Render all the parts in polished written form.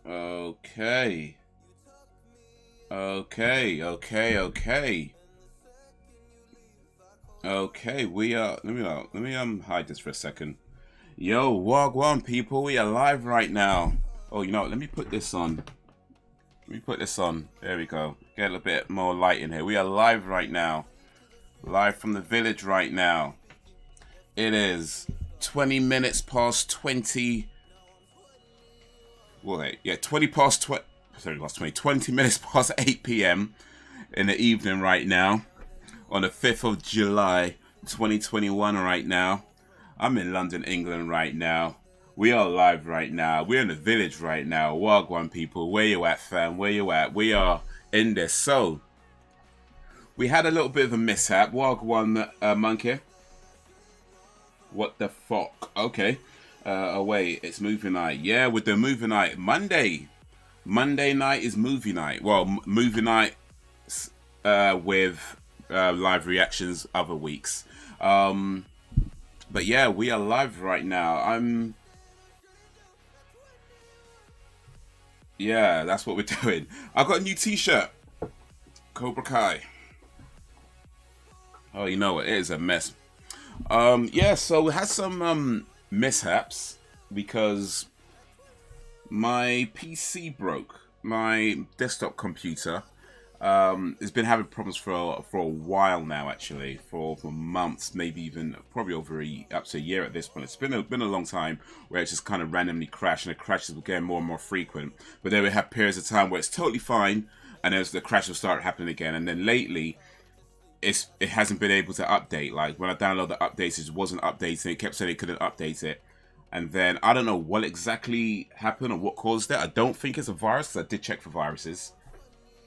Okay. Okay, we are. Let me hide this for a second. Yo, Wagwan people, we are live right now. Oh, you know what? Let me put this on. Let me put this on. There we go. Get a little bit more light in here. We are live right now. Live from the village right now. It is 20 minutes past 20. Well, yeah, 20 past 20. Sorry, last 20 minutes past 8 p.m. in the evening right now. On the 5th of July, 2021 right now. I'm in London, England right now. We are live right now. We're in the village right now. Wagwan people, where you at, fam? Where you at? We are in this. So, we had a little bit of a mishap. Wagwan, monkey. What the fuck? Okay. Wait, it's movie night. Yeah, with the movie night. Monday night is movie night. Well, movie night with live reactions other weeks. But yeah, we are live right now. Yeah, that's what we're doing. I got a new t-shirt. Cobra Kai. Oh, you know what? It is a mess. Yeah, so we had some mishaps because my PC broke. My desktop computer has been having problems for a while now, actually, for months, maybe even probably over up to a year at this point. It's been a long time where it's just kind of randomly crashed, and the crashes were getting more and more frequent. But then we have periods of time where it's totally fine, and then the crash will start happening again. And then lately, it hasn't been able to update. Like when I download the updates, it wasn't updating. It kept saying it couldn't update it. And then I don't know what exactly happened or what caused it. I don't think it's a virus, because I did check for viruses,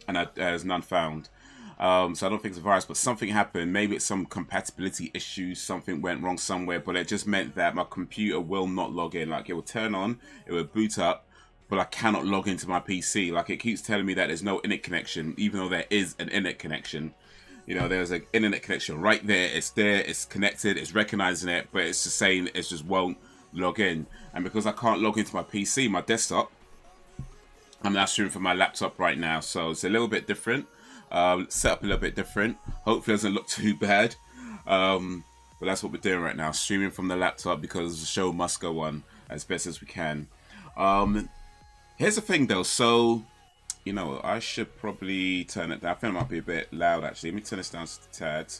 and there's none found. So I don't think it's a virus, but something happened. Maybe it's some compatibility issues. Something went wrong somewhere, but it just meant that my computer will not log in. Like it will turn on, it will boot up, but I cannot log into my PC. Like it keeps telling me that there's no internet connection, even though there is an internet connection. You know, there's an internet connection right there. It's connected, it's recognizing it, but it's just saying it just won't log in. And because I can't log into my PC, my desktop, I'm now streaming from my laptop right now, so it's a little bit different. Set up a little bit different. Hopefully it doesn't look too bad. But that's what we're doing right now, streaming from the laptop because the show must go on as best as we can. Here's the thing though, so, you know, I should probably turn it down. I think it might be a bit loud actually. Let me turn this down to a tad.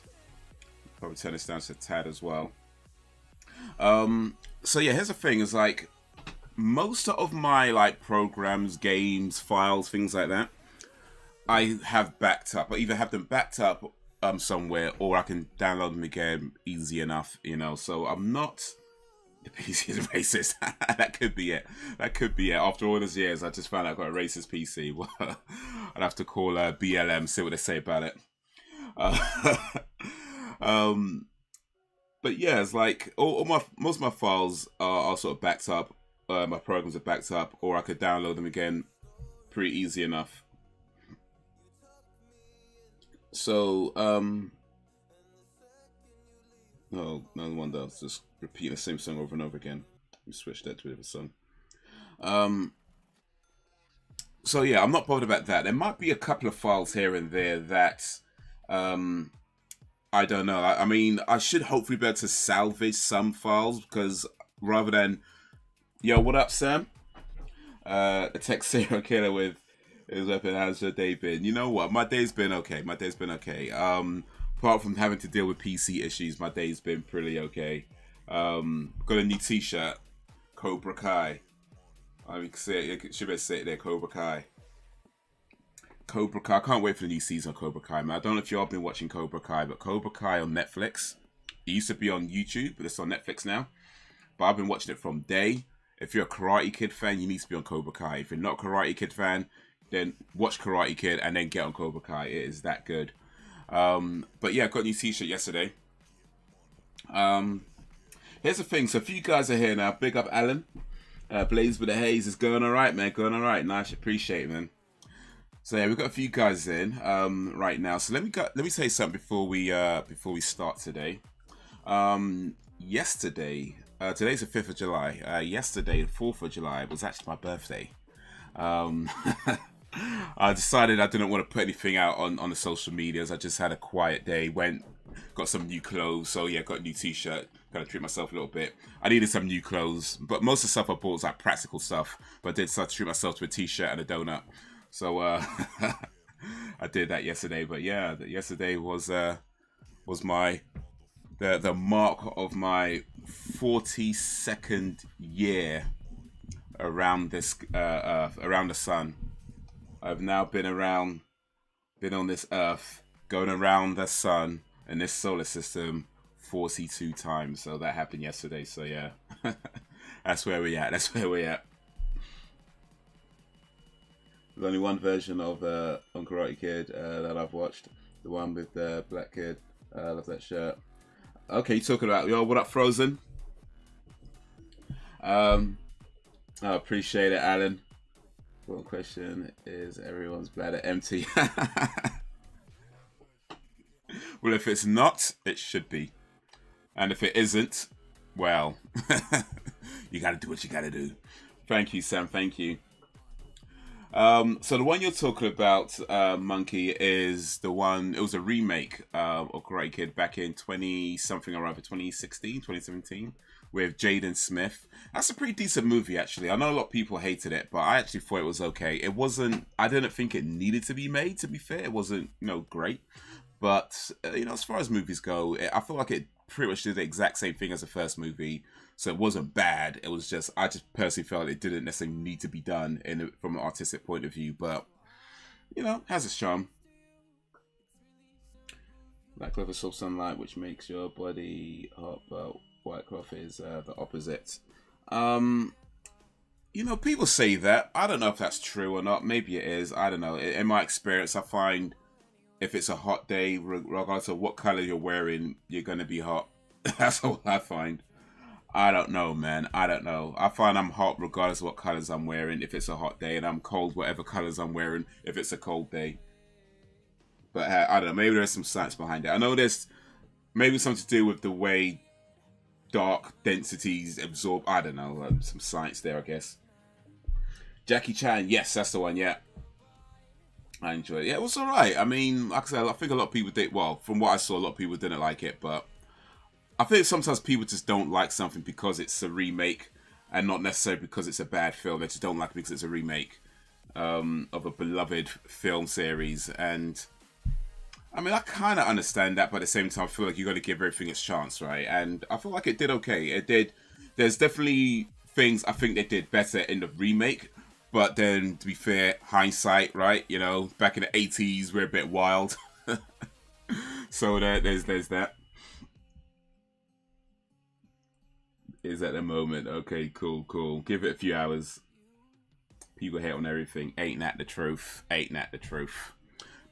Probably turn this down to a tad as well. So yeah, here's the thing, is like, most of my like programs, games, files, things like that, I have backed up. I either have them backed up somewhere, or I can download them again easy enough, you know. So I'm not the PC is racist. That could be it. That could be it. After all these years, I just found out I've got a racist PC. I'd have to call BLM, see what they say about it. But yeah, it's like most of my files are sort of backed up. My programs are backed up, or I could download them again pretty easy enough. So, no wonder I was just repeating the same song over and over again. We switched that to a different song. So yeah, I'm not bothered about that. There might be a couple of files here and there that I don't know. I mean, I should hopefully be able to salvage some files because rather than, yo, what up, Sam? A tech serial killer with his weapon. How's your day been? You know what? My day's been okay. My day's been okay. Apart from having to deal with PC issues, my day's been pretty okay. Got a new T-shirt, Cobra Kai. I mean, say it. You should better say it there, Cobra Kai. Cobra Kai. I can't wait for the new season of Cobra Kai, man. I don't know if y'all been watching Cobra Kai, but Cobra Kai on Netflix. It used to be on YouTube, but it's on Netflix now. But I've been watching it from day. If you're a Karate Kid fan, you need to be on Cobra Kai. If you're not a Karate Kid fan, then watch Karate Kid and then get on Cobra Kai. It is that good. But yeah, I got a new T-shirt yesterday. Here's the thing. So a few guys are here now. Big up Alan. Blaze with the Haze is going all right, man. Going all right. Nice. Appreciate it, man. So yeah, we've got a few guys in right now. So let me say something before we start today. Yesterday, today's the 5th of July. Yesterday, the 4th of July, was actually my birthday. I decided I didn't want to put anything out on the social medias. I just had a quiet day. Got some new clothes. So yeah, got a new T-shirt. Got to treat myself a little bit. I needed some new clothes, but most of the stuff I bought was like practical stuff. But I did start to treat myself to a T-shirt and a donut. So I did that yesterday. But yeah, yesterday was my the mark of my 42nd year around this around the sun. I've now been on this earth, going around the sun and this solar system 42 times. So that happened yesterday. So yeah, that's where we at. There's only one version of on Karate Kid that I've watched. The one with the black kid. I love that shirt. Okay, you talking about, yo, what up, Frozen? I appreciate it, Alan. One question is everyone's bladder empty? Well, if it's not, it should be. And if it isn't, well, you gotta do what you gotta do. Thank you, Sam. Thank you. So the one you're talking about, Monkey, is the one, it was a remake of Karate Kid back in 2016, 2017, with Jaden Smith. That's a pretty decent movie, actually. I know a lot of people hated it, but I actually thought it was okay. I didn't think it needed to be made, to be fair. It wasn't, great. But, as far as movies go, I feel like it pretty much did the exact same thing as the first movie. So it wasn't bad. It was just, I just personally felt it didn't necessarily need to be done from an artistic point of view. But, has its charm. Black cloth absorbs sunlight, which makes your body hot, but white cloth is the opposite. People say that. I don't know if that's true or not. Maybe it is. I don't know. In my experience, I find if it's a hot day, regardless of what color you're wearing, you're going to be hot. That's all I find. I don't know, man. I don't know. I find I'm hot regardless of what colors I'm wearing if it's a hot day, and I'm cold whatever colors I'm wearing if it's a cold day. But I don't know. Maybe there's some science behind it. I know there's maybe something to do with the way dark densities absorb. I don't know. Some science there, I guess. Jackie Chan. Yes, that's the one. Yeah. I enjoyed it. Yeah, it was alright. I mean, like I said, I think a lot of people did. Well, from what I saw, a lot of people didn't like it, but I think sometimes people just don't like something because it's a remake and not necessarily because it's a bad film. They just don't like it because it's a remake of a beloved film series. And I mean, I kind of understand that, but at the same time, I feel like you got to give everything its chance, right? And I feel like it did okay. It did. There's definitely things I think they did better in the remake. But then, to be fair, hindsight, right? Back in the 80s, we're a bit wild. So there's that. Is at the moment. Okay, cool. Give it a few hours. People hate on everything. Ain't that the truth?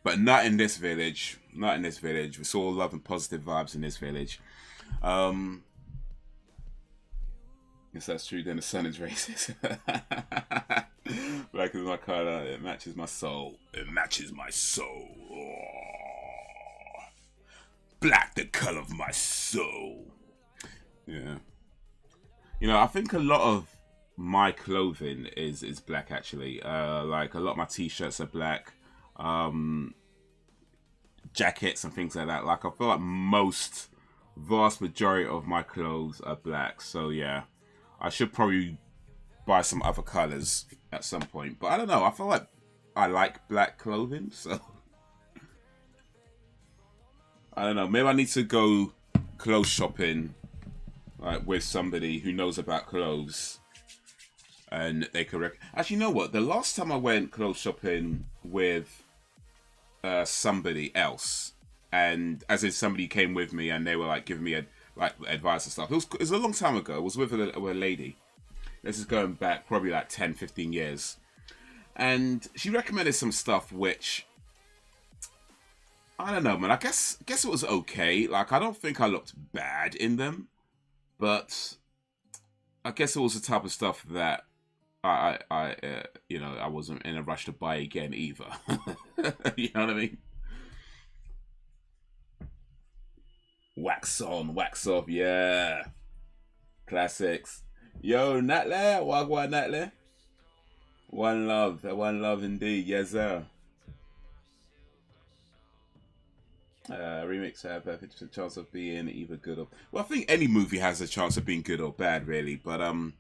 But not in this village. We saw love and positive vibes in this village. If that's true, then the sun is racist. Black is my color. It matches my soul. Oh. Black, the color of my soul. Yeah. I think a lot of my clothing is black actually. Like a lot of my t-shirts are black, jackets and things like that. Like I feel like vast majority of my clothes are black. So yeah, I should probably buy some other colors at some point. But I don't know. I feel like I like black clothing, so I don't know. Maybe I need to go clothes shopping, like with somebody who knows about clothes, and they could actually, you know what? The last time I went clothes shopping with somebody else, and as in somebody came with me, and they were like giving me advice and stuff. It was a long time ago. It was with a lady. This is going back probably like 10, 15 years, and she recommended some stuff which, I don't know, man. I guess it was okay. Like, I don't think I looked bad in them, but I guess it was the type of stuff that I wasn't in a rush to buy again either. You know what I mean? Wax on, wax off, yeah. Classics. Yo, Natley, wagwan Natley. One love indeed, yes sir. Remakes have a 50% chance of being either good or... Well, I think any movie has a chance of being good or bad, really. But I don't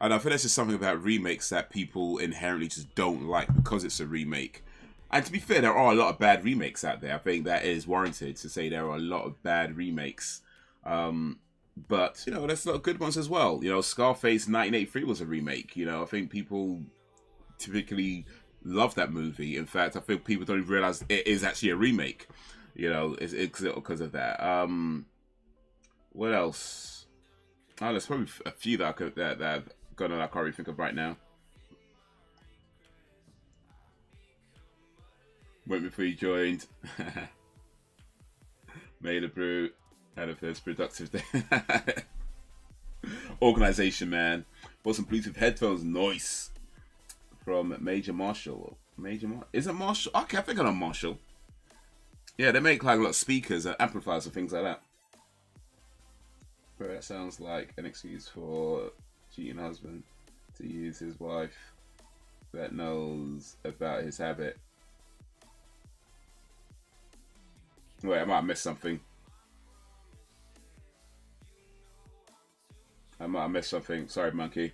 know, I feel there's just something about remakes that people inherently just don't like because it's a remake. And to be fair, there are a lot of bad remakes out there. I think that is warranted to say there are a lot of bad remakes. But, you know, there's a lot of good ones as well. You know, Scarface 1983 was a remake. You know, I think people typically love that movie. In fact, I think people don't even realize it is actually a remake. You know, it's because of that. What else? Oh, there's probably a few that I've got on I can't really think of right now. Went before you joined. Made a brew. Had a first productive day. Organization, man. Bought some Bluetooth headphones. Nice. From Major Marshall. Is it Marshall? Okay, I think I know Marshall. Yeah, they make like a lot of speakers and amplifiers and things like that. But that sounds like an excuse for cheating husband to use his wife that knows about his habit. Wait, I might have missed something. Sorry, monkey.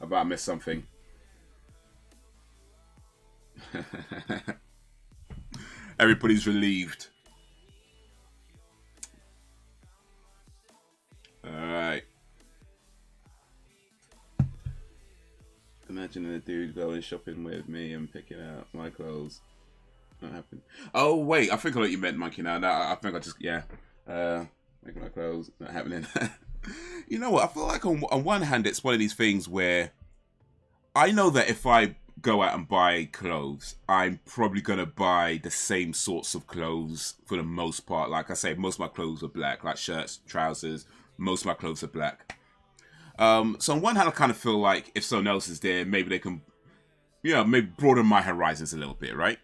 I might have missed something. Everybody's relieved. Alright. Imagine a dude going shopping with me and picking out my clothes. Not happening. Oh, wait. I think I know what you meant, monkey, now. No, I think I just, yeah. Making my clothes. Not happening. You know what? I feel like on one hand, it's one of these things where I know that if I go out and buy clothes, I'm probably gonna buy the same sorts of clothes for the most part. Like I say, most of my clothes are black, like shirts, trousers. Most of my clothes are black. So on one hand, I kind of feel like if someone else is there, maybe they can, you know, maybe broaden my horizons a little bit, right?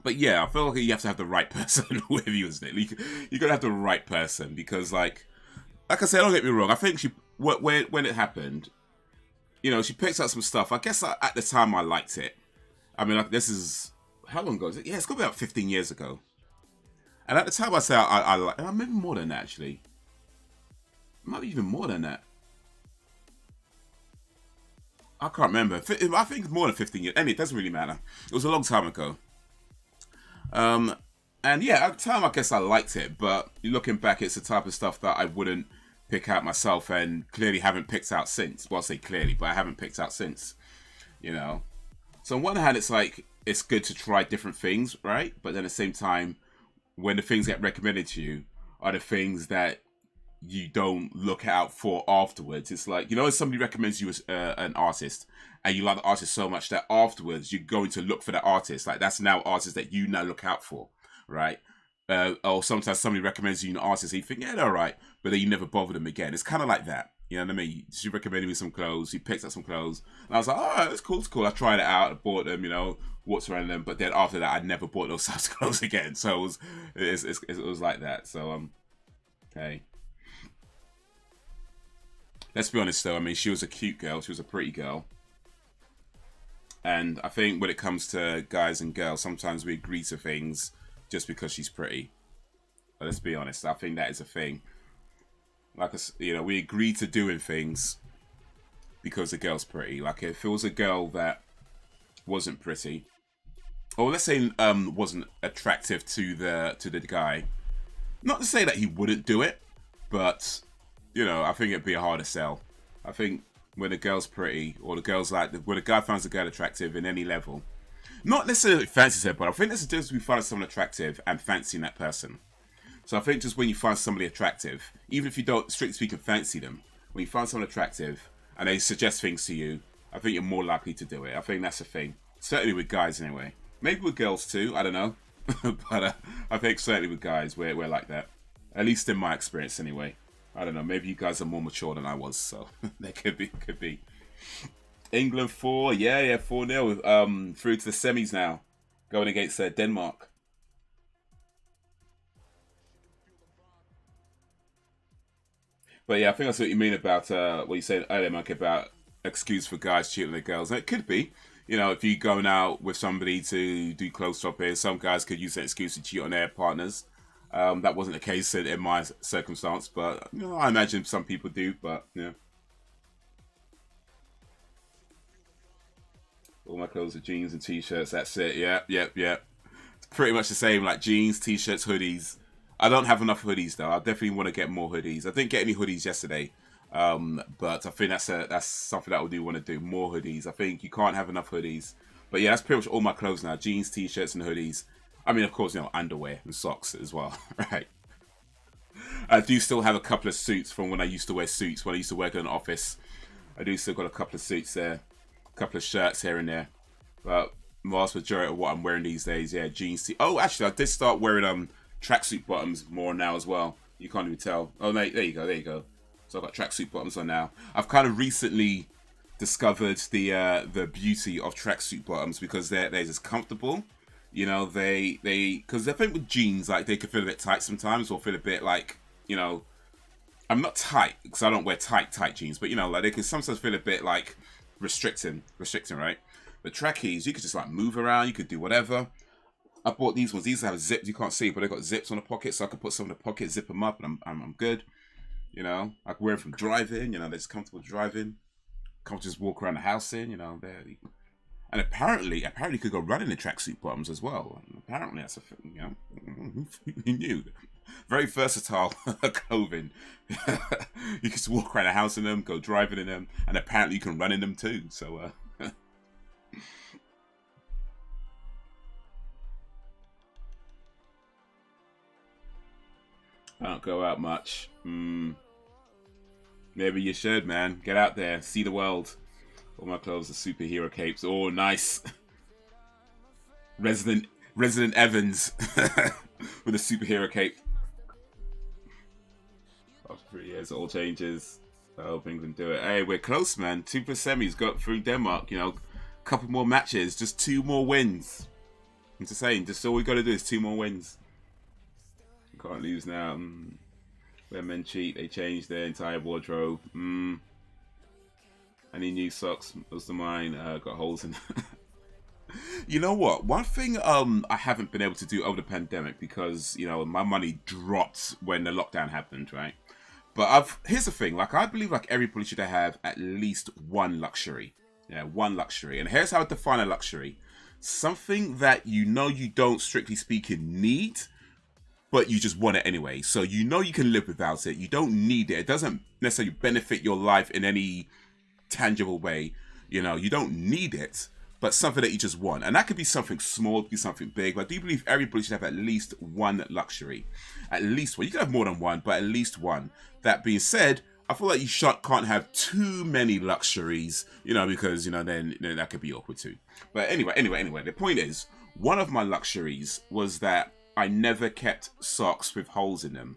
But yeah, I feel like you have to have the right person with you, isn't it? You gotta have the right person because, like I said, don't get me wrong. I think when it happened, you know, she picks up some stuff. I guess at the time I liked it. I mean, like, this is, how long ago is it? Yeah, it's got to be about 15 years ago. And at the time I said I like, maybe more than that actually. Might be even more than that. I can't remember. I think it's more than 15 years. Anyway, it doesn't really matter. It was a long time ago. And yeah, at the time I guess I liked it, but looking back, it's the type of stuff that I wouldn't pick out myself and clearly haven't picked out since. Well, I say clearly, but I haven't picked out since, you know. So on one hand, it's like, it's good to try different things, right? But then at the same time, when the things get recommended to you are the things that you don't look out for afterwards. It's like, you know, if somebody recommends you as an artist and you like the artist so much that afterwards you're going to look for that artist. Like, that's now artists that you now look out for, right? Or sometimes somebody recommends you an artist and you think, yeah, they're all right, but then you never bother them again. It's kind of like that. You know what I mean? She recommended me some clothes. She picked up some clothes. And I was like, all right, it's cool, it's cool. I tried it out. I bought them, you know, walked around them. But then after that, I never bought those types of clothes again. So it was like that. So, okay. let's be honest though, I mean, she was a cute girl, she was a pretty girl. And I think when it comes to guys and girls, sometimes we agree to things just because she's pretty. But let's be honest, I think that is a thing. Like, you know, we agree to doing things because the girl's pretty. Like, if it was a girl that wasn't pretty, or let's say wasn't attractive to the guy, not to say that he wouldn't do it, but you know, I think it'd be a harder sell. I think when a girl's pretty, or the girl's like, when a guy finds a girl attractive in any level, not necessarily fancies her, but I think there's a difference between finding someone attractive and fancying that person. So I think just when you find somebody attractive, even if you don't, strictly speaking, fancy them, when you find someone attractive and they suggest things to you, I think you're more likely to do it. I think that's a thing. Certainly with guys anyway. Maybe with girls too, I don't know. But I think certainly with guys, we're like that. At least in my experience anyway. I don't know, maybe you guys are more mature than I was, so that could be. England 4, yeah, 4-0, through to the semis now, going against Denmark. But yeah, I think that's what you mean about what you said earlier, Mike, about excuse for guys cheating on their girls. And it could be, you know, if you're going out with somebody to do clothes shopping, some guys could use that excuse to cheat on their partners. That wasn't the case in my circumstance, but you know, I imagine some people do. But yeah, all my clothes are jeans and t-shirts. That's it. Yeah. It's pretty much the same, like jeans, t-shirts, hoodies. I don't have enough hoodies though. I definitely want to get more hoodies. I didn't get any hoodies yesterday, but I think that's something that I do want to do. More hoodies. I think you can't have enough hoodies. But yeah, that's pretty much all my clothes now: jeans, t-shirts, and hoodies. I mean, of course, you know, underwear and socks as well, right? I do still have a couple of suits from when I used to wear suits, when I used to work in an office. I do still got a couple of suits there, a couple of shirts here and there. But the vast majority of what I'm wearing these days, yeah, jeans. Oh, actually, I did start wearing tracksuit bottoms more now as well. You can't even tell. Oh, there you go. So I've got tracksuit bottoms on now. I've kind of recently discovered the beauty of tracksuit bottoms because they're just comfortable. You know, because I think with jeans, like, they can feel a bit tight sometimes, or feel a bit like, you know, I'm not tight because I don't wear tight jeans, but you know, like, they can sometimes feel a bit like restricting, right? But trackies, you could just like move around, you could do whatever. I bought these ones. These have zips. You can't see, but they've got zips on the pocket, so I can put some in the pocket, zip them up, and I'm good. You know, I can wear them from driving. You know, they're just comfortable driving. Can't just walk around the house in. You know, and apparently you could go running in tracksuit bottoms as well. Apparently that's a thing. You know, who knew? Very versatile clothing. You can just walk around the house in them, go driving in them, and apparently you can run in them too. So. I don't go out much. Maybe you should, man. Get out there, see the world. All my clothes are superhero capes. Oh, nice. Resident Evans with a superhero cape. After 3 years, it all changes. I hope England do it. Hey, we're close, man. 2 for semis got through Denmark. You know, a couple more matches, just 2 more wins. I'm just saying, just all we got to do is 2 more wins. Can't lose now. Where men cheat, they change their entire wardrobe. Any new socks? Most of mine got holes in. You know what? One thing I haven't been able to do over the pandemic, because you know my money dropped when the lockdown happened, right? But here's the thing. Like, I believe like everybody should have at least one luxury. Yeah, one luxury. And here's how I define a luxury: something that you know you don't, strictly speaking, need, but you just want it anyway. So you know you can live without it. You don't need it. It doesn't necessarily benefit your life in any tangible way. You know, you don't need it, but something that you just want. And that could be something small, it could be something big. But I do believe everybody should have at least one luxury. At least one. You can have more than one, but at least one. That being said, I feel like you can't have too many luxuries, you know, because, you know, then that could be awkward too. But anyway, the point is, one of my luxuries was that I never kept socks with holes in them.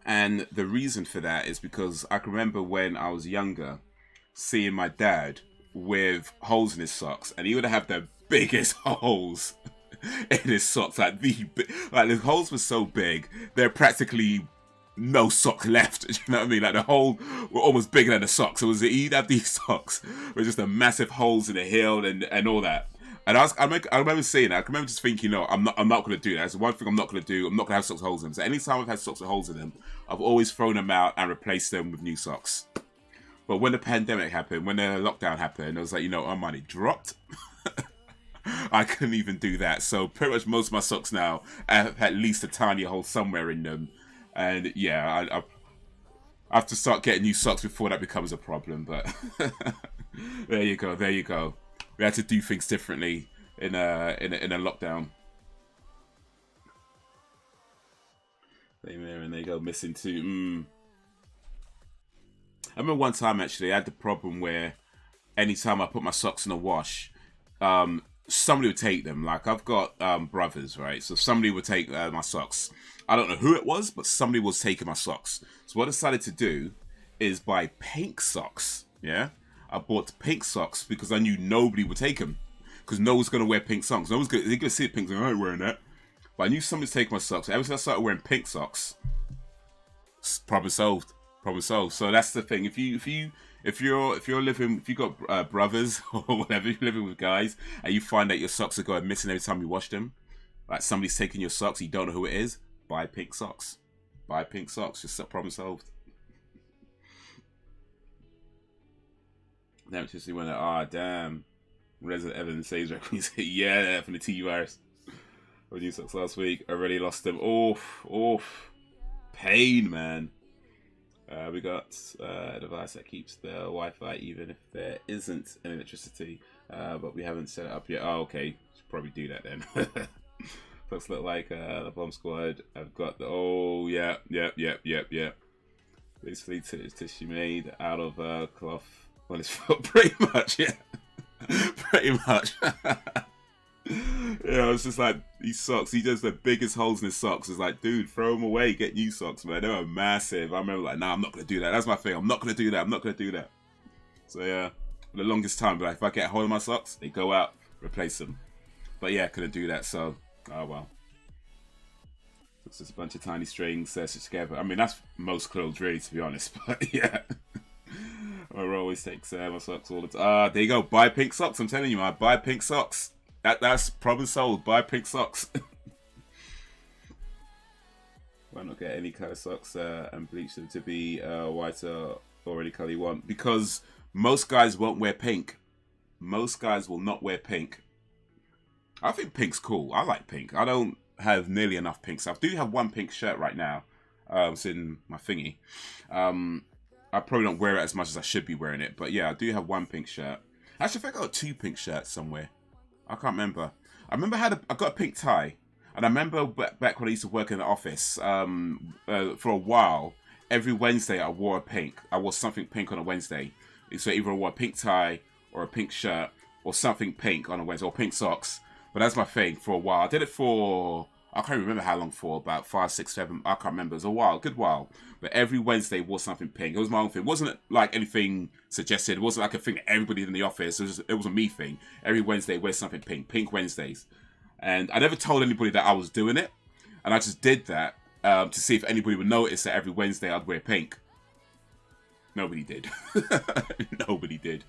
And the reason for that is because I can remember when I was younger, seeing my dad with holes in his socks, and he would have the biggest holes in his socks. Like the holes were so big, they're practically no sock left. You know what I mean? Like the hole were almost bigger than the socks. So you'd have these socks with just the massive holes in the heel and all that. And I remember saying that. I remember just thinking, no, I'm not going to do that. That's one thing I'm not going to do. I'm not going to have socks with holes in them. So anytime I've had socks with holes in them, I've always thrown them out and replaced them with new socks. But when the pandemic happened, when the lockdown happened, I was like, you know, our money dropped. I couldn't even do that. So pretty much most of my socks now have at least a tiny hole somewhere in them. And yeah, I have to start getting new socks before that becomes a problem. But there you go. There you go. We had to do things differently in a lockdown. There and they go missing too. I remember one time actually I had the problem where anytime I put my socks in the wash, somebody would take them. Like I've got brothers, right? So somebody would take my socks. I don't know who it was, but somebody was taking my socks. So what I decided to do is buy pink socks. Yeah, I bought pink socks because I knew nobody would take them. Because no one's gonna wear pink socks. No one's gonna see the pink socks. I ain't wearing that. But I knew somebody's taking my socks. Ever since I started wearing pink socks, problem solved. Problem solved. So that's the thing. If you got brothers or whatever, you're living with guys, and you find that your socks are going missing every time you wash them, like somebody's taking your socks, you don't know who it is, buy pink socks. Buy pink socks. Just problem solved. Damn, just went, damn. Resident Evans says, yeah, from the TU virus. I used socks last week. Already lost them. Oof. Pain, man. We got a device that keeps the Wi-Fi even if there isn't an electricity, but we haven't set it up yet. Oh, okay. Should probably do that then. Looks like the bomb squad. I've got the yeah. Basically, tissue made out of cloth. Well, it's pretty much, yeah. Pretty much. Yeah, it's just like these socks. He does the biggest holes in his socks. It's like, dude, throw them away. Get new socks, man. They were massive. I remember like, nah, I'm not gonna do that. That's my thing. I'm not gonna do that. So yeah, for the longest time, but like, if I get a hole in my socks, they go out, replace them. But yeah, couldn't do that. So, oh well. It's just a bunch of tiny strings stitched together. I mean, that's most clothes, really, to be honest. But yeah. I always take my socks all the time. There you go. Buy pink socks. I'm telling you, man. Buy pink socks. That's problem solved. Buy pink socks. Why not get any color socks and bleach them to be whiter or any color you want? Because most guys won't wear pink. Most guys will not wear pink. I think pink's cool. I like pink. I don't have nearly enough pink stuff. I do have one pink shirt right now. It's in my thingy. I probably don't wear it as much as I should be wearing it. But yeah, I do have one pink shirt. Actually, I think I got 2 pink shirts somewhere. I can't remember. I remember I got a pink tie. And I remember back when I used to work in the office, for a while, every Wednesday I wore a pink. I wore something pink on a Wednesday. So either I wore a pink tie or a pink shirt or something pink on a Wednesday or pink socks. But that's my thing for a while. I did it for, I can't remember how long for, about 5, 6, 7, I can't remember. It was a while, a good while. But every Wednesday wore something pink. It was my own thing. It wasn't like anything suggested. It wasn't like a thing that everybody in the office. It was a me thing. Every Wednesday, wear something pink. Pink Wednesdays. And I never told anybody that I was doing it. And I just did that to see if anybody would notice that every Wednesday I'd wear pink. Nobody did. Nobody did.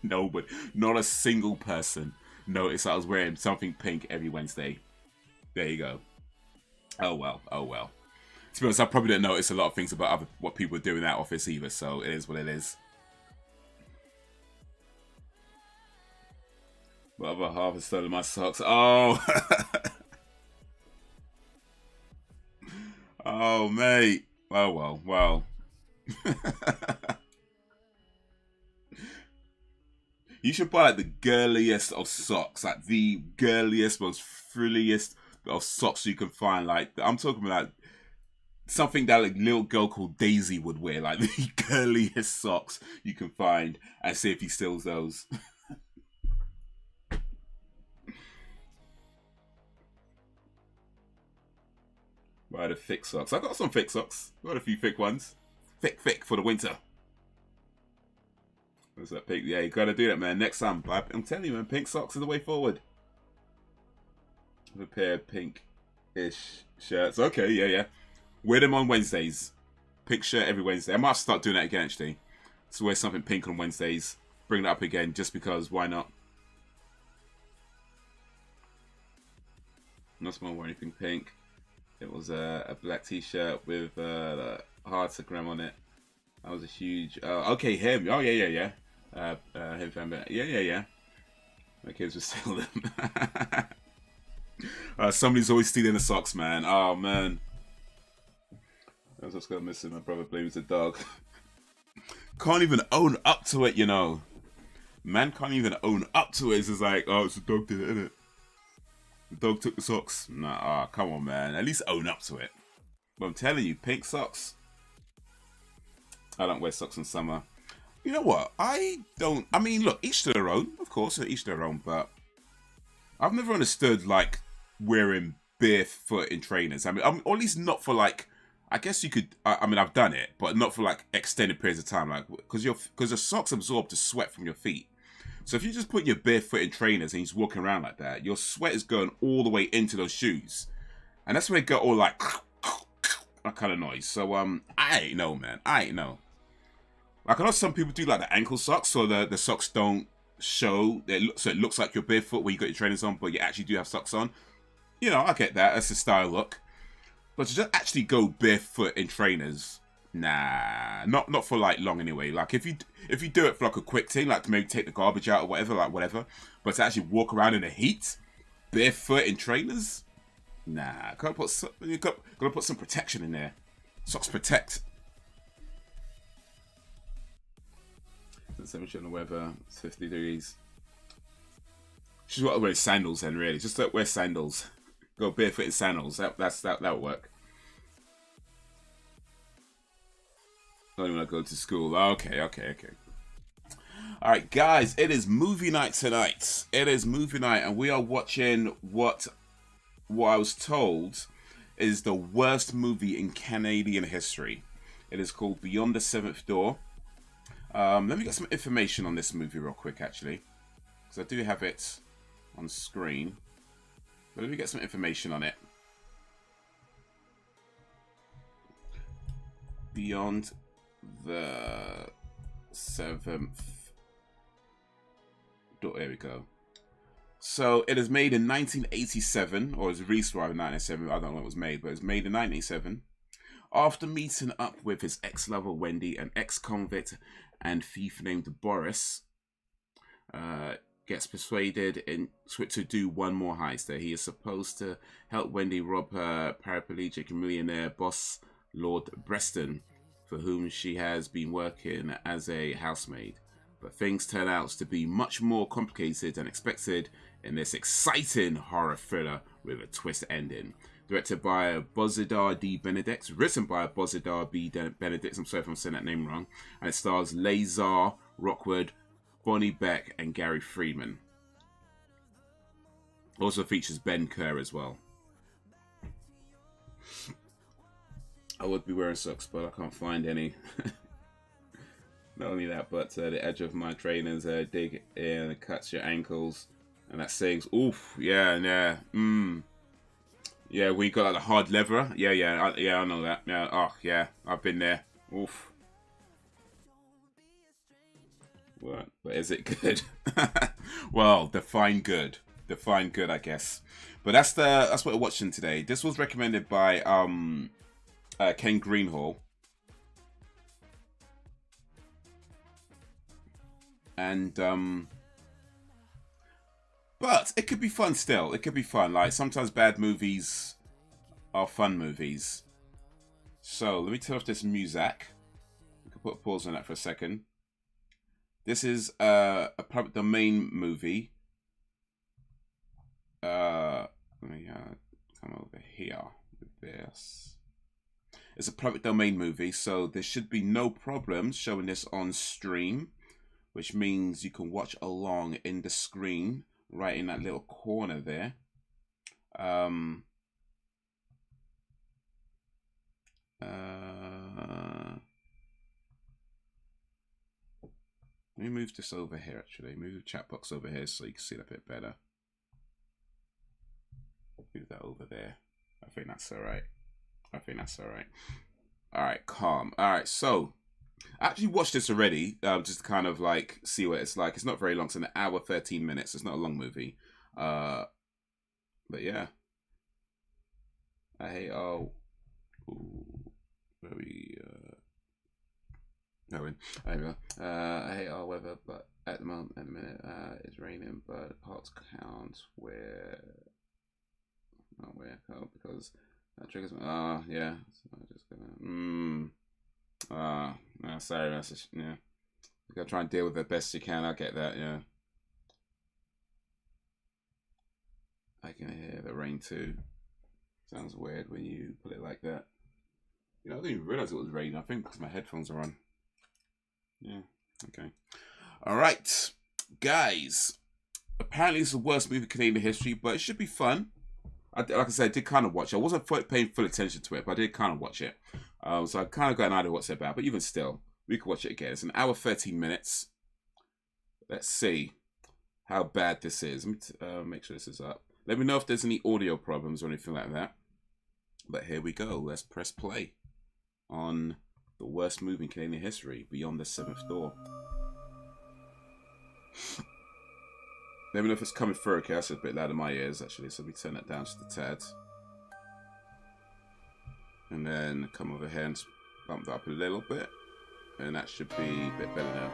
Nobody. Not a single person noticed I was wearing something pink every Wednesday. There you go. Oh well. Oh well. To be honest, I probably didn't notice a lot of things about what people do in that office either. So it is what it is. The other half is stolen my socks. Oh. Oh, mate. Oh, well. Well. You should buy like the girliest of socks. Like the girliest, most frilliest of socks you can find. Like, I'm talking about something that like little girl called Daisy would wear. Like the girliest socks you can find. And see if he steals those. Buy the thick socks. I got some thick socks. Got a few thick ones. Thick for the winter. What's that pink? Yeah, you gotta do that, man. Next time, I'm telling you, man, pink socks are the way forward. A pair of pink-ish shirts. Okay, yeah. Wear them on Wednesdays. Pink shirt every Wednesday. I might start doing that again, actually. So wear something pink on Wednesdays. Bring it up again, just because. Why not? Not someone wear anything pink. It was a black t-shirt with heartogram on it. That was a huge... okay, him. Oh, yeah. Him fan, yeah. My kids were stealing them. Somebody's always stealing the socks, man. Oh, man. I was just going to miss him. My brother blames the dog. Can't even own up to it, you know. Man can't even own up to it. It's just like, oh, it's the dog did it, innit? The dog took the socks. Nah, come on, man. At least own up to it. But I'm telling you, pink socks. I don't wear socks in summer. You know what? I mean, look, each to their own. Of course, each to their own. But I've never understood, like, wearing barefoot in trainers. I mean, or at least not for, like, I guess you could, I mean, I've done it, but not for, like, extended periods of time. Like, because the socks absorb the sweat from your feet. So if you just put your barefoot in trainers and you're just walking around like that, your sweat is going all the way into those shoes. And that's where it got all like that kind of noise. So I ain't know, man. I ain't know. Like I know some people do like the ankle socks, so the socks don't show. So it looks like you're barefoot when you got your trainers on, but you actually do have socks on. You know, I get that. That's a style look. But to just actually go barefoot in trainers, nah, not for like long anyway. Like if you do it for like a quick thing, like to maybe take the garbage out or whatever, like whatever. But to actually walk around in the heat, barefoot in trainers, nah. Gotta put some protection in there. Socks protect. It's 70 on the weather. It's 50 degrees. She's got to wear sandals then, really. Just don't wear sandals. Go barefoot in sandals. That'll work. Not even when I go to school. Okay. Alright, guys, it is movie night tonight. It is movie night, and we are watching what I was told is the worst movie in Canadian history. It is called Beyond the Seventh Door. Let me get some information on this movie real quick, actually. Because I do have it on screen. But let me get some information on it. Beyond the Seventh Door. There we go. So it is made in 1987, or it was released in 1997. I don't know when it was made, but it was made in 1987. After meeting up with his ex-lover Wendy, an ex-convict and thief named Boris, gets persuaded to do one more heist. That he is supposed to help Wendy rob her paraplegic millionaire boss, Lord Breston, for whom she has been working as a housemaid. But things turn out to be much more complicated than expected in this exciting horror thriller with a twist ending. Directed by Bozidar D. Benedict, written by Bozidar B. Benedict, I'm sorry if I'm saying that name wrong, and it stars Lazar Rockwood, Bonnie Beck, and Gary Freeman. Also features Ben Kerr as well. I would be wearing socks, but I can't find any. Not only that, but the edge of my trainers dig in and cuts your ankles, and that sings, oof, yeah. Yeah, we got like the hard leather. Yeah, I know that. Yeah, oh yeah, I've been there. Oof. What? But is it good? Well, define good. Define good, I guess. But that's what we're watching today. This was recommended by Ken Greenhall. And but it could be fun still. It could be fun. Like sometimes bad movies are fun movies. So let me turn off this music. We can put a pause on that for a second. This is a public domain movie. Let me come over here with this. It's a public domain movie, so there should be no problems showing this on stream, which means you can watch along in the screen right in that little corner there. Let me move this over here, actually. Move the chat box over here so you can see it a bit better. Move that over there. I think that's all right. I think that's all right. All right, calm. All right, so I actually watched this already, just to kind of like see what it's like. It's not very long. It's an hour 13 minutes. It's not a long movie. But yeah. I hate all. Very. No, I hate all weather, but at the minute, it's raining, but parts count where. Not where because that triggers me. Yeah. So I'm just gonna. No, sorry, that's yeah. You gotta try and deal with it best you can. I get that, yeah. I can hear the rain too. Sounds weird when you put it like that. You know, I didn't even realize it was raining. I think because my headphones are on. Yeah, okay. All right, guys. Apparently, it's the worst movie in Canadian history, but it should be fun. Like I said, I did kind of watch it. I wasn't paying full attention to it, but I did kind of watch it. So I kind of got an idea what it's about. But even still, we could watch it again. It's an hour 13 minutes. Let's see how bad this is. Let me make sure this is up. Let me know if there's any audio problems or anything like that. But here we go. Let's press play on the worst movie in Canadian history, Beyond the Seventh Door. Let me know if it's coming through. Okay, that's a bit loud in my ears, actually. So let me turn that down just a tad. And then come over here and bump that up a little bit. And that should be a bit better now.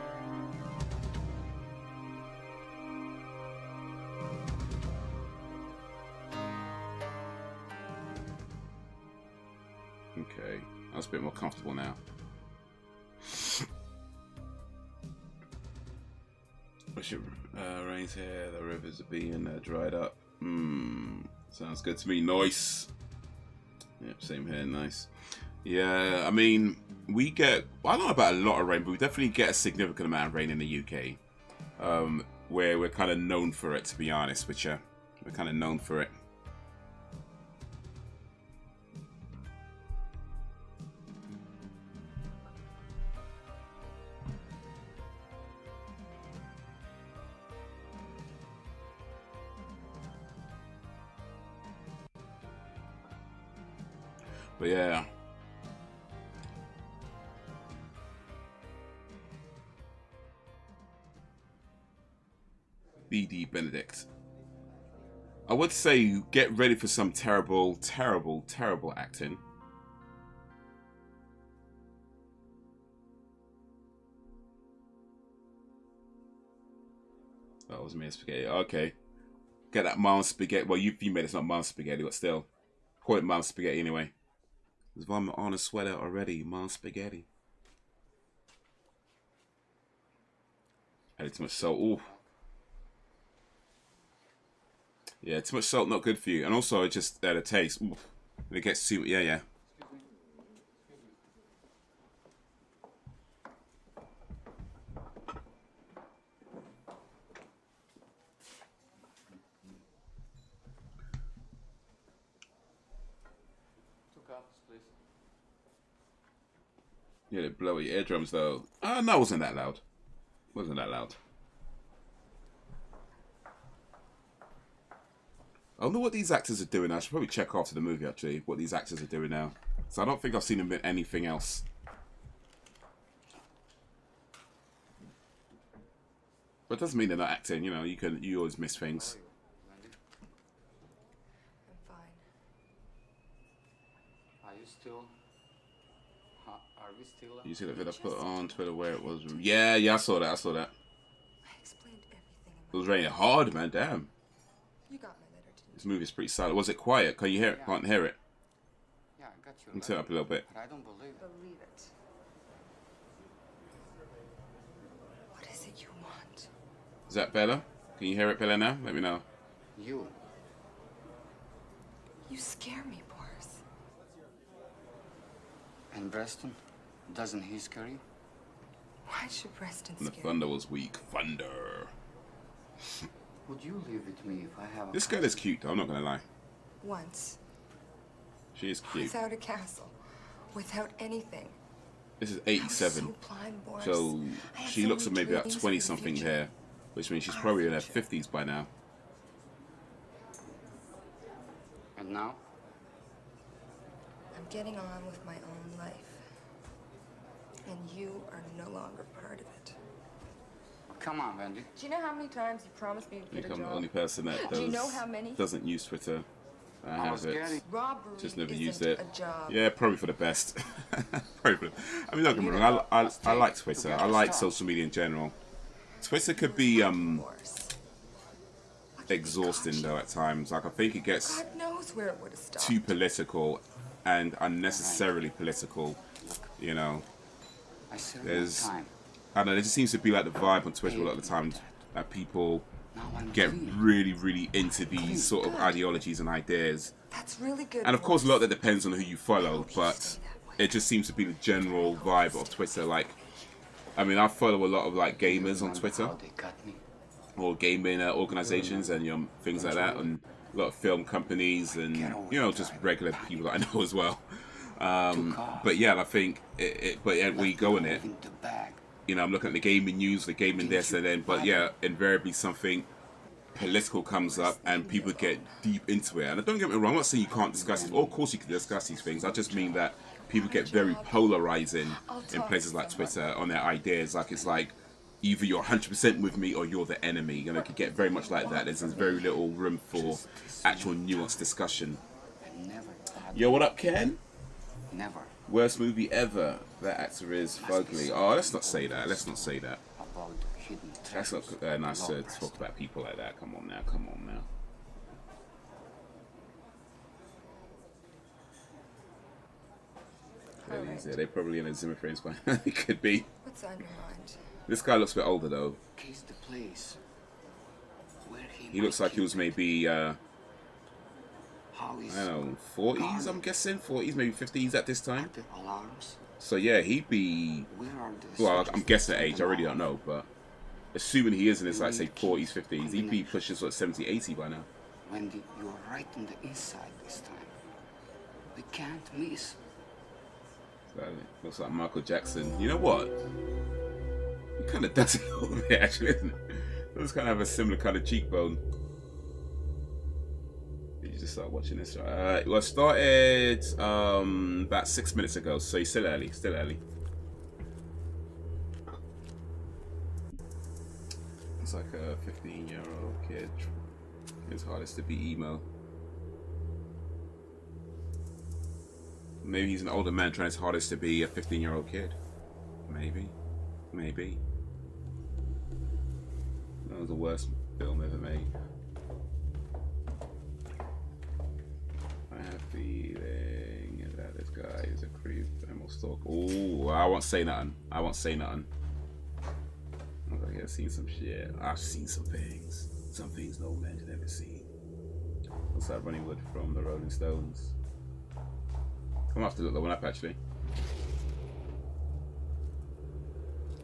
Okay, that's a bit more comfortable now. Rains here, the rivers are being dried up. Sounds good to me. Nice. Yep, same here. Nice. Yeah, I mean, we get, I don't know about a lot of rain, but we definitely get a significant amount of rain in the UK. Where we're kind of known for it, to be honest with you. We're kind of known for it. But yeah. BD Benedict. I would say get ready for some terrible, terrible, terrible acting. That was me spaghetti. Okay. Get that mom spaghetti. Well, you made it's not mom spaghetti, but still. Call it mom spaghetti anyway. There's vomit on a sweater already. Mom spaghetti. Added too much salt. Ooh. Yeah, too much salt not good for you. And also it just the taste. Ooh. It gets too yeah. Yeah, they blow your eardrums though. No, it wasn't that loud. Wasn't that loud. I don't know what these actors are doing. I should probably check after the movie, actually, what these actors are doing now. So I don't think I've seen them in anything else. But it doesn't mean they're not acting, you know, you always miss things. I'm fine. Are you still... Are we still... You see the video I put on Twitter where it was... Yeah, I saw that, I explained everything in It was raining hard, man, damn. You got my letter, didn't you? This movie's pretty silent. Was it quiet? Can you hear it? Yeah. Can't hear it. Yeah, I got you. Let me turn it up a little bit. But I don't believe it. Believe it. What is it you want? Is that better? Can you hear it better now? Let me know. You. You scare me, Boris. And Preston? Doesn't he scare you? Why should Preston And the scare thunder was weak. Thunder. Would you leave with me if I have a... This girl is cute, though, I'm not going to lie. Once. She is cute. Without a castle. Without anything. This is I 87. was so blind, Boris. So I had she so looks at many maybe about dreams 20 for the something future. here, which means she's Our probably in her future. 50s by now. And now? I'm I'm getting on with my own life. And you are no longer part of it. Come on, Wendy. Do you know how many times you promised me you'd I get think a I'm job? the only person that Do you know how many? doesn't use Twitter. I have it. Robbery Just never isn't used it. a job. Yeah, probably for the best. Probably for the, I mean, don't get me wrong. I like Twitter. I like social media in general. Twitter could be Of course. exhausting though at times. Like I think it gets God knows where it would have stopped. too political and unnecessarily political. You know, there's I don't know. There just seems to be like the vibe on Twitter a lot of the times that people get really into these sort of ideologies and ideas. That's really good. And of course, a lot of that depends on who you follow, but it just seems to be the general vibe of Twitter. Like, I mean, I follow a lot of like gamers on Twitter, or gaming organizations and things like that, and a lot of film companies and just regular people that I know as well. But yeah, I think but we go in it. I'm looking at the gaming news, the gaming this and then, but yeah, invariably something political comes up and people get deep into it. And don't get me wrong, I'm not saying you can't discuss it. Of course you can discuss these things. I just mean that people get very polarizing in places like Twitter on their ideas. Like it's like either you're 100% with me or you're the enemy. It could get very much like that. There's very little room for actual nuanced discussion. Yo, what up, Ken? Never. Worst movie ever. That actor is fugly. Oh, let's not say that. Let's not say that. That's not nice to talk about people like that. Come on now. Come on now. Right. They're probably in a Zimmer frames by it could be. What's on your mind? This guy looks a bit older though. The place where He looks like he was maybe I How is don't know, 40s. I'm guessing 40s, maybe 50s at this time. the alarms? So yeah, he'd be. Where are the Well, I'm switches guessing to age. I turn really on? don't know, but assuming he is in his like say 40s, 50s, he'd be pushing sort of 70, 80 by now. Wendy, you are right on the inside this time. We can't miss. So, looks like Michael Jackson. You know what? He kind of does it a little bit, actually, isn't it? Does kind of have a similar kind of cheekbone. Did you just start watching this? Well, I started about 6 minutes ago, so you're still early. Still early. It's like a 15-year-old kid. It's hardest to be emo. Maybe he's an older man trying his hardest to be a 15-year-old kid. Maybe. Maybe. That was the worst film ever made. I have a feeling that this guy is a creep and will stalk. Ooh, I won't say nothing. I won't say nothing. I was like, yeah, I've seen some shit. I've seen some things. Some things no man has ever seen. What's that Ronnie Wood from the Rolling Stones? I'm gonna have to look that one up actually.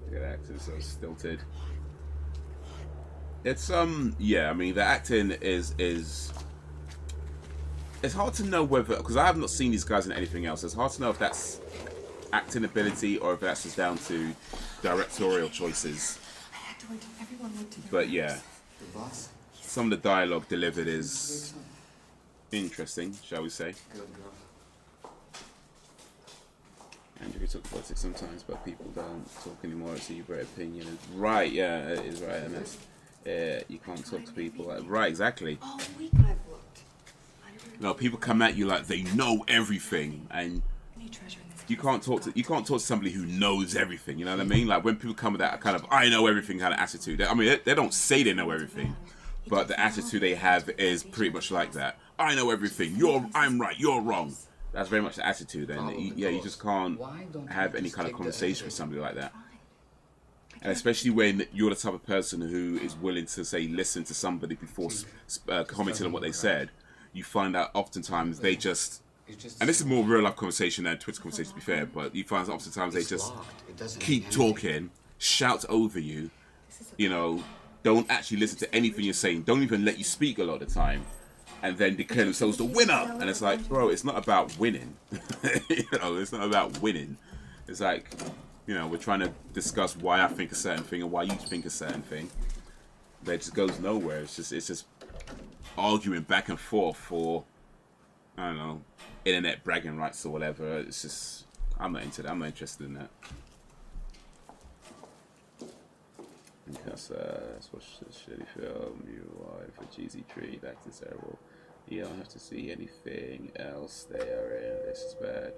Look at that, acting so stilted. It's yeah, I mean the acting is it's hard to know whether, because I have not seen these guys in anything else. It's hard to know if that's acting ability or if that's just down to directorial choices. But yeah, some of the dialogue delivered is interesting, shall we say. Andrew talks politics sometimes, but people don't talk anymore. It's your great opinion. Right, yeah, it is right. And that's, you can't talk to people like, right, exactly. All week I've looked. No, people come at you like they know everything, and you can't talk to somebody who knows everything. You know what I mean? Like when people come with that kind of "I know everything" kind of attitude. I mean, they don't say they know everything, but the attitude they have is pretty much like that. I know everything. I'm right. You're wrong. That's very much the attitude, and you just can't have any kind of conversation with somebody like that. And especially when you're the type of person who is willing to say listen to somebody before commenting on what they said, you find out oftentimes they just, and this is more real life conversation than Twitter conversation to be fair, but you find oftentimes they just keep talking, shout over you, don't actually listen to anything you're saying, don't even let you speak a lot of the time, and then declare themselves the winner. And it's like, bro, it's not about winning. It's not about winning. It's like, we're trying to discuss why I think a certain thing and why you think a certain thing. That just goes nowhere. It's just arguing back and forth for, I don't know, internet bragging rights or whatever. It's just, I'm not into that. I'm not interested in that. Because let's watch this shitty film. You are for GZ3. That is terrible. You don't have to see anything else they are in. This is bad.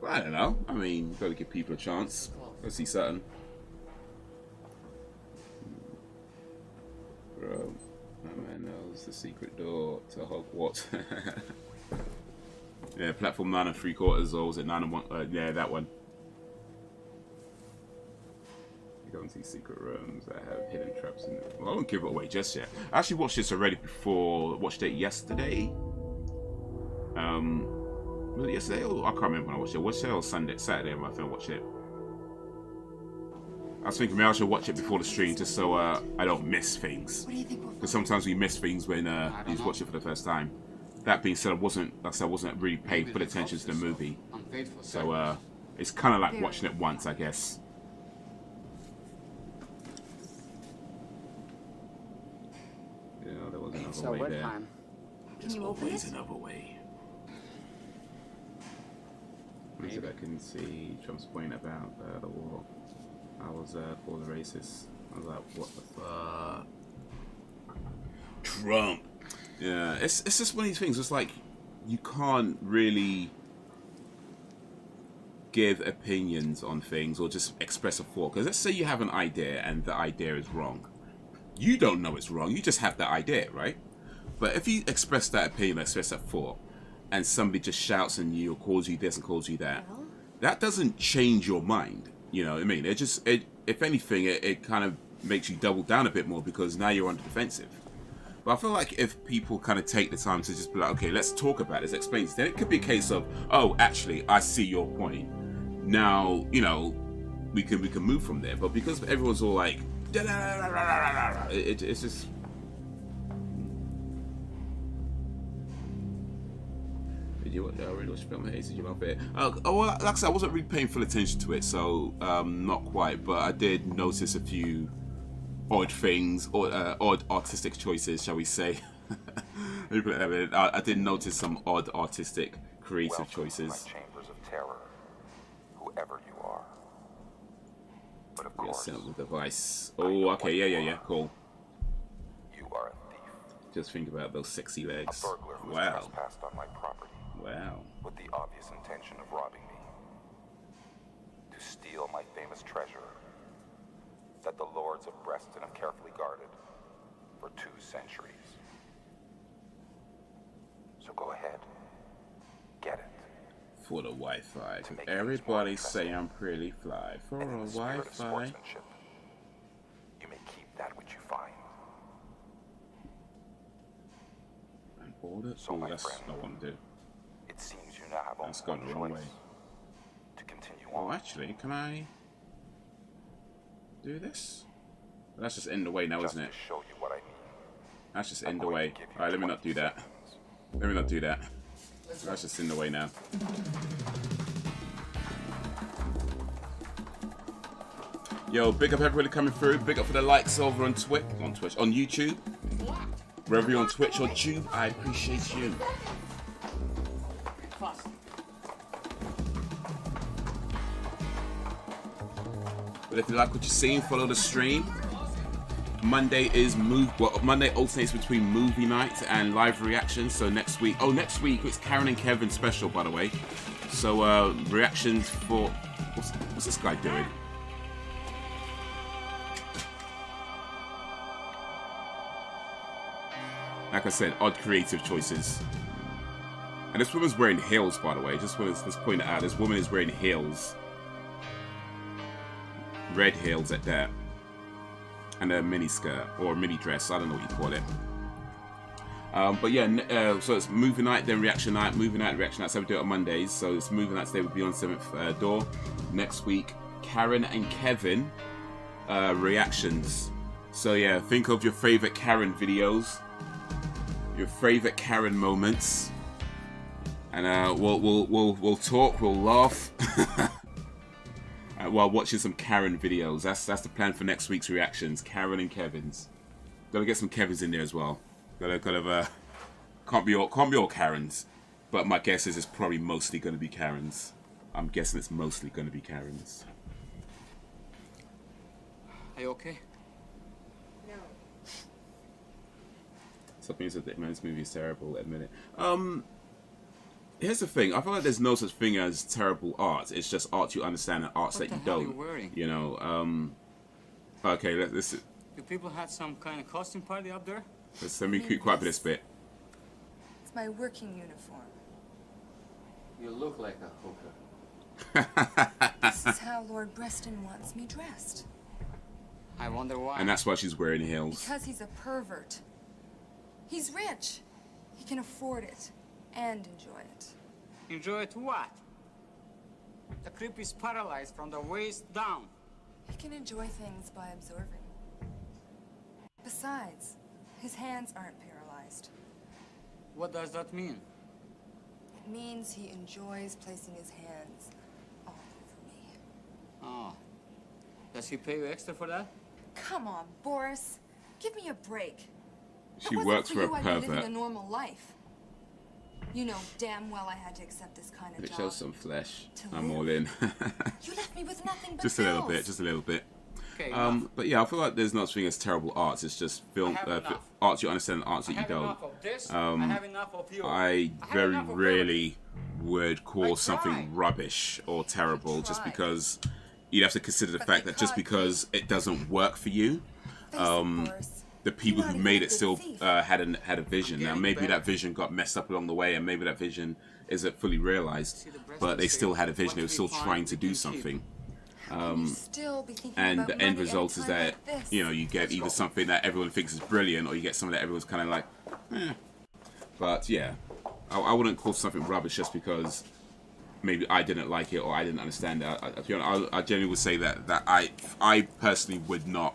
Well, I don't know. I mean, gotta give people a chance. Go see something. Bro, my man knows the secret door to Hogwarts. Yeah, platform 9 3/4, or was it 9 1? Yeah, that one. You go into these secret rooms that have hidden traps in it. Well, I won't give it away just yet. I actually watched this already before. Watched it yesterday. Was it yesterday? Or I can't remember when I watched it. Was it or Saturday? I think I watched it. I was thinking maybe I should watch it before the stream just so I don't miss things. What do you think? Because sometimes we miss things when you watch it for the first time. That being said, I wasn't really paying full attention to the movie. So it's kind of like watching it once, I guess. Yeah, there was another way there. Can you open it? Another way. What is it I can see? Trump's point about the war. I was called a racist. I was like, what the fuck? Trump. Yeah, it's just one of these things. It's like you can't really give opinions on things or just express a thought. Because let's say you have an idea and the idea is wrong. You don't know it's wrong. You just have that idea, right? But if you express that opinion, express that thought, and somebody just shouts at you or calls you this and calls you that, that doesn't change your mind. You know what I mean? If anything, it kind of makes you double down a bit more because now you're on the defensive. But I feel like if people kind of take the time to just be like, okay, let's talk about this, explain this, then it could be a case of, oh, actually, I see your point. Now, you know, we can move from there. But because everyone's all like, it's just. Did you already watch the film Haze? Did you love it? Oh, well, like I said, I wasn't really paying full attention to it, so not quite. But I did notice a few odd things, or odd artistic choices, shall we say? I did notice some odd artistic, creative choices. Chambers of terror, whoever you are. But of course, the device. Oh, okay, yeah, cool. You are a thief. Just think about those sexy legs. A burglar who Wow. trespassed on my property. Wow. With the obvious intention of robbing me. To steal my famous treasure that the lords of Breston have carefully guarded for 2 centuries. So go ahead. Get it. For the Wi-Fi. Everybody say I'm pretty fly. For And in a the spirit of Wi-Fi. sportsmanship, you may keep that which you find. And order? So, Oh, my that's friend, not what I want to do. It seems you now have only That's gone one the wrong choice. way. To continue Oh, on. actually, can I do this? That's just in the way now, Just isn't it? to show you what I mean. That's just I'm in the going way. to give you Alright, let me not 20 do that. seconds. Let me not do that. That's just in the way now. Yo, big up everybody coming through. Big up for the likes over on Twitch, on YouTube. Wherever you're on Twitch or Tube, I appreciate you. But if you like what you're seeing, follow the stream. Monday Monday alternates between movie night and live reactions. So next week it's Karen and Kevin special, by the way. So reactions for what's this guy doing? Like I said, odd creative choices. And this woman's wearing heels, by the way. Just want to point it out. This woman is wearing heels. Red heels at that. And a mini skirt or a mini dress. I don't know what you call it. But yeah, so it's movie night, then reaction night. Movie night, reaction night. So we do it on Mondays. So it's movie night today will be on 7th door. Next week, Karen and Kevin reactions. So yeah, think of your favorite Karen videos. Your favorite Karen moments, and we'll talk, we'll laugh while watching some Karen videos. That's the plan for next week's reactions. Karen and Kevin's. Gotta get some Kevin's in there as well. Gotta Can't be all Karens. But my guess is it's probably mostly going to be Karens. I'm guessing it's mostly going to be Karens. Are you okay? No. Something said that this movie is terrible, admit it. Here's the thing. I feel like there's no such thing as terrible art. It's just art you understand and arts What that the you hell are don't. you wearing? You know. Okay. Let's Do people have some kind of costume party up there? let me keep quiet for this bit. It's my working uniform. You look like a hooker. This is how Lord Breston wants me dressed. I wonder why. And that's why she's wearing heels. Because he's a pervert. He's rich. He can afford it and enjoy it. Enjoy it what? The creep is paralyzed from the waist down. He can enjoy things by absorbing. Besides, his hands aren't paralyzed. What does that mean? It means he enjoys placing his hands all over me. Oh. Does he pay you extra for that? Come on, Boris. Give me a break. She If it works for a wasn't you, I'd be living pervert. a normal life. You know damn well I had to accept this kind of It job. shows some flesh. To I'm live. all in. You left me with nothing but Just a little bills. bit. Just a little bit. Okay, enough. But yeah, I feel like there's no such thing as terrible arts. It's just film, I have enough. arts you understand, and arts I that you have don't. enough of this. I have enough of you. I have very enough of rarely would call I something try. rubbish or terrible just try. because you have to consider the But fact they that just caught because it doesn't work for you, Face it, Boris. the people You're who not made even a it good still thief. had a vision. Now getting maybe better. that vision got messed up along the way, and maybe that vision isn't fully realized. See, the breast But they is still safe. had a vision. What They were we still find, trying to we do can something. How can you still be thinking And about the end money at a result is time that like this? you know you get either something that everyone thinks is brilliant, or you get something that everyone's kind of like, eh. But yeah, I wouldn't call something rubbish just because maybe I didn't like it or I didn't understand it. I genuinely would say that I personally would not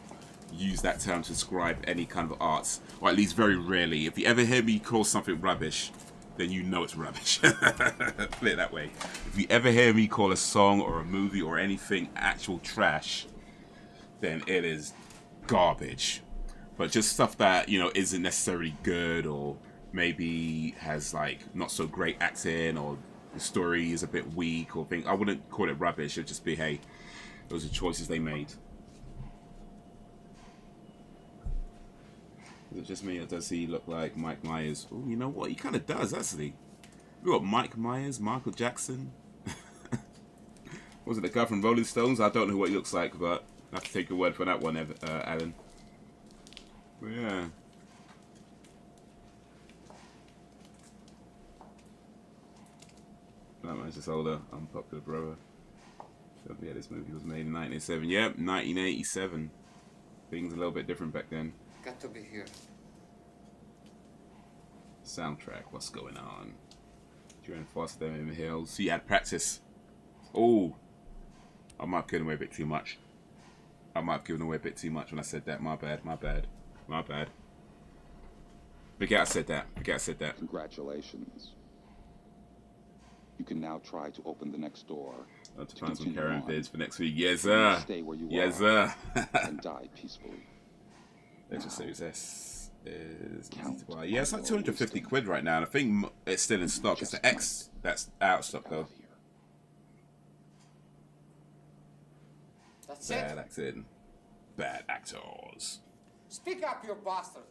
use that term to describe any kind of arts, or at least very rarely. If you ever hear me call something rubbish, then you know it's rubbish. Put it that way. If you ever hear me call a song or a movie or anything actual trash, then it is garbage. But just stuff that, you know, isn't necessarily good, or maybe has like not so great acting, or the story is a bit weak, or thing, I wouldn't call it rubbish. It'd just be, hey, those are choices they made. Is it just me, or does he look like Mike Myers? Oh, you know what? He kind of does, actually. We got Mike Myers, Michael Jackson. Was it the guy from Rolling Stones? I don't know what he looks like, but I have to take your word for that one, Alan. But yeah. That man's just older, unpopular brother. So yeah, this movie was made in 1987. Yep, 1987. Things a little bit different back then. Got to be here. Soundtrack, what's going on? During faster than in the hills. So you had practice. Oh, I might have given away a bit too much. I might have given away a bit too much when I said that. My bad, my bad, my bad. Forget I said that. Forget I said that. Congratulations. You can now try to open the next door. I'll to find some continue Karen on. vids for next week. Yes, sir. Stay where you Yes, are sir. and die peacefully. Let's just say S is Count yeah, it's like 250 quid right now, and I think it's still in stock. It's the X that's out of stock though. That's Bad it. acting, bad actors. Speak up, you bastard.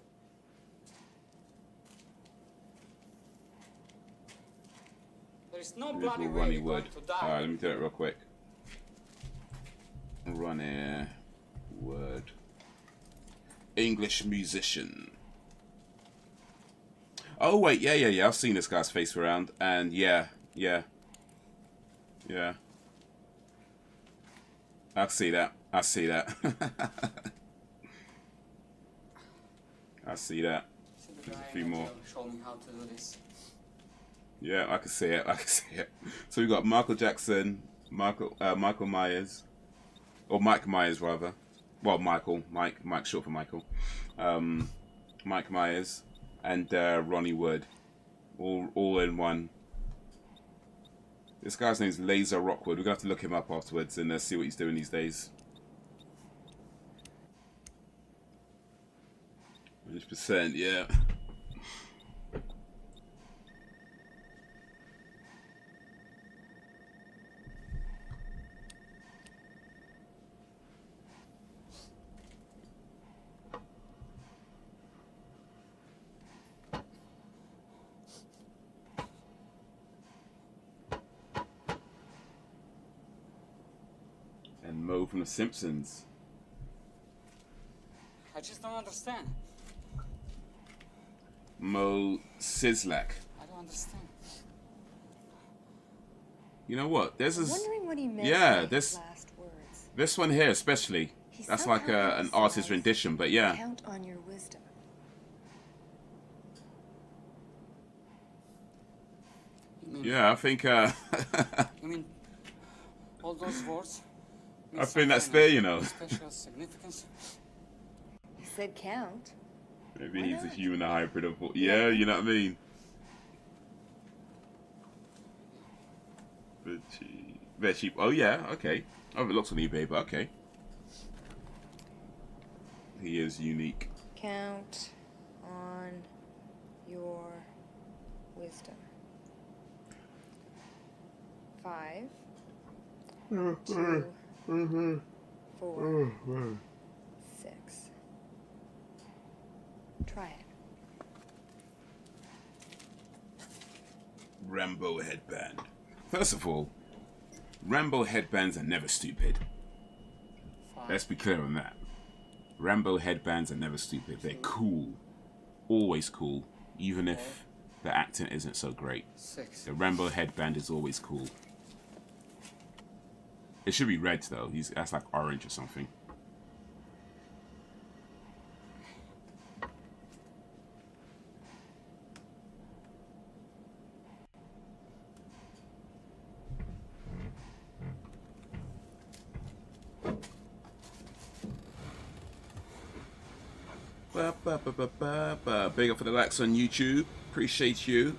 There is no bloody Little way Ronnie you're going Wood. to die. Alright, let me do it real quick. Ronnie Wood. English musician. Oh wait, yeah. I've seen this guy's face around, and yeah. I see that. I see that. I see that. So the There's a guy few in the more. job showed me how to do this. Yeah, I can see it. I can see it. So we got Michael Jackson, Michael Myers, or Mike Myers rather. Well, Mike short for Michael. Mike Myers and Ronnie Wood, all in one. This guy's name is Laser Rockwood. We're gonna have to look him up afterwards and see what he's doing these days. 100%, yeah. And Mo from The Simpsons. I just don't understand. Mo Sislak. I don't understand. You know what? There's I'm this. wondering what he meant Yeah, by this his last words. this one here especially. He That's like somehow an artist emphasized, rendition, but yeah. Count on your wisdom. Yeah, I think. I mean, all those words. mean I think that's some fair, kind you of know. Special significance. He said count. Maybe Why he's a not? human hybrid of. Yeah, you know what I mean. Very cheap. Oh yeah, okay. I haven't looked on eBay, but okay. He is unique. Count on your wisdom. 5, 2, 4, 6. Try it. Rambo headband. First of all, Rambo headbands are never stupid. Let's be clear on that. Rambo headbands are never stupid. They're cool. Always cool. Even if the acting isn't so great. 6. The Rambo headband is always cool. It should be red though. That's like orange or something. Big up for the likes on YouTube. Appreciate you.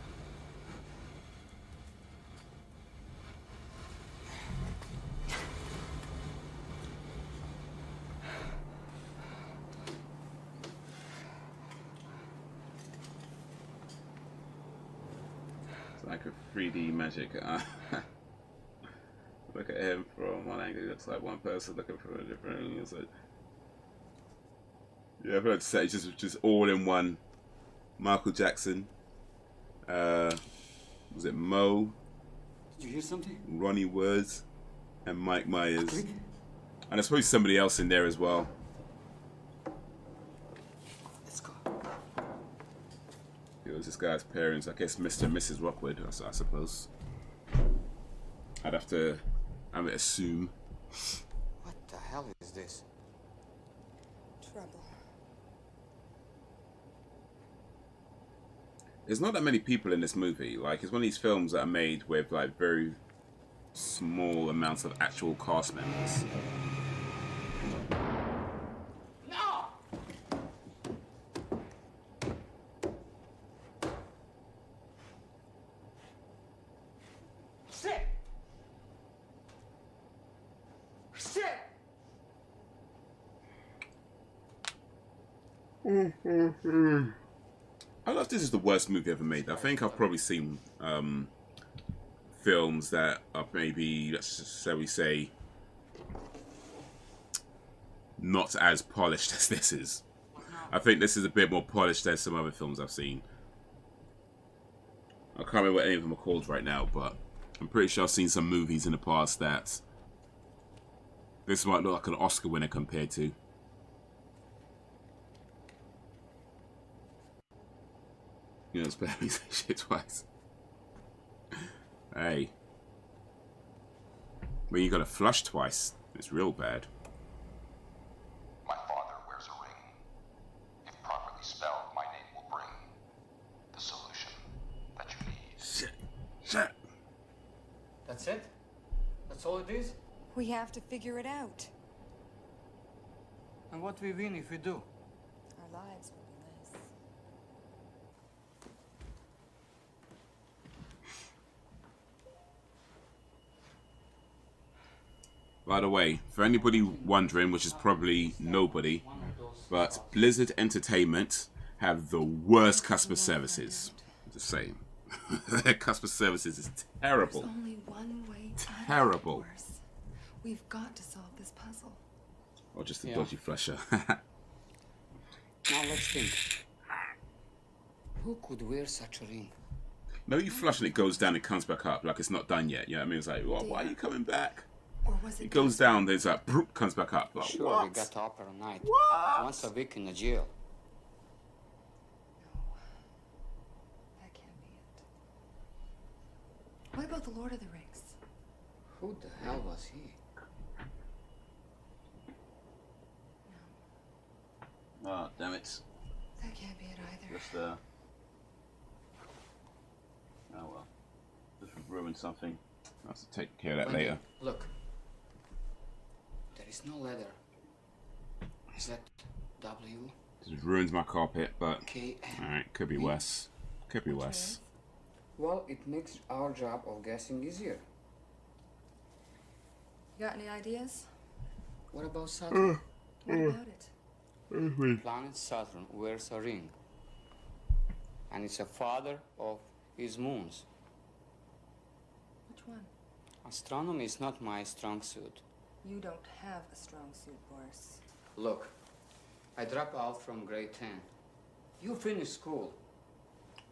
It's like a 3D magic. Look at him from one angle. He looks like one person looking from a different angle. It's like, yeah, I've heard to say it's just all in one. Michael Jackson. Was it Mo? Did you hear something? Ronnie Words, and Mike Myers. Click. And I suppose somebody else in there as well. Let's go. It was this guy's parents. I guess Mr. and Mrs. Rockwood, I suppose. I'd have to, I would assume. What the hell is this? Trouble. There's not that many people in this movie. Like, it's one of these films that are made with like very small amounts of actual cast members. No! Shit! Shit! I don't know if this is the worst movie ever made. I think I've probably seen films that are maybe, let's just say, not as polished as this is. I think this is a bit more polished than some other films I've seen. I can't remember what any of them are called right now, but I'm pretty sure I've seen some movies in the past that this might look like an Oscar winner compared to. You know, spare me say shit twice. Hey. When you gotta flush twice, it's real bad. My father wears a ring. If properly spelled, my name will bring the solution that you need. Shit. That's it? That's all it is? We have to figure it out. And what we win if we do? Our lives will be less. By the way, for anybody wondering, which is probably nobody, but Blizzard Entertainment have the worst customer services. Just saying. Their customer services is terrible. There's only one way out. Terrible. Of course. We've got to solve this puzzle. Or just a Yeah. dodgy flusher. Now let's think. Who could wear such a ring? No, you flush and it goes down and comes back up like it's not done yet. You know what I mean? It's like, why are you coming back? Or was It goes down, there's that, comes back up. Like, Sure, what? we got to opera night. What? Once a week in the jail. No. That can't be it. What about the Lord of the Rings? Who the hell was he? Oh, damn it. That can't be it either. Just, oh well. Just ruined something. I'll have to take care of that Wendy, later. Look. There is no letter. Is that W? Just ruins my carpet, but K M? alright, could be worse. Could be worse. Well, it makes our job of guessing easier. You got any ideas? What about Saturn? What about it? Planet Saturn wears a ring. And it's a father of his moons. Which one? Astronomy is not my strong suit. You don't have a strong suit, Boris. Look, I drop out from grade 10. You finish school.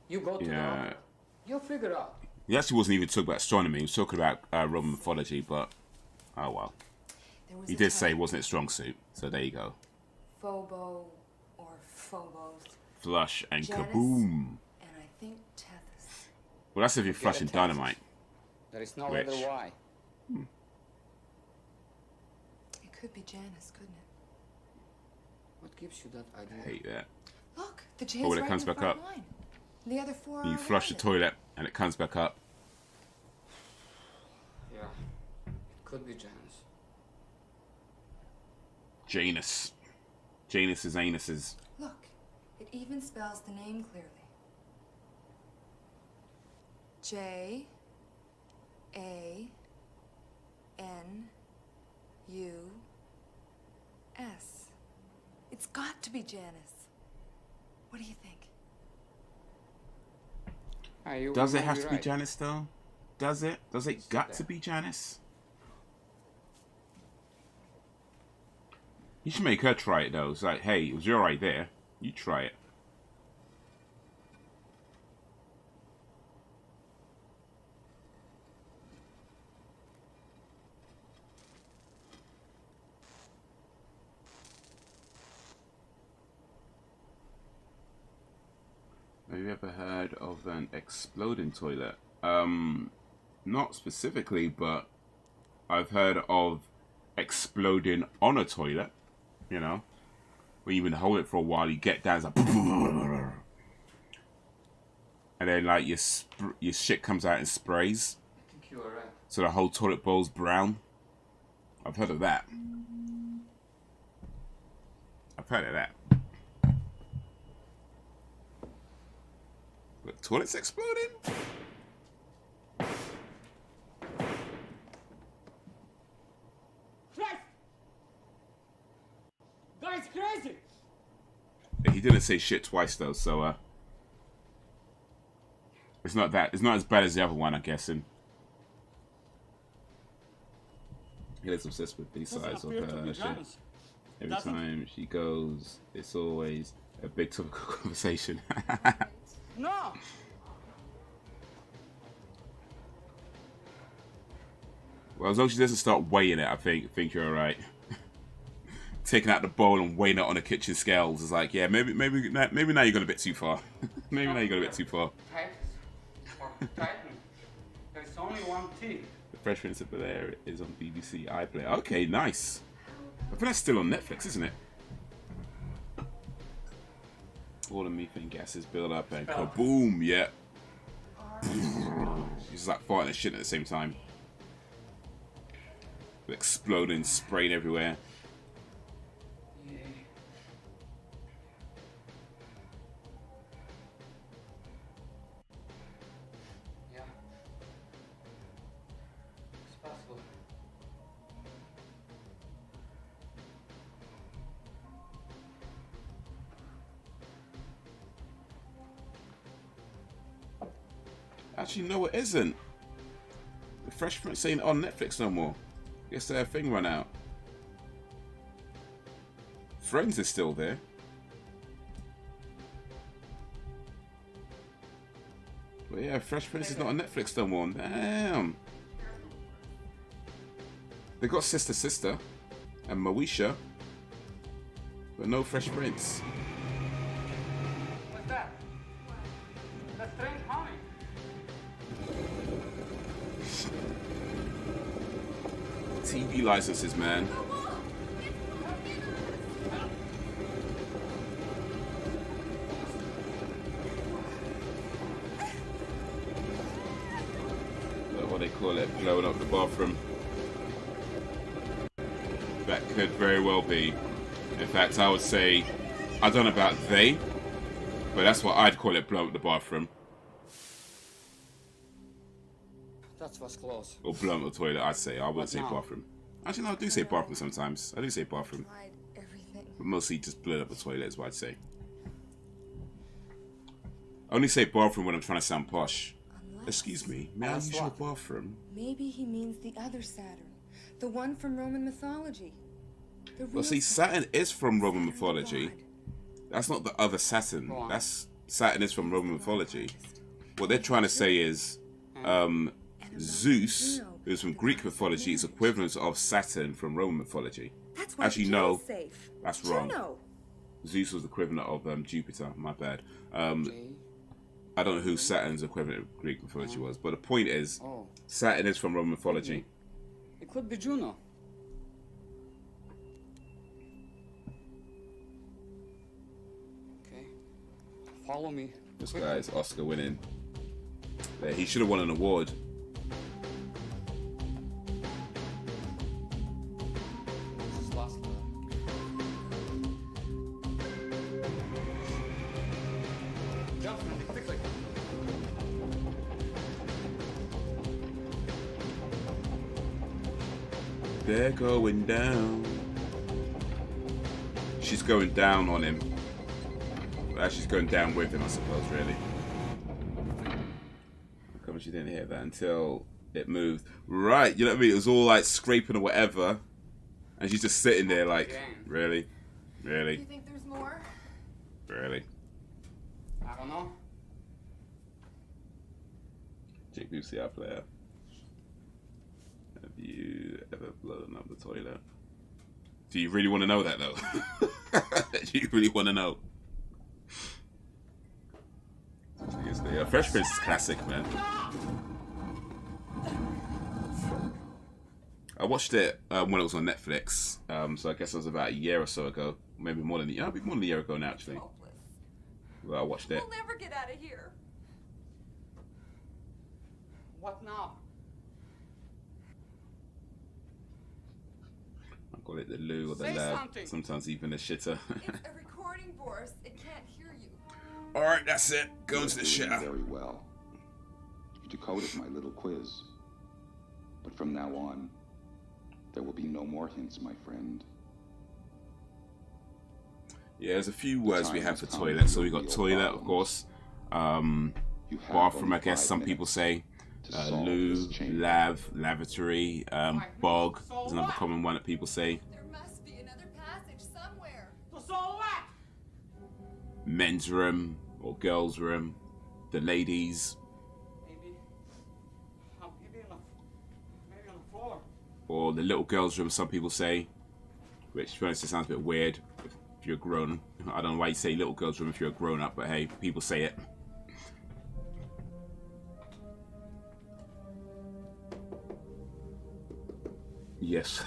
You go to the Yeah. opera. You'll figure out. He actually wasn't even talking about astronomy, he was talking about Roman mythology, but oh well. There was He a did say it time- wasn't his strong suit, so there you go. Phobo or Phobos, Flush and Janus? kaboom. and I think Tethys. Well, that's if you're Get flushing a Texas. dynamite. There is no Which? other why. It could be Janus, couldn't it? What gives you that idea? Hate that. Look, the J's Oh, when it right comes in the back front up. line. The other four You are flush the around it. toilet and it comes back up. Yeah, it could be Janus. Janus. Janus is anuses. Look, it even spells the name clearly. J A N U S. It's got to be Janus. What do you think? Does it have to be Janus though? Does it? Does it got to be Janus? You should make her try it though. It's like, hey, it was your right there. You try it. Have you ever heard of an exploding toilet? Not specifically, but I've heard of exploding on a toilet. You know, when you've been holding it for a while, you get down, it's like, and then like your shit comes out and sprays, I think you are right. so the whole toilet bowl's brown. I've heard of that. I've heard of that. The toilet's exploding? Guys, crazy! He didn't say shit twice though, so it's not as bad as the other one, I'm guessing. He is obsessed with these sides of her shit. Every time she goes, it's always a big topic of conversation. No! Well, as long as she doesn't start weighing it, I think you're alright. Taking out the bowl and weighing it on the kitchen scales is like, yeah, maybe now you're going a bit too far. Maybe now you're going a bit too far. Titan. There's only one thing. The Fresh Prince of Bel-Air is on BBC iPlayer. Okay, nice. I think that's still on Netflix, isn't it? All the methane gases build up and kaboom, yeah. She's like fighting the shit at the same time. Exploding, spraying everywhere. Yeah. It's possible. Actually, no, it isn't. The Fresh Prince ain't on Netflix no more. Guess their thing run out. Friends is still there. But yeah, Fresh Prince is not on Netflix no more. Damn. They got Sister and Moesha, but no Fresh Prince. What's that? The strange humming. TV licenses, man. What they call it, blowing up the bathroom. That could very well be. In fact, I would say, I don't know about they, but that's what I'd call it, blow up the bathroom. That was close. Or blow up the toilet, I'd say. I wouldn't say now? bathroom. Actually, no, I do say bathroom sometimes. I do say bathroom. Tried everything. But mostly just blow up the toilet is what I'd say. I only say bathroom when I'm trying to sound posh. Unless Excuse me, may I use your bathroom? maybe he means the other Saturn, the one from Roman mythology. The Well, real see, Saturn is from Roman mythology. God. That's not the other Saturn. Go on. That's Saturn is from Roman mythology. What they're trying to say is Zeus, who's from Greek mythology, is equivalent of Saturn from Roman mythology. That's why Actually, Juno's no, safe. that's wrong. Juno. Zeus was the equivalent of Jupiter. My bad. Okay. I don't know who Saturn's equivalent of Greek mythology was, but the point is, Oh, Saturn is from Roman mythology. it could be Juno. Okay. Follow me. This guy is Oscar winning. Yeah, he should have won an award. This is last level. Jump, quickly. They're going down. She's going down on him. Well, she's going down with him, I suppose, really. How come she didn't hear that until it moved? Right, you know what I mean? It was all like scraping or whatever. And she's just sitting there like, really? Really? You think there's more? Really? I don't know. JPCR player. Have you ever blown up the toilet? Do you really want to know that though? Do you really want to know? The Fresh Prince is classic, man. I watched it when it was on Netflix, so I guess it was about a year or so ago, maybe more than a year ago now, actually. Well, I watched it. We'll never get out of here. What now? I call it the loo or the Say lab. something. Sometimes even the shitter. It's a recording, Boris. It can't hear you. All right, that's it. Go into the You're doing shitter. very well. You decoded my little quiz. But from now on, there will be no more hints, my friend. Yeah, there's a few words we have for Time toilet. So we has come got to toilet, reveal of course. You have Bathroom, only I guess 5 some people minutes say. to solve Loo, this chamber. lavatory, bog is another common one that people say. There must be another passage somewhere. So what? Men's room or girls' room, the ladies, Maybe on the floor. or the little girls' room. Some people say, which to be honest, it sounds a bit weird if you're grown. I don't know why you say little girls' room if you're a grown up, but hey, people say it. Yes.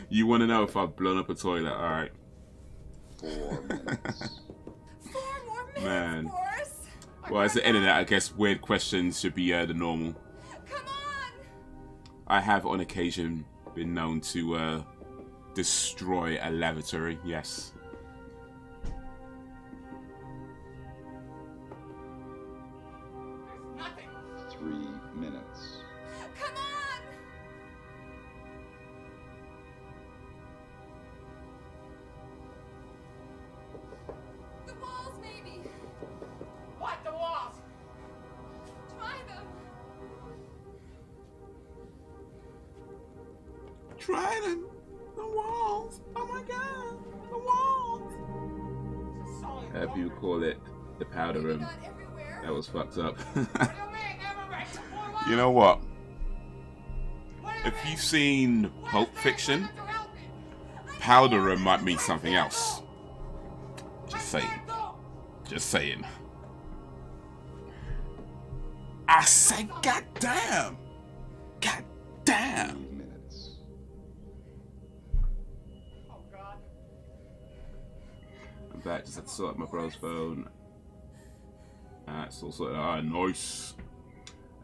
You want to know if I've blown up a toilet? All right. 4 minutes. 4 more minutes, Man. Boris. Well, as the internet, I guess weird questions should be the normal. Come on. I have on occasion been known to destroy a lavatory, yes. There's nothing. 3 minutes. Come on. The walls, maybe. What, the walls? Try them. Try them. The walls. Oh my god. The walls. It's a solid People room. call it the powder Maybe room. not everywhere. That was fucked up. What do you mean, everywhere? It's a full You know what? What if you've seen Pulp Fiction, powder room might mean something else. Just saying. Just saying. I said, goddamn! Goddamn! Minutes. I'm back. Just had to sort out my bro's phone. It's all sorted out. Nice.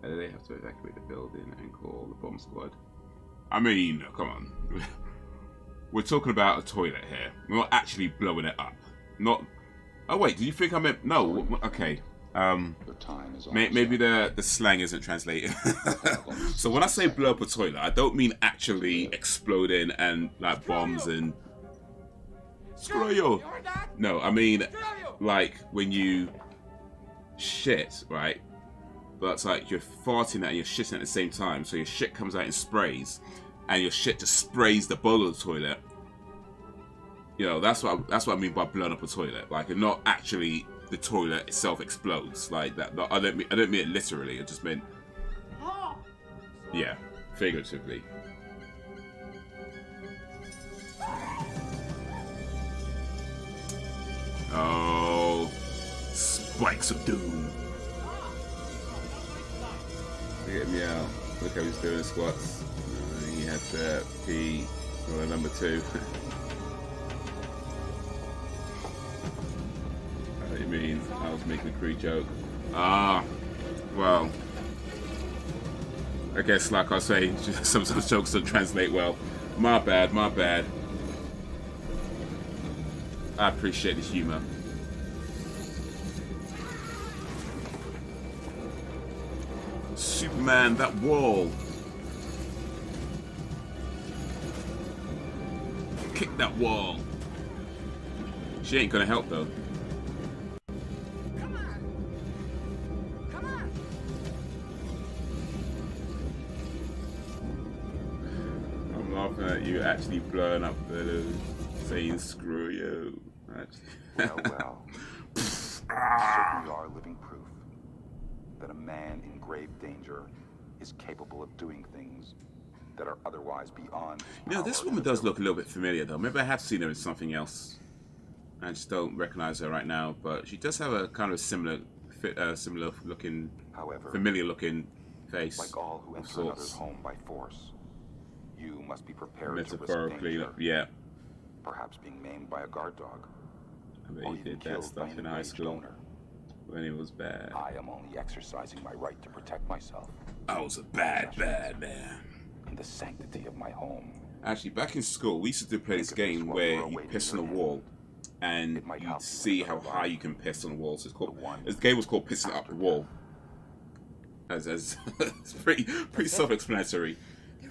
They have to evacuate the building and call the bomb squad. I mean, come on. We're talking about a toilet here. We're not actually blowing it up. Not. Oh wait, do you think I meant no? Okay. Your time is Maybe the slang isn't translated. So when I say blow up a toilet, I don't mean actually exploding and like bombs and screw you. No, I mean like when you shit, right? But it's like you're farting and you're shitting at the same time, so your shit comes out in sprays, and your shit just sprays the bowl of the toilet. You know, that's what I mean by blowing up a toilet. Like, not actually the toilet itself explodes like that. No, I don't mean it literally. It just meant, yeah, figuratively. Oh, spikes of doom. Look at me out. Look how he's doing squats. He had to pee for number 2. What do you mean? I was making a crude joke. Ah, well. I guess, like I was saying, sometimes jokes don't translate well. My bad, my bad. I appreciate the humor. Superman, that wall. Kick that wall. She ain't gonna help though. Come on. Come on. I'm laughing at you actually blowing up the saying screw you. Well. Certainly are living proof that a man in grave danger is capable of doing things that are otherwise beyond his You know, this power woman and does look a ability. little bit familiar though. Maybe I have seen her in something else. I just don't recognize her right now, but she does have a kind of similar looking, However, familiar looking face. like all who of enter another's sorts. home by force, you must be prepared to risk Metaphorically, danger, yeah. perhaps being maimed by a guard dog, I bet or he even did that killed by stuff an in high enraged school owner. when he was bad. I am only exercising my right to protect myself I was a bad man. in the sanctity of my home. Actually, back in school, we used to play this game where you piss on a wall, and you see how high you can piss on a wall. So it's called. This game was called "Pissing Up the Wall." As it's pretty self-explanatory.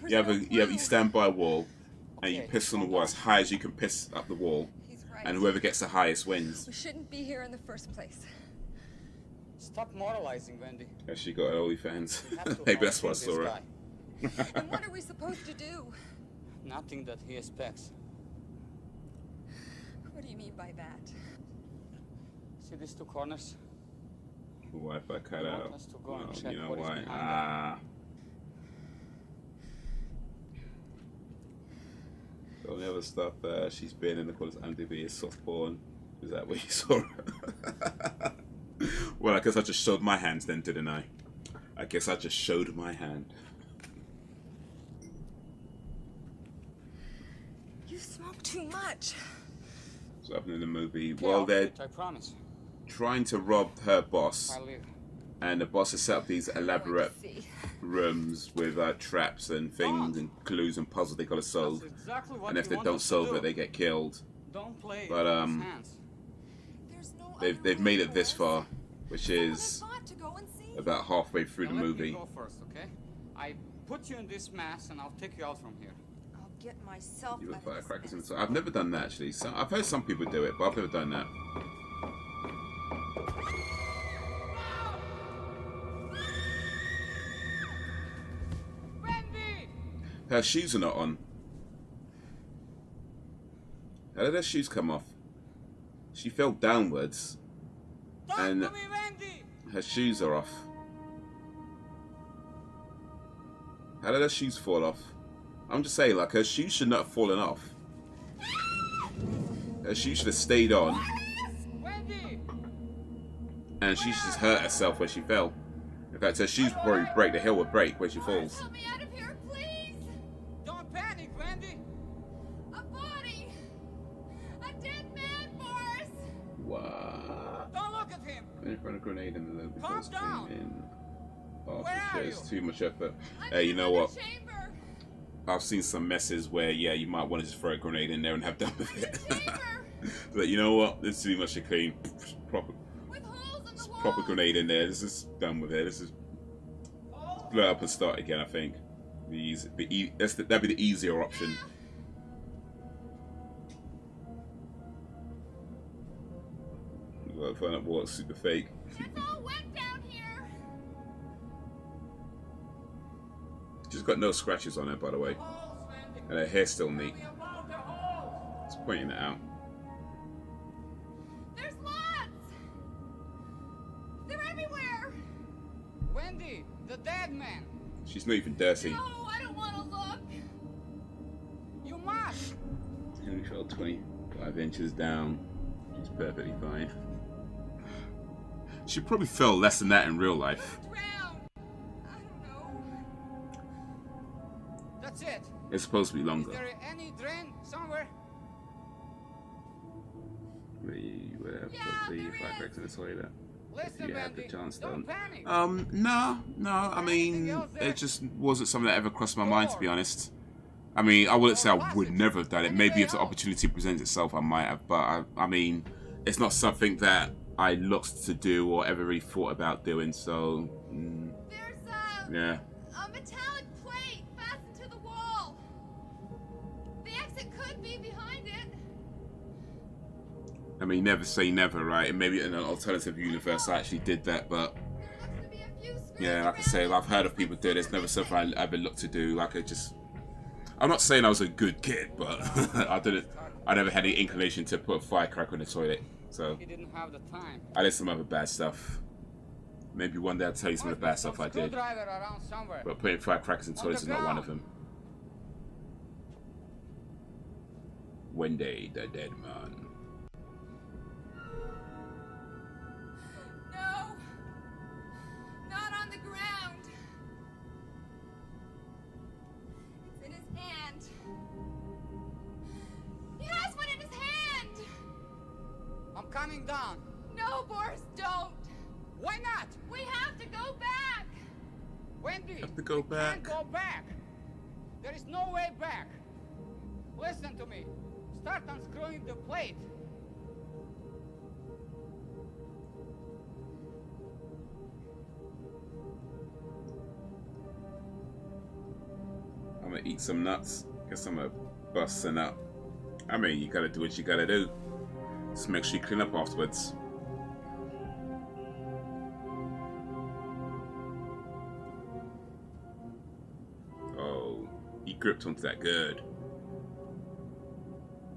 You stand by a wall, and you piss on the wall as high as you can piss up the wall, He's right. and whoever gets the highest wins. We shouldn't be here in the first place. Stop moralizing, Wendy. And she got OnlyFans. We have to Maybe that's why I outsing saw this her. guy. And what are we supposed to do? Nothing that he expects. What do you mean by that? See these 2 corners? The Wi-Fi cut You want out. us to go and Well, check you know what is why? behind Ah. The only other stuff she's been in the corners IMDb is soft porn. Is that what you saw? Well, I guess I just showed my hands then, didn't I? I guess I just showed my hand. You smoke too much. What's happening in the movie? Okay, Well, I'll they're quit, I promise. trying to rob her boss, I'll leave. and the boss has set up these elaborate See. rooms with traps and things and clues and puzzles they gotta solve. That's exactly what And if you they want don't us to solve do. it, they get killed. Don't play But, with his hands. There's no They've made it this far, which is to go and see. about halfway through the Now let me movie. go first, okay? I put you in this mess and I'll take you out from here. I'll get myself You out look of firecrackers this in mess. I've never done that actually. So I've heard some people do it, but I've never done that. Her shoes are not on. How did her shoes come off? She fell downwards, and her shoes are off. How did her shoes fall off? I'm just saying, like, her shoes should not have fallen off. Her shoes should have stayed on. Wendy! And she just hurt herself when she fell. In fact, her shoes would probably break. The heel would break when she falls. Help me out of here, please! Don't panic, Wendy! A body! A dead man, Boris! What? Don't look at him! In front of grenade in the loop. Calm down. Oh, Where are there's you? too much effort. I'm Hey, you in know another what? Chamber. I've seen some messes where, yeah, you might want to just throw a grenade in there and have done with it. Chamber! But you know what? There's too much to clean. Proper, With holes in the wall! proper grenade in there. This is done with it. This is blow it up and start again. I think that'd be the easier option. We'll find out what's super fake. It's all wet down here! She's got no scratches on her, by the way, and her hair's still neat. Just pointing it out. There's lots! They're everywhere! Wendy, the dead man! She's not even dirty. No, I don't want to look! You must! Henry fell 25 inches down. She's perfectly fine. She probably fell less than that in real life. Drown! I don't know. That's it! It's supposed to be Is longer. there any drain somewhere? We would have Yeah, put the there firecrackers in the toilet. Listen, You have the Wendy, chance, don't don't. panic! No. I mean, it just wasn't something that ever crossed my mind, to be honest. I mean, I wouldn't say I would never have done it. Maybe if the opportunity presents itself, I might have. But I mean, it's not something that I looked to do or ever really thought about doing. So, There's yeah. a metallic plate fastened to the wall. The exit could be behind it. I mean, never say never, right? And maybe in an alternative universe, I actually did that. But There looks to be a few screws yeah, like I around say, it. I've heard of people do it. It's never something I ever looked to do. Like I'm not saying I was a good kid, but I never had any inclination to put a firecracker in the toilet. So He didn't have the time. I did some other bad stuff. Maybe one day I'll tell you some of the bad stuff I did. Screwdriver around somewhere. But putting firecrackers in On toilets the is not one of ground. them. Wendy, the dead man. No! Not on the ground! It's in his hand. He has one in his hand! I'm coming down. No, Boris, don't! Why not? We have to go back! Wendy, Have to go we back. can't go back. There is no way back. Listen to me. Start unscrewing the plate. I'm gonna eat some nuts. Guess I'm gonna bust a nut. I mean, you gotta do what you gotta do. Just make sure you clean up afterwards. Oh, he gripped onto that good.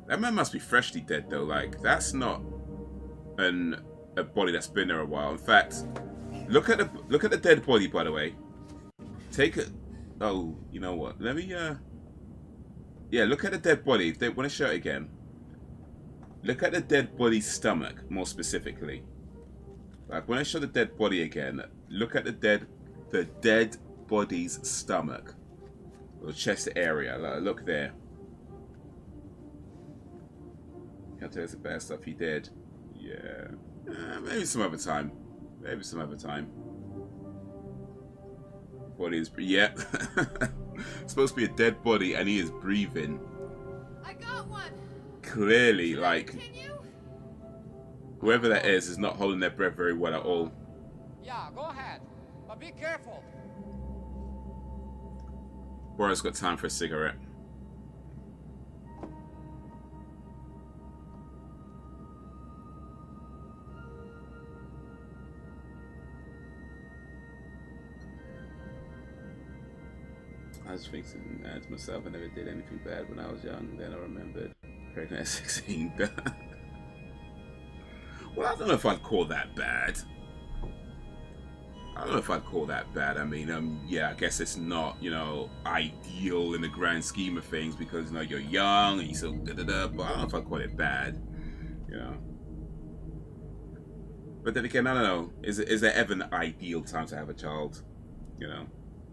That man must be freshly dead though. Like, that's not a body that's been there a while. In fact, look at the dead body, by the way. Take it. Oh, you know what? Let me yeah, look at the dead body. They want to show it again. Look at the dead body's stomach, more specifically. Like when I show the dead body again, look at the dead body's stomach, or chest area. Like, look there. Can't tell us the bad stuff he did. Yeah, maybe some other time. Maybe some other time. Body is yeah. It's supposed to be a dead body, and he is breathing. I got one! Clearly, Should I like continue? whoever that is not holding their breath very well at all. Yeah, go ahead. But be careful. Boris got time for a cigarette. I was thinking to myself, I never did anything bad when I was young. Then I remembered pregnant at 16. Well, I don't know if I'd call that bad. I don't know if I'd call that bad. I mean, yeah, I guess it's not, you know, ideal in the grand scheme of things because, you know, you're young and you still da-da-da, but I don't know if I'd call it bad, you know. But then again, I don't know. Is there ever an ideal time to have a child? You know,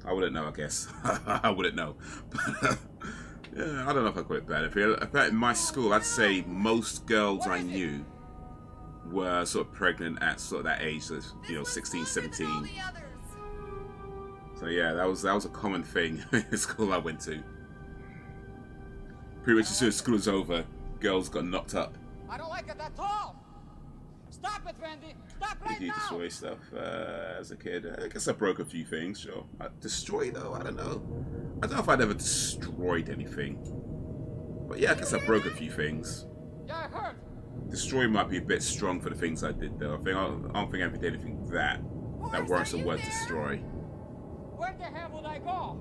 I wouldn't know, I guess. I wouldn't know. But, yeah, I don't know if I'd call it bad. In my school, I'd say most girls I knew were sort of pregnant at sort of that age, so, you know, 16, 17. So yeah, that was a common thing in the school I went to. Pretty much as soon as school was over, girls got knocked up. I don't like it at all. Stop it, Randy. Stop right Did you destroy stuff as a kid? I guess I broke a few things, sure. Destroy though, I don't know. I don't know if I'd ever destroyed anything. But yeah, I guess I broke a few things. Yeah, I heard. Destroy might be a bit strong for the things I did, though. I don't think I ever did anything that warrants the word destroy. Where the hell would I go?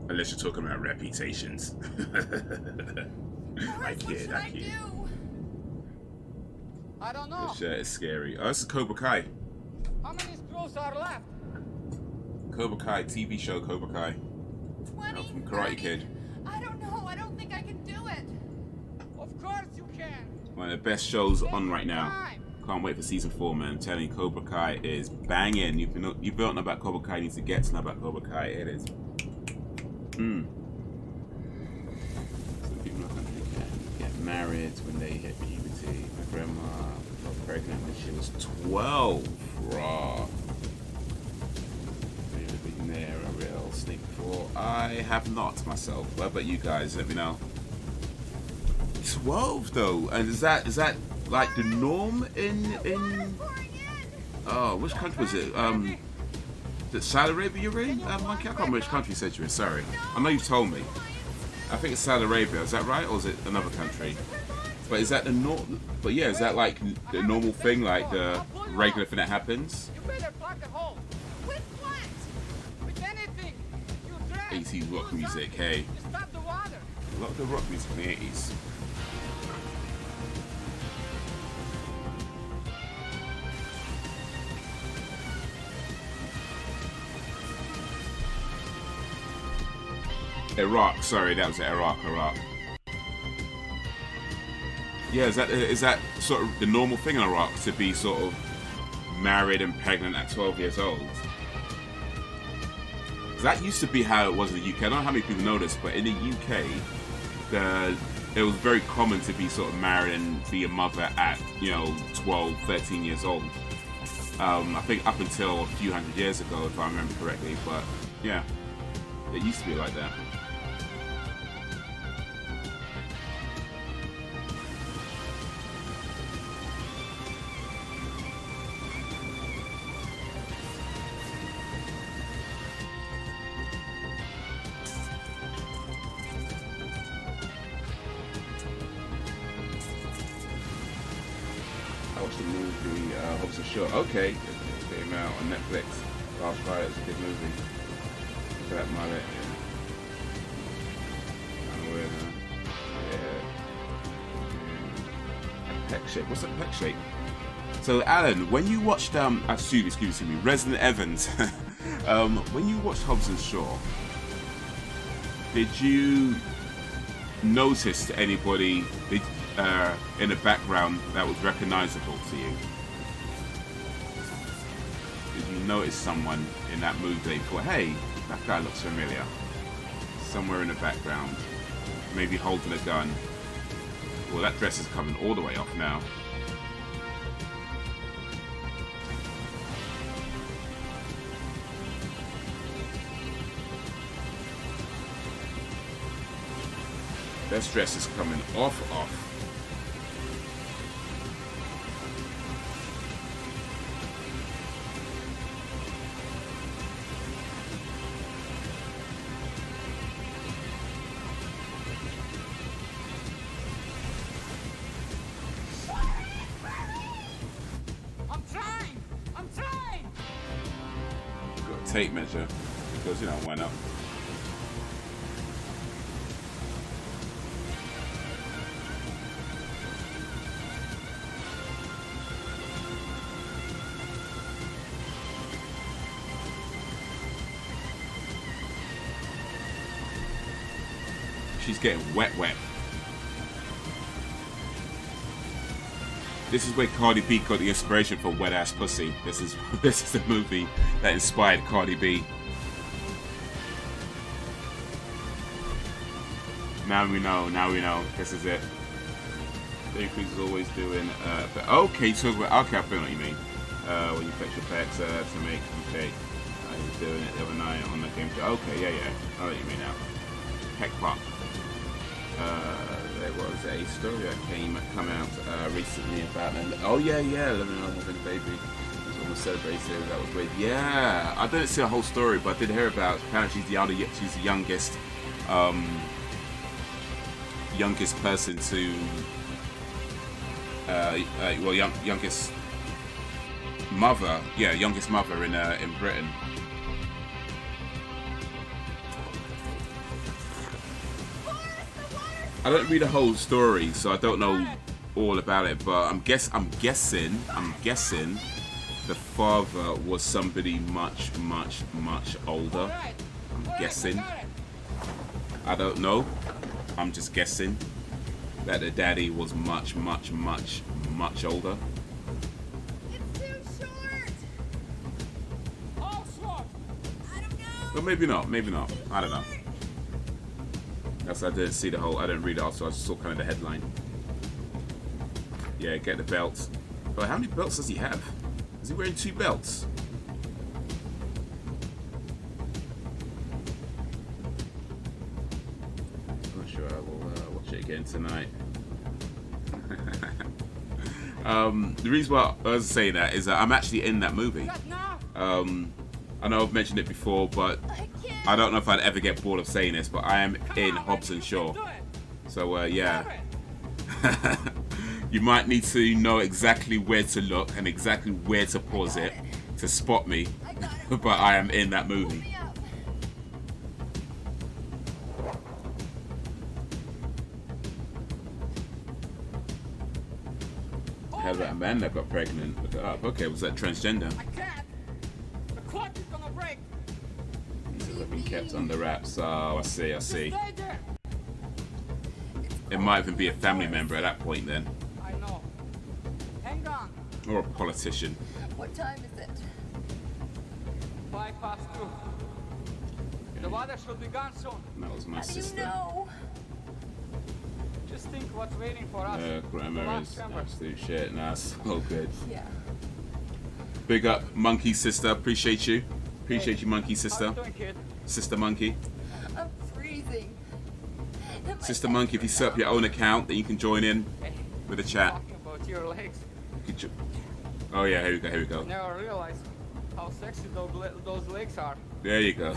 Unless you're talking about reputations. I kid. I don't know. This shirt is scary. Oh, this is Cobra Kai. How many screws are left? Cobra Kai, TV show Cobra Kai. 20, From Karate 30. Kid. I don't know. I don't think I can do it. Of course you can. One of the best shows on right now. Can't wait for season 4, man. I'm telling you, Cobra Kai is banging. You don't know about Cobra Kai, you need to get to know about Cobra Kai. It is. Some people in our country can get married when they hit puberty. My grandma got pregnant when she was 12. Raw. Been there a real sneak before. I have not myself. What about you guys? Let me know. 12 though, and is that like the norm in which country was it? Did Saudi Arabia you're in? I can't remember which country you said you're in. Sorry, I know you've told me. I think it's Saudi Arabia. Is that right, or is it another country? But is that the norm? But yeah, is that like the normal thing, like the regular thing that happens? You better plug a hole. With what? With anything. You drag. 80s rock music. Hey, You stop the water. a lot of the rock music in the 80s. Iraq, sorry, that was Iraq. Yeah, is that sort of the normal thing in Iraq to be sort of married and pregnant at 12 years old? That used to be how it was in the UK. I don't know how many people know this, but in the UK, it was very common to be sort of married and be a mother at, you know, 12, 13 years old. I think up until a few hundred years ago, if I remember correctly, but yeah, it used to be like that. Sure. Okay. It came out on Netflix last Friday. It's a good movie. Look at that mullet. Yeah. Peck shake. What's a peck shake? So, Alan, when you watched excuse me, Resident Evans, when you watched Hobbs and Shaw, did you notice anybody in the background that was recognizable to you? Did you notice someone in that movie that you thought, hey, that guy looks familiar? Somewhere in the background, maybe holding a gun. Well, that dress is coming all the way off now. That dress is coming off. I'm trying. Got a tape measure because, you know, why not? She's getting wet. This is where Cardi B got the inspiration for Wet Ass Pussy. This is the movie that inspired Cardi B. Now we know. This is it. Increase is always doing. Okay, so okay, I feel what you mean. When you fetch your packs to make okay. I was doing it the other night on the game show. Okay, yeah. I know what you mean now. Heck pop. There was a story that come out recently about them. Oh yeah, 11 year old having a baby. It was almost celebrated. That was weird. Yeah, I didn't see the whole story, but I did hear about. Apparently, she's the youngest person to. Youngest mother. Yeah, youngest mother in Britain. I don't read the whole story, so I don't know all about it. But I'm guessing the father was somebody much older. I'm guessing. I don't know. I'm just guessing that the daddy was much older. It's too short. How short? I don't know. But maybe not. I don't know. That's I didn't see the whole. I didn't read it. Also, I just saw kind of the headline. Yeah, get the belts. But how many belts does he have? Is he wearing 2 belts? I'm not sure. I will watch it again tonight. The reason why I was saying that is that I'm actually in that movie. I know I've mentioned it before, but I don't know if I'd ever get bored of saying this, but I am in Hobbs and Shaw. So, yeah. You might need to know exactly where to look and exactly where to pause it to spot me, but I am in that movie. How about a man that got pregnant? Look it up. Okay, was that transgender? I can't. The clock is gonna break. These have been kept under wraps. Oh, I see. Stay there. It might even be a family member at that point then. I know. Hang on. Or a politician. What time is it? 2:05. The water should be gone soon. That was my How do you sister. know? Just think what's waiting for us. Grammar The is last chamber. absolute shit. Nah, so good. Yeah. Big up, Monkey Sister. Appreciate you. Appreciate you, Monkey How Sister. you doing, kid? Sister Monkey. I'm freezing. My Sister Monkey, if you set up your own account, then you can join in Hey, with a chat. talking about your legs. Oh yeah, here we go. Never realized how sexy those legs are. There you go.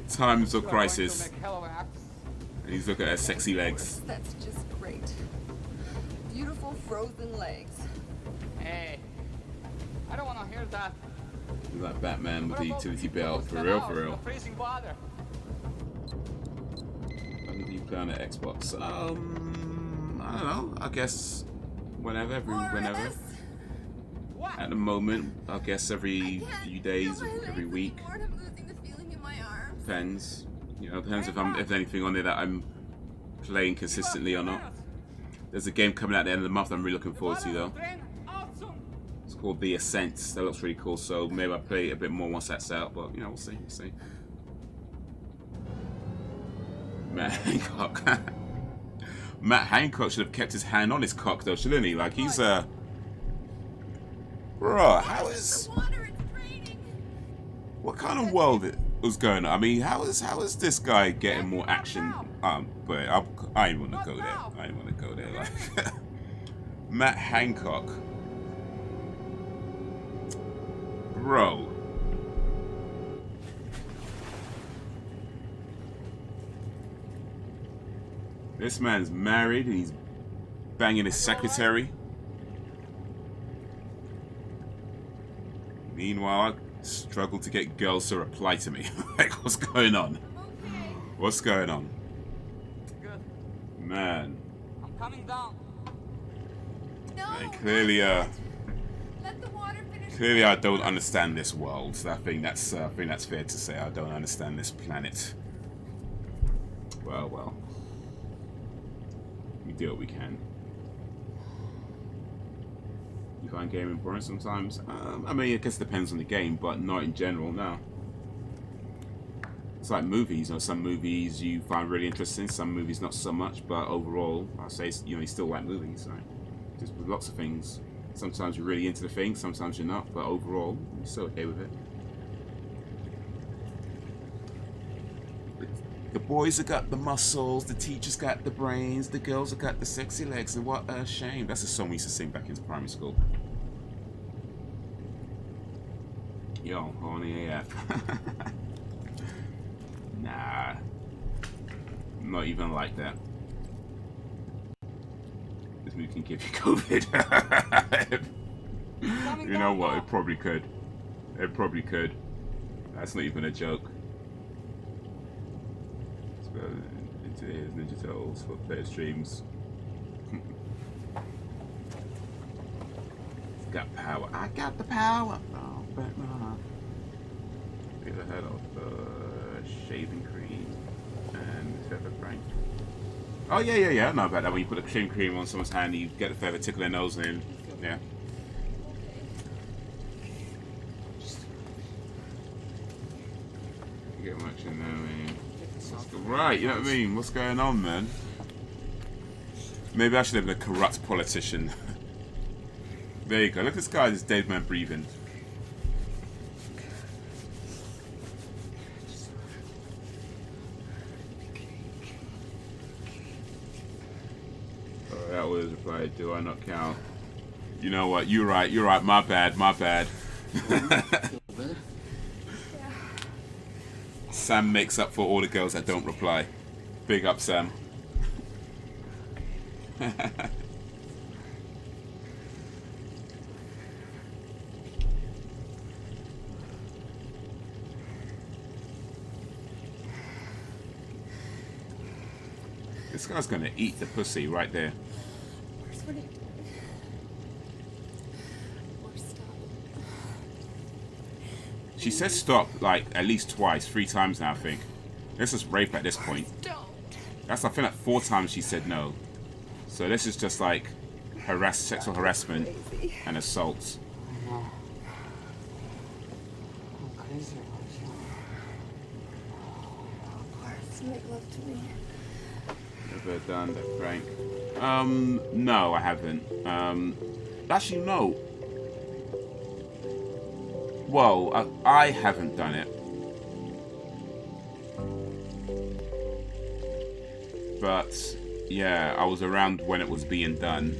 Times of You are going to crisis. make hell of an act. And he's looking at her sexy legs. That's just great. Beautiful frozen legs. Hey, I don't want to hear that. He's like Batman with What the about utility people belt. who For spend real, hours for in real. the freezing water? When do you play on the Xbox? I don't know. I guess whenever. Morris! What? At the moment, I guess every few days, feel my legs every week. anymore, and I'm losing the feeling in my arms. Depends. You know, depends if anything on there that I'm playing consistently or not. There's a game coming out at the end of the month I'm really looking forward to though. It's called The Ascent. That looks really cool, so maybe I'll play it a bit more once that's out, but you know, we'll see. Matt Hancock. Matt Hancock should have kept his hand on his cock though, shouldn't he? Like he's Bro, how is what kind of world it was going on? I mean, how is this guy getting more action? But I ain't wanna go there. Like Matt Hancock. Bro. This man's married and he's banging his secretary. Meanwhile, I struggle to get girls to reply to me. Like, what's going on? What's going on? Good. Man. I'm coming down. No, Man, clearly, let the water finish. clearly I don't understand this world. I think that's fair to say. I don't understand this planet. Well. We do what we can. You find gaming boring sometimes? I mean, I guess it depends on the game, but not in general, no. It's like movies, you know, some movies you find really interesting, some movies not so much, but overall, I say, you know, you still like movies, right? Just with lots of things. Sometimes you're really into the thing, sometimes you're not, but overall, you're still okay with it. The boys have got the muscles, the teachers got the brains, the girls have got the sexy legs, and what a shame. That's a song we used to sing back in primary school. Yo, horny AF. Nah. Not even like that. This movie can give you COVID. You know what? It probably could. It probably could. That's not even a joke. Into his Ninja Turtles for better streams. It's got power. I got the power. Oh, but no. Get ahead of shaving cream and feather prank. Oh yeah. I know about that. When you put the shaving cream on someone's hand, you get the feather, tickle their nose, and yeah. You get much in there, man. Right, you know what I mean? What's going on, man? Maybe I should have been a corrupt politician. There you go. Look at this guy, this dead man breathing. Oh, that was replied, do I not count? You know what? You're right. My bad. Sam makes up for all the girls that don't reply. Big up, Sam. This guy's gonna eat the pussy right there. What are you doing? Or stop. She said stop like at least twice, 3 times now, I think. This is rape at this point. Don't. That's, I think, like 4 times she said no. So this is just like sexual harassment and assault. I'm crazy about you. Make love to me. Never done that prank. No, I haven't. Actually, no. Well, I haven't done it. But, yeah, I was around when it was being done.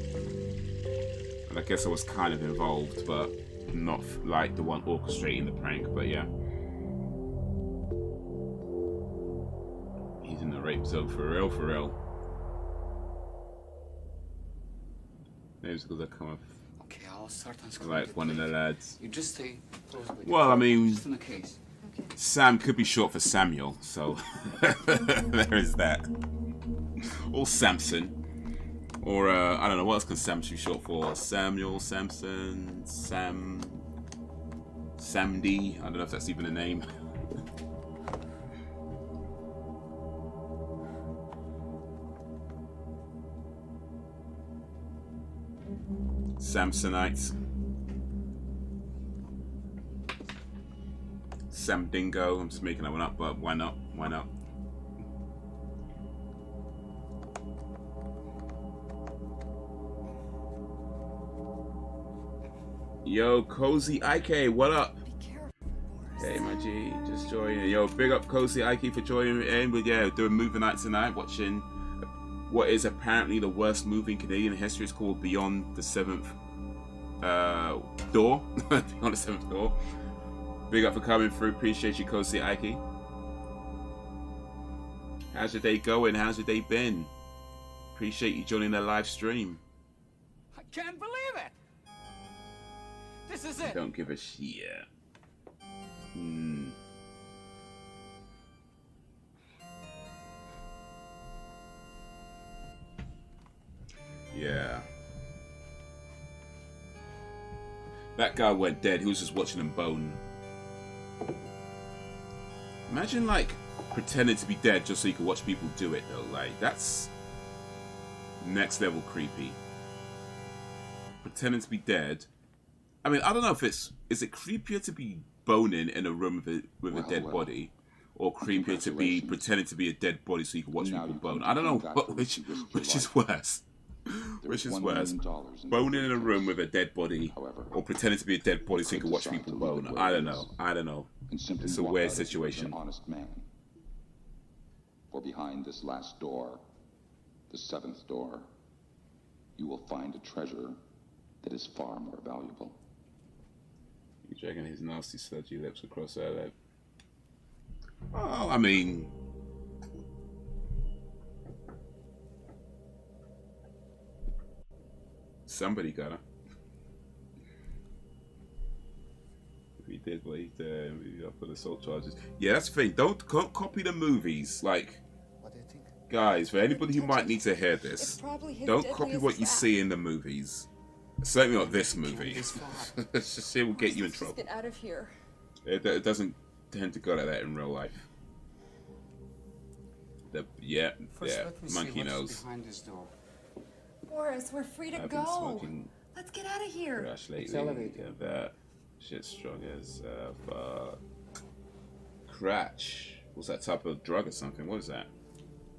And I guess I was kind of involved, but not like the one orchestrating the prank, but yeah. He's in the rape zone for real, for real. Names because I come up Okay, I'll start on like one of the lads. You just stay close by. Well, I mean, Just in the case. Sam could be short for Samuel, so there is that. Or Samson. Or, I don't know, what else can Sam be short for? Samuel, Samson, Samdi. I don't know if that's even a name. Samsonites. Sam Dingo. I'm just making that one up, but why not? Why not? Yo, Cozy IK, what up? Hey, my G, just joining. Yo, big up Cozy IK for joining in. But yeah, doing movie night tonight, watching what is apparently the worst movie in Canadian history. It's called Beyond the Seventh Door. Beyond the Seventh Door. Big up for coming through. Appreciate you, Cozy Ike. How's your day going? How's your day been? Appreciate you joining the live stream. I can't believe it! This is it! Don't give a shit. Yeah. That guy went dead. He was just watching him bone. Imagine, like, pretending to be dead just so you can watch people do it, though. Like, that's next level creepy. Pretending to be dead. I mean, I don't know if is it creepier to be boning in a room with a dead body, or creepier to be pretending to be a dead body so you can watch people bone? I don't know which is worse. Which is worse, boning in a room with a dead body, or pretending to be a dead body so you can watch people bone? I don't know. It's a weird situation. Honest man. For behind this last door, the seventh door, you will find a treasure that is far more valuable. You dragging his nasty, sludgy lips across our lip. Oh, I mean, somebody gotta. If he did, well, he'd be up for the assault charges. Yeah, that's the thing. Don't copy the movies. Like, What do you think? guys, for anybody who might need to hear this, don't copy what you see in the movies. Certainly not this movie. It's just, it will get you in trouble. Get out of here. It doesn't tend to go like that in real life. Yeah, monkey nose. Behind this door. Boris, we're free to I've been go. smoking Let's get out of here. crash lately. Accelerate. Yeah, that shit's strong as fuck. Cratch. What's that type of drug or something? What is that?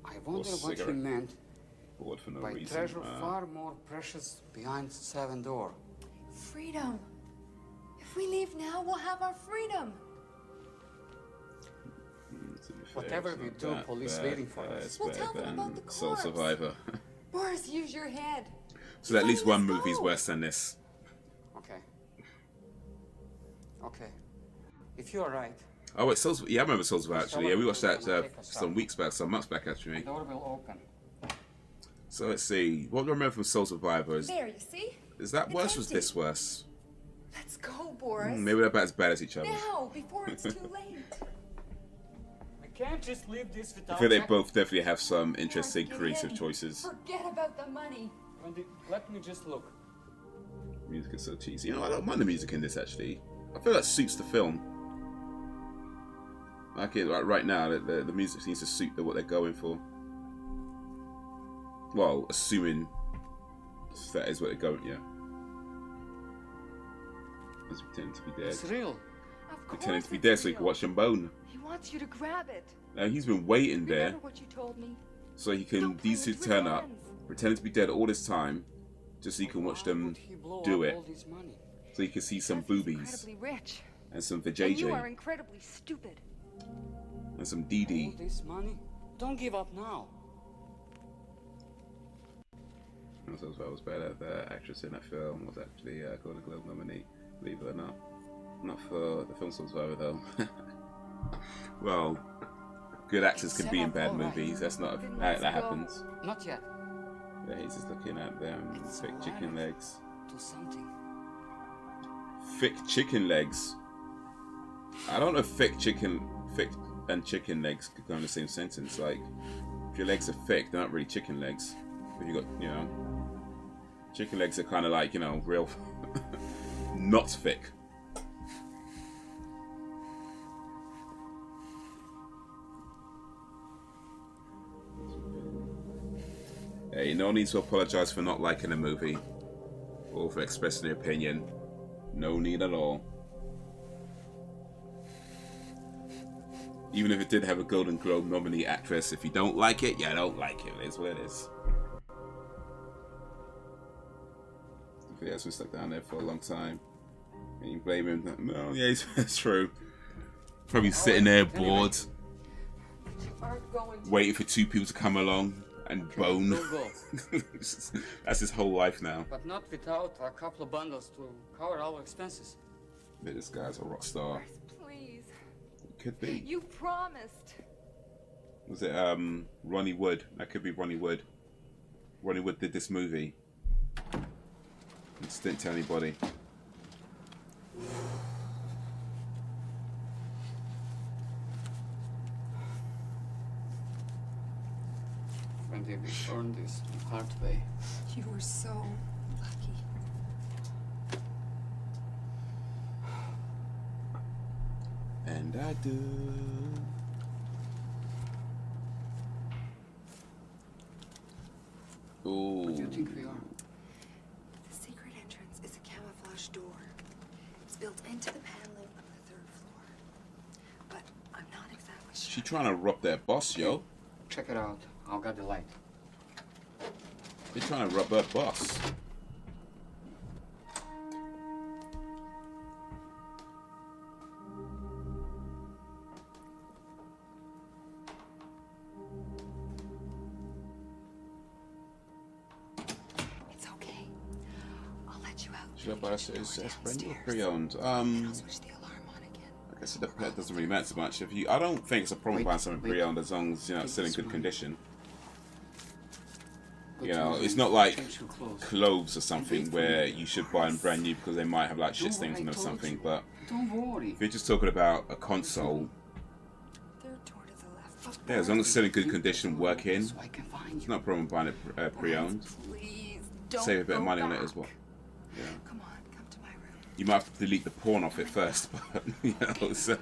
I wonder what he cigarette. meant Bored for no by reason. treasure far more precious behind the seventh door. Freedom. If we leave now, we'll have our freedom. Whatever we do, police waiting for us. We'll tell them about the Soul corpse. Survivor. Boris, use your head. So at least one Let's movie's go. worse than this. Okay. Okay. If you're right, Oh wait, I remember Soul Survivor actually. Yeah, we watched that some months back actually. the door will open. So let's see. What do I remember from Soul Survivor? There, you see? Is that It's worse or is empty. this worse? Let's go, Boris. Maybe they're about as bad as each other. Now, before it's too late. We can't just leave this I without feel they checking. both definitely have some interesting Get creative in. choices. Forget about the money. Wendy, let me just look. Music is so cheesy. You know, I don't mind the music in this actually. I feel that suits the film. Like it, like right now, the music seems to suit what they're going for. Well, assuming that is what they're going, yeah. Let's pretend to be dead. It's real. Of Pretending course to be it's dead so you real. can watch them bone. He wants you to grab it. Now he's been waiting there Remember what you told me? so he can Don't play these two with your turn up, hands. pretending to be dead all this time, just so you can watch Why them would he blow do up it. all this money? So you can see some Because he's boobies incredibly rich. and some And you are vajayjay incredibly stupid. and some All DD. this money? Don't give up now. Also, I was better. The actress in that film was actually a Golden Globe nominee, believe it or not. Not for the film Soul Survivor though. Well, good actors can be in bad movies. That's not that happens. Not yet. Yeah, he's just looking at them It's thick chicken alive. legs. Do something. Thick chicken legs. I don't know if thick and chicken legs could go in the same sentence. Like, if your legs are thick, they're not really chicken legs. If you got, you know, chicken legs are kind of like, you know, real not thick. Hey, no need to apologize for not liking a movie or for expressing an opinion. No need at all. Even if it did have a Golden Globe nominee actress, if you don't like it, you don't like it. It is what it is. Yeah, it's been stuck down there for a long time. And you blame him. No, yeah, it's true. Probably sitting there bored, Aren't going to. waiting for two people to come along and bone. We'll go. That's his whole life now. But not without a couple of bundles to cover our expenses. But this guy's a rock star. Boris, please. Could be. You promised. Was it Ronnie Wood? That could be Ronnie Wood. Ronnie Wood did this movie. Just didn't tell anybody. Wendy, we earned this the hard way. You were so lucky. And I do. Ooh. What do you think we are? The secret entrance is a camouflage door. It's built into the paneling of the 3rd floor. But I'm not exactly sure. She trying to rob their boss, yo. Check it out. I'll get the light. They're trying to rob her boss. It's okay. I'll let you out. Should I buy it's brand new or Downstairs. pre-owned? I'll switch the alarm on again. I guess it doesn't really matter so much. If you, I don't think it's a problem buying something pre-owned as long as it's still in good condition. You know, it's not like clothes or something where you should buy them brand new because they might have like shit stains on them or something. But don't worry. if you're just talking about a console, 3rd door to the left. yeah, as long as it's still in good condition, working, So I can find it's you. not a problem buying it pre-owned. Please don't Save a bit of go money on it back. as well. Yeah. Come on, come to my room. You might have to delete the porn off it first, but you know, so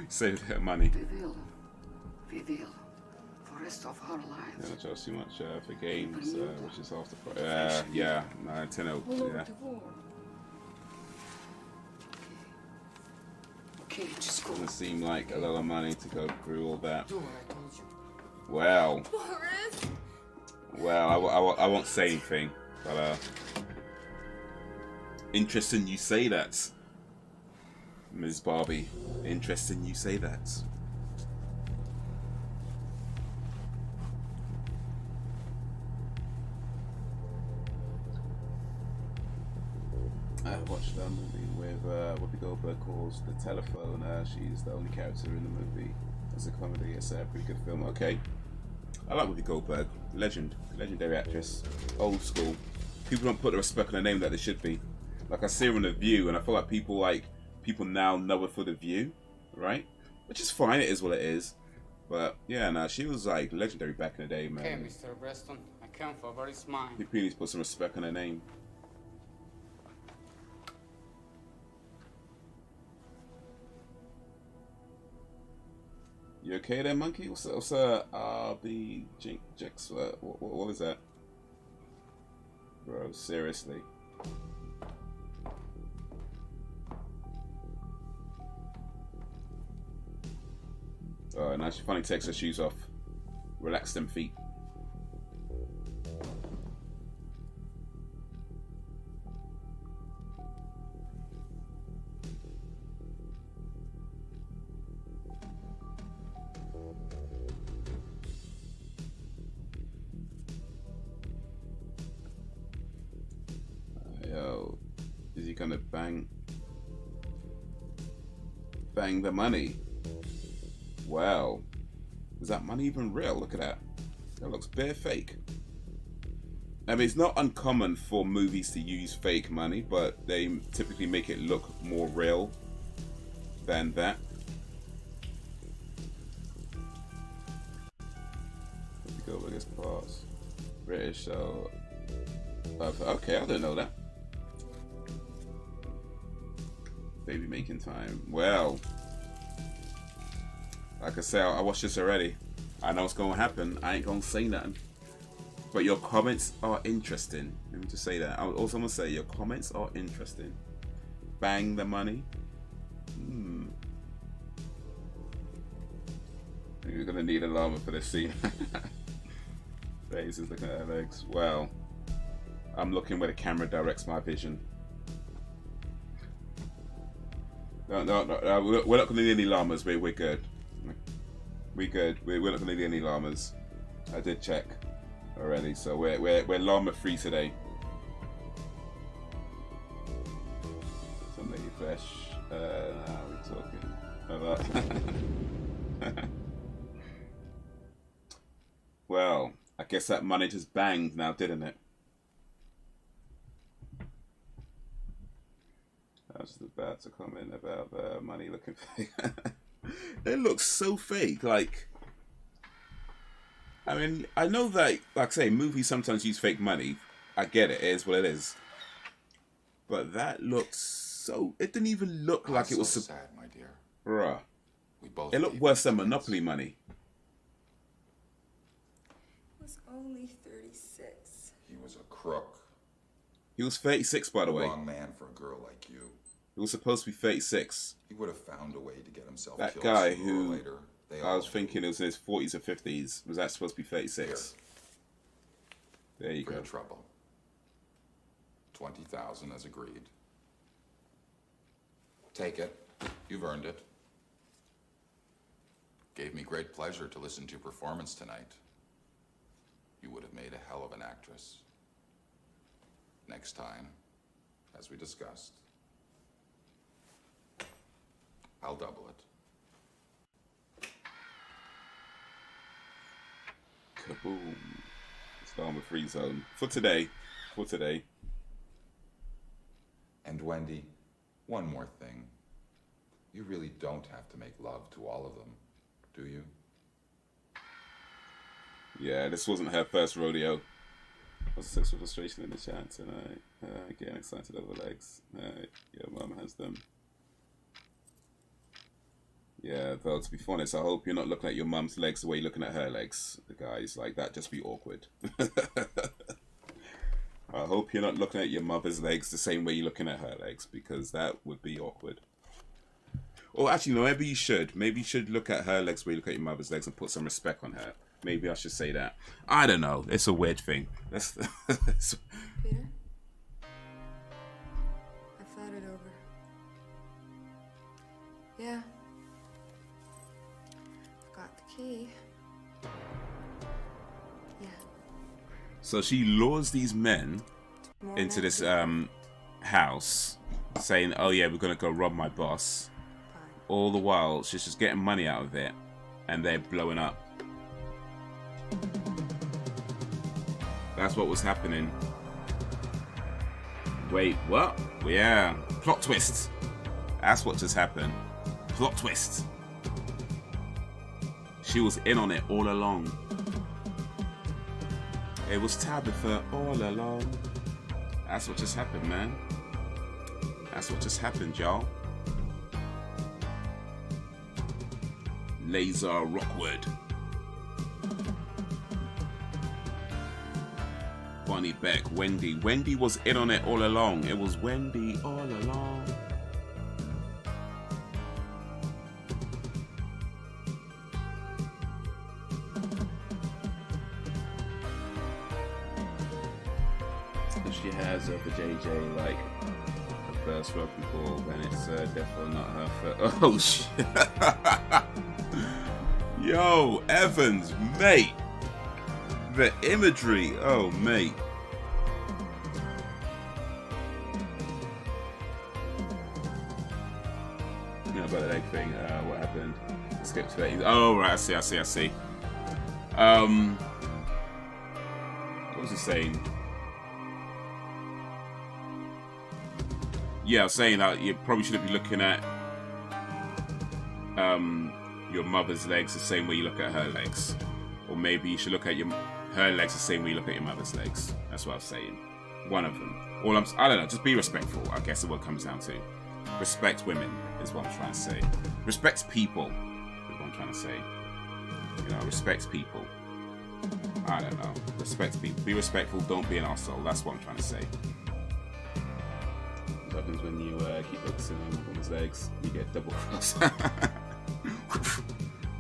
save a bit of money. We will. For the rest of our lives. Yeah, not charge too much for games, which is half the price. Yeah, 10 out. Yeah. Okay, just go. Doesn't seem like a lot of money to go through all that. Do what I told you. Well, Boris? well, I won't say anything, but interesting you say that, Ms. Barbie. Interesting you say that. I watched a movie with Whoopi Goldberg calls The Telephone. She's the only character in the movie. It's a comedy. It's a pretty good film. Okay, I like Whoopi Goldberg. Legendary actress. Old school. People don't put the respect on her name that they should be. Like I see her on The View, and I feel like people now know her for The View, right? Which is fine. It is what it is. But yeah, no, she was like legendary back in the day, man. Okay, Mr. Preston, I came for what is mine. People need to put some respect on her name. You okay there, monkey? What's RB Jinx? What was that? Bro, seriously. Oh, now she finally takes her shoes off. Relax them feet. Yo, is he gonna bang the money? Wow, is that money even real? Look at that. That looks bare fake. I mean, it's not uncommon for movies to use fake money, but they typically make it look more real than that. Let me go with this pause. British, so okay, I didn't know that. Baby making time. Well, like I said, I watched this already. I know what's going to happen. I ain't going to say nothing. But your comments are interesting. Let me just say that. I was also going to say your comments are interesting. Bang the money. You're going to need a llama for this scene. Haze is looking at her legs. Well, I'm looking where the camera directs my vision. No, we're not going to need any llamas. We're good. We're good. We're not going to need any llamas. I did check already, so we're llama free today. Some lady flesh. Now we're talking about. Well, I guess that money just banged now, didn't it? I was just about to comment about the money looking fake. It looks so fake. Like, I mean, I know that, like I say, movies sometimes use fake money. I get it. It is what it is. But that looks so... It didn't even look like it was... So sad, my dear. Bruh. We both It looked gave worse it than to us. Monopoly money. It was only 36. He was a crook. He was 36, by the way. Wrong man for a girl like you. He was supposed to be 36. He would have found a way to get himself That killed guy sooner or who later. I was thinking it was in his 40s or 50s was that supposed to be 36. There you For go. your trouble. 20,000 as agreed. Take it. You've earned it. Gave me great pleasure to listen to your performance tonight. You would have made a hell of an actress. Next time, as we discussed, I'll double it. Kaboom. Start with free zone. For today. For today. And Wendy, one more thing. You really don't have to make love to all of them, do you? Yeah, this wasn't her first rodeo. What's the sexual frustration in the chat tonight? Getting excited over legs. Your mum has them. Yeah, though, to be honest, I hope you're not looking at your mum's legs the way you're looking at her legs. The guys, like, that just be awkward. I hope you're not looking at your mother's legs the same way you're looking at her legs, because that would be awkward. Or actually, no, maybe you should. Maybe you should look at her legs the way you look at your mother's legs and put some respect on her. Maybe I should say that. I don't know. It's a weird thing. Peter? I thought it over. Yeah. Got the key. Yeah. So she lures these men into this house, saying, "Oh yeah, we're gonna go rob my boss." All the while, she's just getting money out of it, and they're blowing up. That's what was happening. Wait, what? Yeah, plot twist. That's what just happened. Plot twist. She was in on it all along. It was Tabitha all along. That's what just happened, man. That's what just happened, y'all. Laser Rockwood. Bonnie Beck, Wendy. Wendy was in on it all along. It was Wendy all along. She has for JJ like the first rugby ball when it's definitely not her first. Oh shit. Yo, Evans, mate. The imagery, oh mate. You know about that egg thing, what happened? Skip to that. Oh right, I see. What was he saying? Yeah, I was saying that you probably shouldn't be looking at your mother's legs the same way you look at her legs. Or maybe you should look at her legs the same way you look at your mother's legs. That's what I was saying. One of them. I don't know, just be respectful, I guess is what it comes down to. Respect women is what I'm trying to say. Respect people is what I'm trying to say. You know, respect people. I don't know. Respect people. Be respectful, don't be an arsehole. That's what I'm trying to say. What happens when you keep focusing on a woman's legs? You get double cross.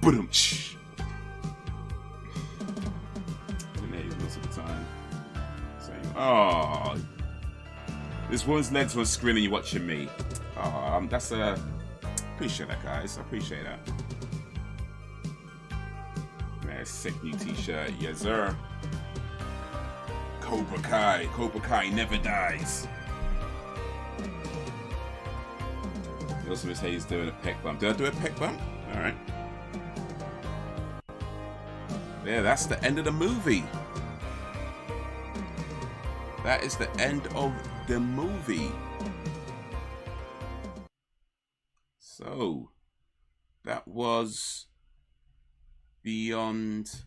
Boom-ch. Most of the time. Saying, oh, this woman's legs on the screen and you're watching me. Oh, that's appreciate that, guys. I appreciate that. Man, sick new t-shirt. Yes, sir. Cobra Kai. Cobra Kai never dies. Also, Miss Haze doing a peck bump. Did I do a peck bump? Alright. Yeah, that's the end of the movie. That is the end of the movie. So, that was Beyond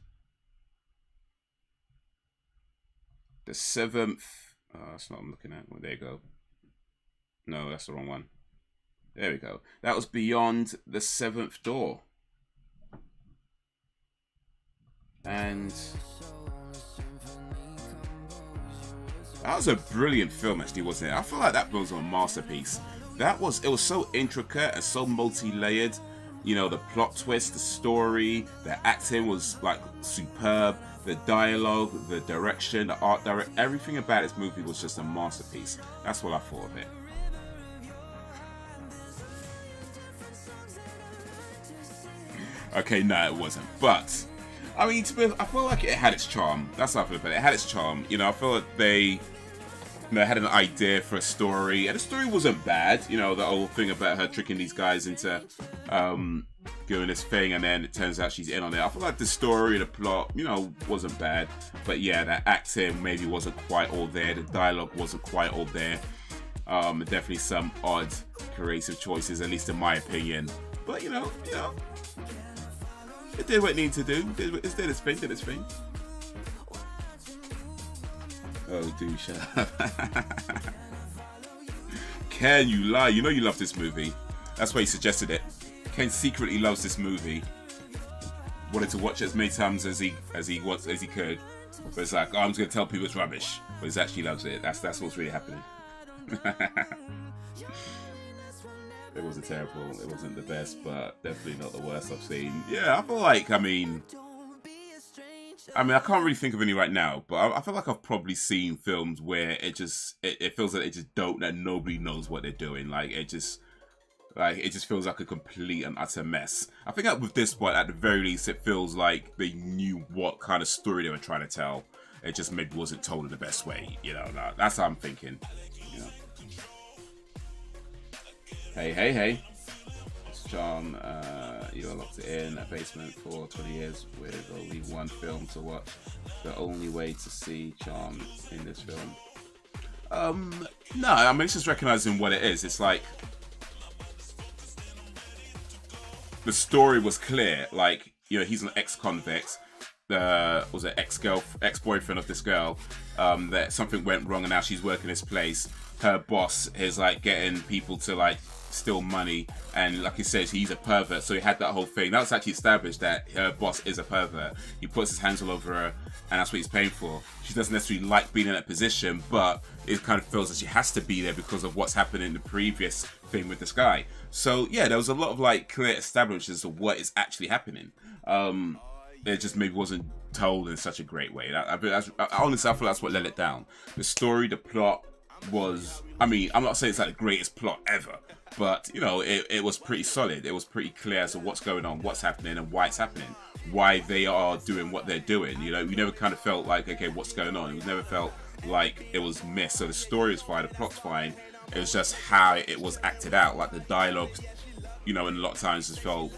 the 7th. Oh, that's not what I'm looking at. Well, there you go. No, that's the wrong one. There we go. That was Beyond the 7th Door. And That was a brilliant film, actually, wasn't it? I feel like that was a masterpiece. It was so intricate and so multi-layered. You know, the plot twist, the story, the acting was like superb. The dialogue, the direction, the art direction, everything about this movie was just a masterpiece. That's what I thought of it. Okay, no, it wasn't. But I mean, I feel like it had its charm. That's how I feel about it. It had its charm. You know, I feel like they had an idea for a story, and the story wasn't bad. You know, the whole thing about her tricking these guys into doing this thing, and then it turns out she's in on it. I feel like the story, the plot, you know, wasn't bad. But yeah, that acting maybe wasn't quite all there. The dialogue wasn't quite all there. Definitely some odd creative choices, at least in my opinion. But you know, it did what it needed to do. It did its thing. Oh, dude, shut up. Ken, you lie. You know you love this movie. That's why he suggested it. Ken secretly loves this movie. Wanted to watch it as many times as he could. But it's like, oh, I'm just gonna tell people it's rubbish. But he actually loves it. That's what's really happening. It wasn't terrible. It wasn't the best, but definitely not the worst I've seen. Yeah, I feel like, I mean, I can't really think of any right now, but I feel like I've probably seen films where it feels like that nobody knows what they're doing. Like it just feels like a complete and utter mess. I think that with this one, at the very least, it feels like they knew what kind of story they were trying to tell. It just maybe wasn't told in the best way. You know, that's how I'm thinking. You know. Hey. John, you are locked in a basement for 20 years with only one film to watch. The only way to see John in this film. No, I mean, it's just recognizing what it is. It's like the story was clear. Like, you know, he's an ex-convict. Was it ex-boyfriend of this girl? That something went wrong and now she's working this place. Her boss is like getting people to like steal money, and like he says, he's a pervert, so he had that whole thing. That was actually established that her boss is a pervert. He puts his hands all over her, and that's what he's paying for. She doesn't necessarily like being in that position, but it kind of feels that she has to be there because of what's happened in the previous thing with this guy. So yeah, there was a lot of like clear establishments of what is actually happening. It just maybe wasn't told in such a great way. Honestly, I feel that's what let it down. The story, the plot was, I mean, I'm not saying it's like the greatest plot ever, but you know, it was pretty solid. It was pretty clear as to what's going on, what's happening, and why it's happening, why they are doing what they're doing. You know, we never kind of felt like, okay, what's going on? It was never felt like it was missed. So the story was fine, the plot's fine. It was just how it was acted out. Like the dialogue, you know, and a lot of times just felt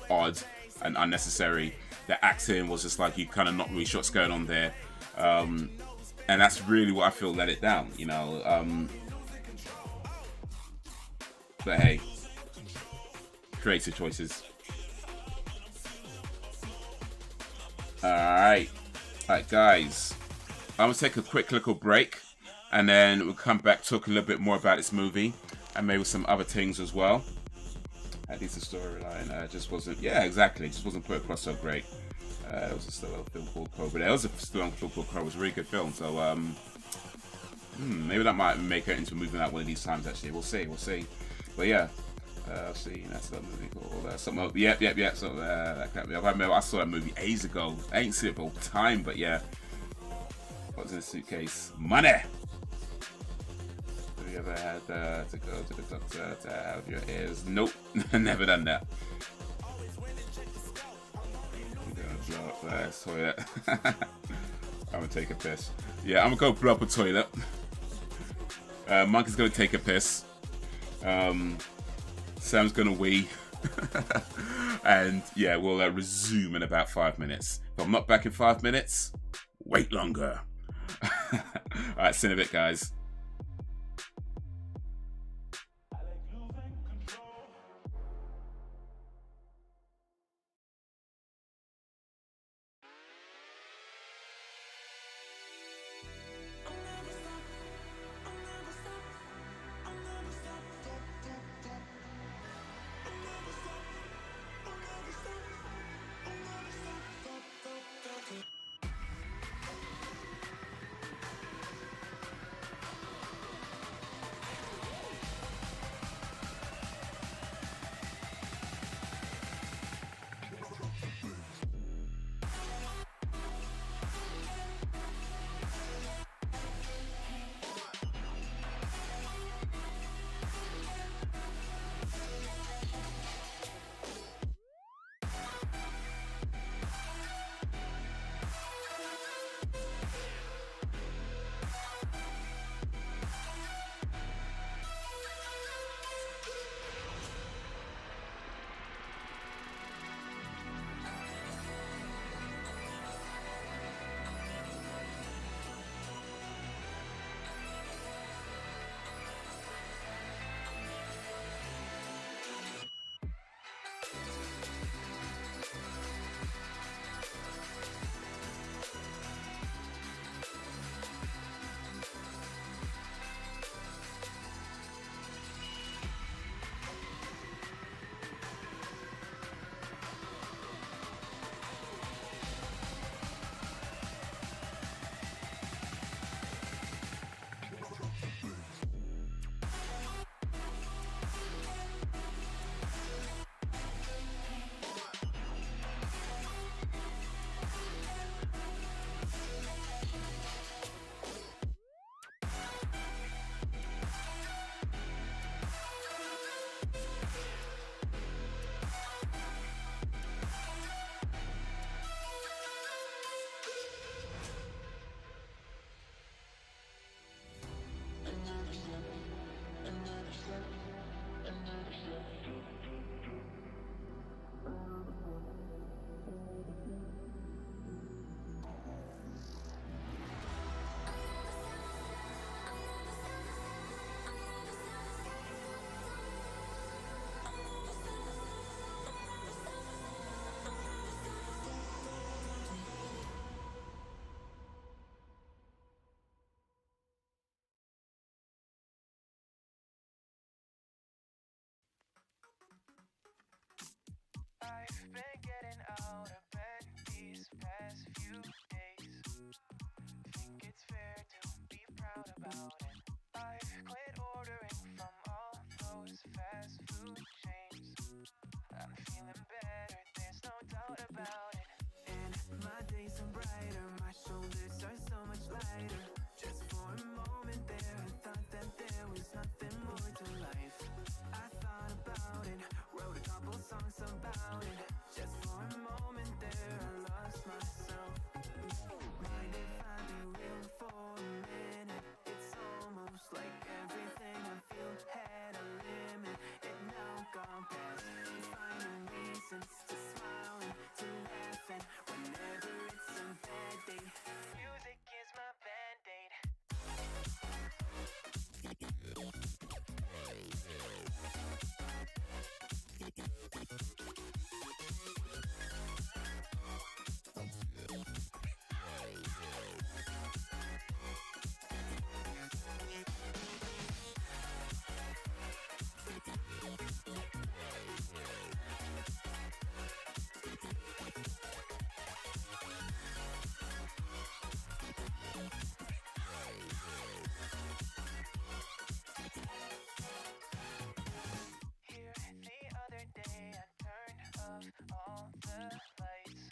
odd and unnecessary. The acting was just like, you kind of not really sure what's going on there. And that's really what I feel let it down, you know. But hey, creative choices. Alright, guys. I'm going to take a quick little break, and then we'll come back, talk a little bit more about this movie, and maybe some other things as well. At least the storyline just wasn't, yeah, exactly, just wasn't put across so great. It was still a film called Cobra. It was still a film called Cobra. It was a really good film. So maybe that might make it into a movie like one of these times. Actually, we'll see. But yeah, let's see. That's that movie called something. Yep. So that can't be. I remember I saw that movie ages ago. I ain't seen it for a time, but yeah. What's in the suitcase? Money. Have you ever had to go to the doctor to have your ears? Nope, never done that. Blow up the toilet. I'm gonna take a piss. Yeah, I'm gonna go blow up a toilet. Monkey's gonna take a piss. Sam's gonna wee. And yeah, we'll resume in about 5 minutes. If I'm not back in 5 minutes, wait longer. Alright, see you in a bit, guys. been getting out of bed these past few days. Think it's fair to be proud about it. I've quit ordering from all those fast food chains. I'm feeling better, there's no doubt about it. And my days are brighter, my shoulders are so much lighter. Just for a moment there, I thought that there was nothing more to life. I thought about it, wrote a couple songs about it. Just for a moment there, I lost myself. Mind if I be real for a minute? It's almost like everything I feel had a limit. It now gone past. Finding reasons to smile and to laugh, and whenever it's a bad day, music is my band-aid. Here the other day I turned off all the lights.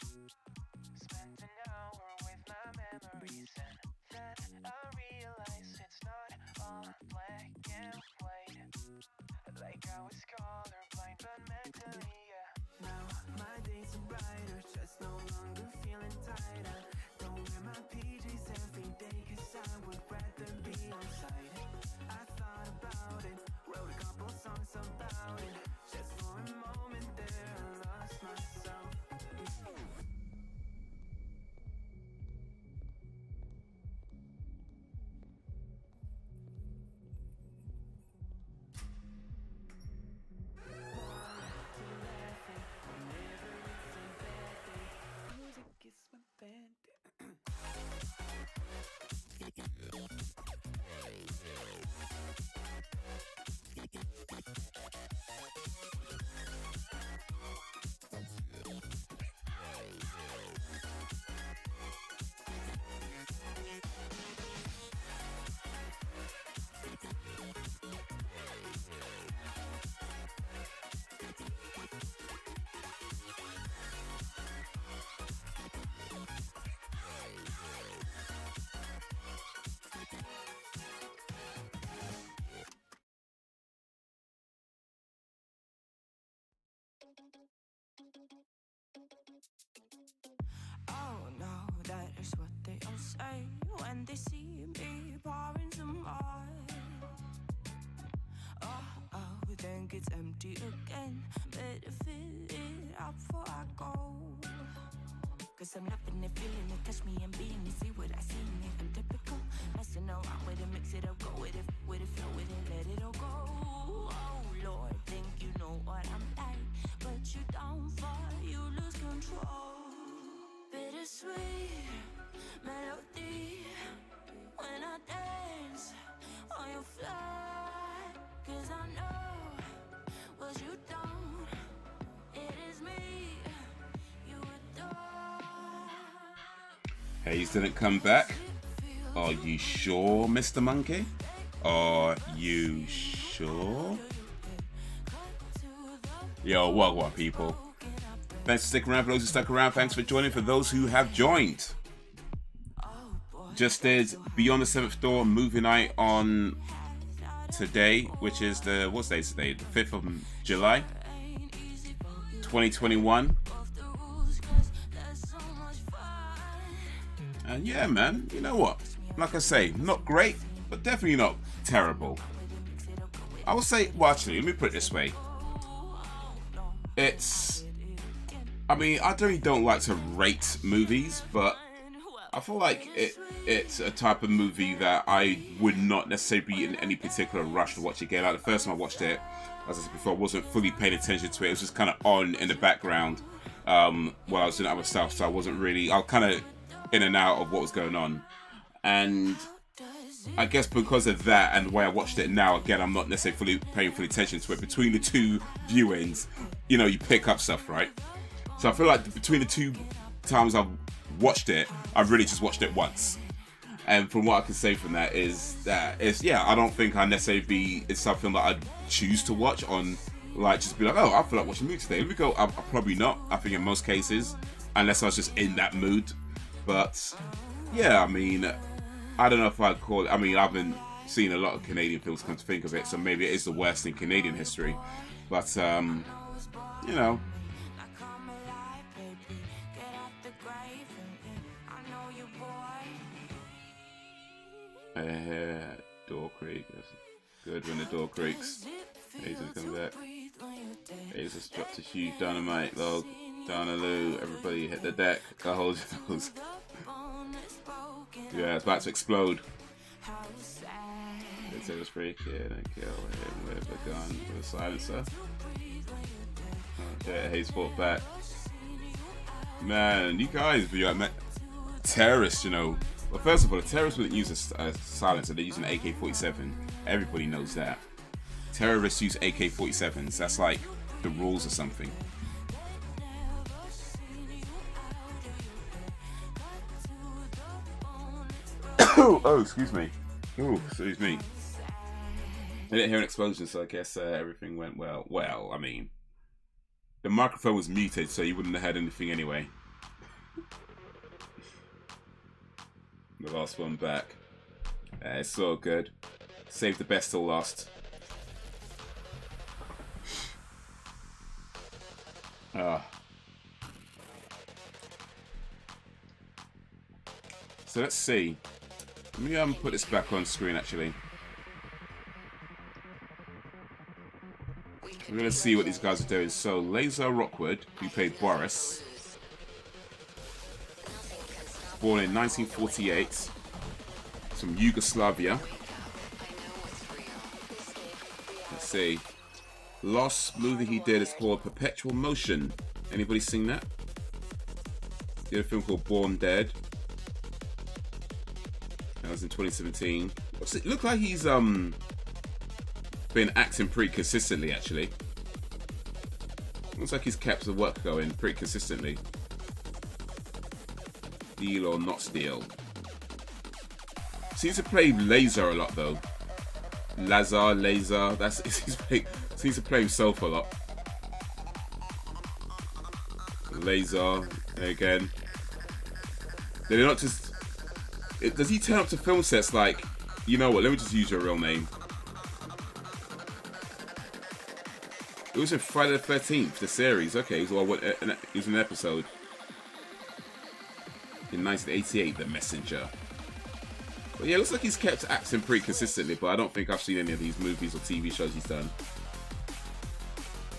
Spent an hour with my memories, and then I realized it's not all black and white. Like I was colorblind but mentally, yeah. Now my days are brighter, just no longer feeling tight. I don't wear my PJs every day, cause I would rather be on site. I thought about it, wrote a couple songs about it. Just for a moment there, I lost myself. Music is my band. Oh no, that is what they all say when they see me pouring some oil. Oh, think it's empty again. Better fill it up before I go. Cause I'm loving it, feeling it, touch me and being it. See what I see in it, I'm typical. Messing around with it, mix it up, go with it, flow with it, let it all go. Oh Lord, think you know what I'm like, but you don't fall, you lose control. Bittersweet melody when I dance on your fly. Cause I know what you don't, it is me you adore. Haze didn't come back. Are you sure, Mr. Monkey? Are you sure? Yo, what people? Thanks for sticking around. For those who stuck around, thanks for joining. For those who have joined, just did Beyond the Seventh Door movie night on today, which is the, what's day today? The 5th of July, 2021. And yeah, man, you know what? Like I say, not great, but definitely not terrible. I would say, well, actually, let me put it this way. It's, I mean, I really don't like to rate movies, but I feel like it's a type of movie that I would not necessarily be in any particular rush to watch again. Like the first time I watched it, as I said before, I wasn't fully paying attention to it. It was just kind of on in the background while I was doing other stuff, so I was kind of in and out of what was going on. And I guess because of that and the way I watched it now, again, I'm not necessarily paying full attention to it. Between the two viewings, you know, you pick up stuff, right? So I feel like between the two times I've watched it, I've really just watched it once. And from what I can say from that is that it's, yeah, I don't think I necessarily it's something that I'd choose to watch on, like, just be like, oh, I feel like watching a movie today. Let me go. I'll probably not. I think in most cases, unless I was just in that mood. But yeah, I mean, I don't know if I'd call it. I mean, I haven't seen a lot of Canadian films, come to think of it, so maybe it is the worst in Canadian history. But you know. Door creak. That's good when the door creaks. Haze comes back. Haze has dropped a huge dynamite log. Donaloo, everybody hit the deck. Go hold your nose. Yeah, it's about to explode. It was free kid and kill him with a gun with a silencer. Okay, Haze fought back. Man, you guys, terrorists, you know. Well, first of all, the terrorists wouldn't use a silencer, they use an AK-47. Everybody knows that. Terrorists use AK-47s, that's like the rules or something. Oh, excuse me. Oh, excuse me. I didn't hear an explosion, so I guess everything went well. Well, I mean, the microphone was muted, so you wouldn't have heard anything anyway. The last one back. It's so good. Save the best till last. So let's see. Let me put this back on screen actually. We're gonna see what these guys are doing. So Laser Rockwood, who played Boris, born in 1948, from Yugoslavia. Let's see. Last movie he did is called Perpetual Motion. Anybody seen that? He did a film called Born Dead. That was in 2017. It looked like he's been acting pretty consistently actually. Looks like he's kept the work going pretty consistently. Deal or not steal. Seems to play Laser a lot though. Laser. That's seems to play himself a lot. Laser again. They're not just. Does he turn up to film sets like, you know what? Let me just use your real name. It was in Friday the 13th, the series. Okay, so it was an episode. In 1988, The Messenger. But yeah, it looks like he's kept acting pretty consistently, but I don't think I've seen any of these movies or TV shows he's done.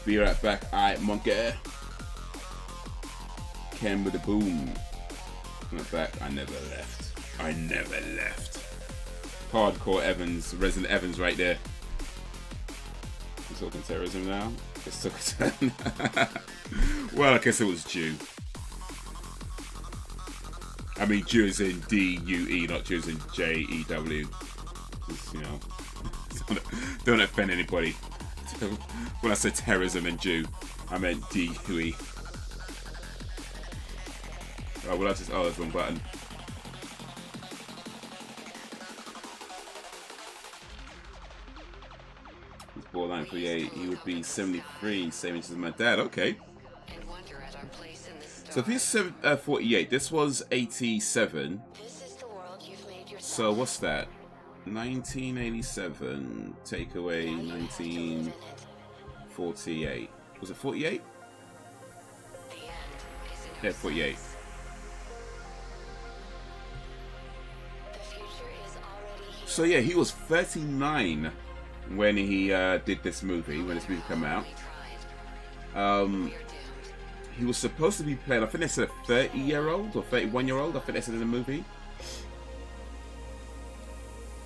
Be right back. Alright, monkey. Ken with the boom. I'm back. I never left. Hardcore Evans, Resident Evans right there. We're talking terrorism now. Let's took a turn. Well, I guess it was Jew. I mean, Jew is in D-U-E, not Jew is in J-E-W. Just, you know, don't offend anybody. When I said terrorism and Jew, I meant D-U-E. Oh, well, that's just, oh, that's the wrong button. He's borderline 48. He would be 73, same age as my dad. Okay. So if he's 48, this was 87. So what's that? 1987. Take away 1948. Was it 48? Yeah, 48. So yeah, he was 39 when he did this movie, when this movie came out. He was supposed to be playing, I think they said a 30-year-old or 31-year-old, I think they said in the movie.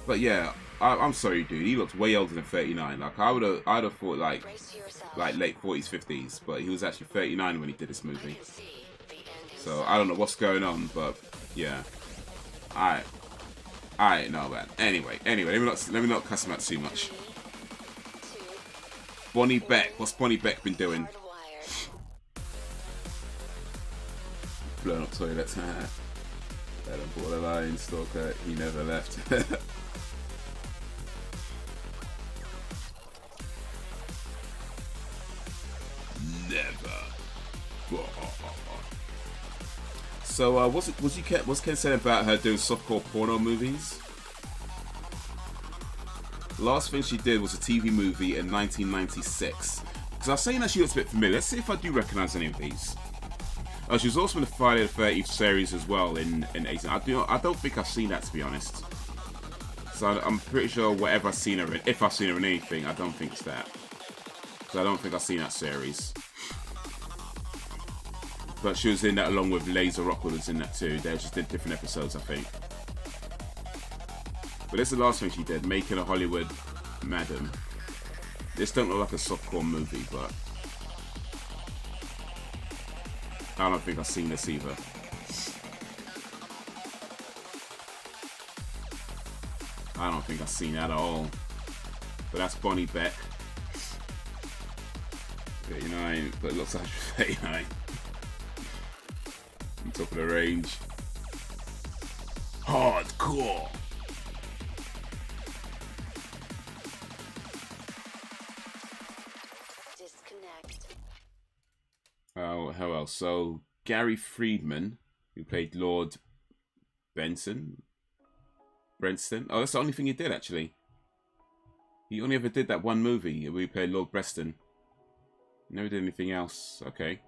But yeah, I'm sorry dude, he looks way older than 39. Like I'd have thought like late 40s, 50s, but he was actually 39 when he did this movie. So I don't know what's going on, but yeah. I know that. Anyway, let me not cuss him out too much. Bonnie Beck, what's Bonnie Beck been doing? blown up toilets. Let him borderline stalker. He never left. Never. So, what's Ken said about her doing softcore porno movies? Last thing she did was a TV movie in 1996. Because I was saying that she looks a bit familiar. Let's see if I do recognize any of these. She was also in the Friday the 13th series as well in 18. I don't think I've seen that, to be honest. So I'm pretty sure whatever I've seen her in, if I've seen her in anything, I don't think it's that. So I don't think I've seen that series. But she was in that along with Laser Rockwood was in that too. They just did different episodes, I think. But this is the last thing she did, Making a Hollywood Madam. This don't look like a softcore movie, but I don't think I've seen this either. I don't think I've seen that at all. But that's Bonnie Beck. 39, but it looks like 39. On top of the range. Hardcore! Disconnect. Oh, how else? So, Gary Friedman, who played Lord Brenston. Oh, that's the only thing he did, actually. He only ever did that one movie where he played Lord Breston. Never did anything else. Okay.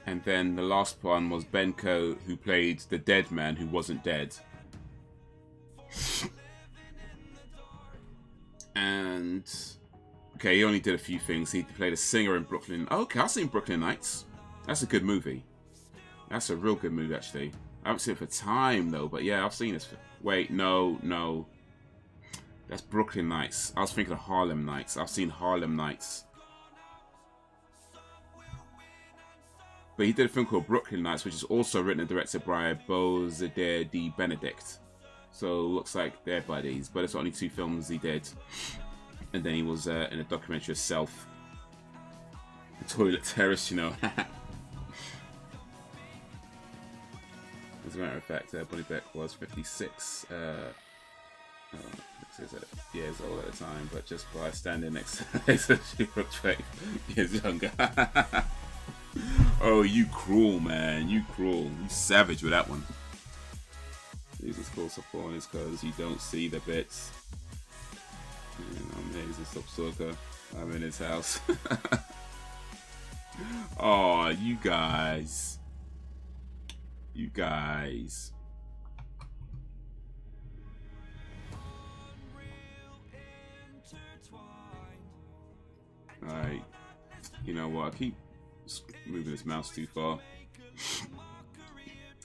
And then the last one was Benko, who played the dead man who wasn't dead. And okay, he only did a few things. He played a singer in Brooklyn. Oh, okay, I've seen Brooklyn Nights. That's a good movie. That's a real good movie, actually. I haven't seen it for time, though, but yeah, I've seen this. Wait, no. That's Brooklyn Nights. I was thinking of Harlem Nights. I've seen Harlem Nights. But he did a film called Brooklyn Nights, which is also written and directed by Beauzedere de Benedict. So looks like they're buddies. But it's only 2 films he did. And then he was in a documentary of Self. Toilet Terrace, you know. As a matter of fact, Bonnie Beck was 56 years old at the time, but just by standing next to her, she looked 20 years younger. Oh, you cruel, man. You cruel. You savage with that one. Jesus calls for porn is because you don't see the bits. And I'm Haze Channels. I'm in his house. Oh, you guys. You guys. Alright. You know what? I keep moving this mouse too far.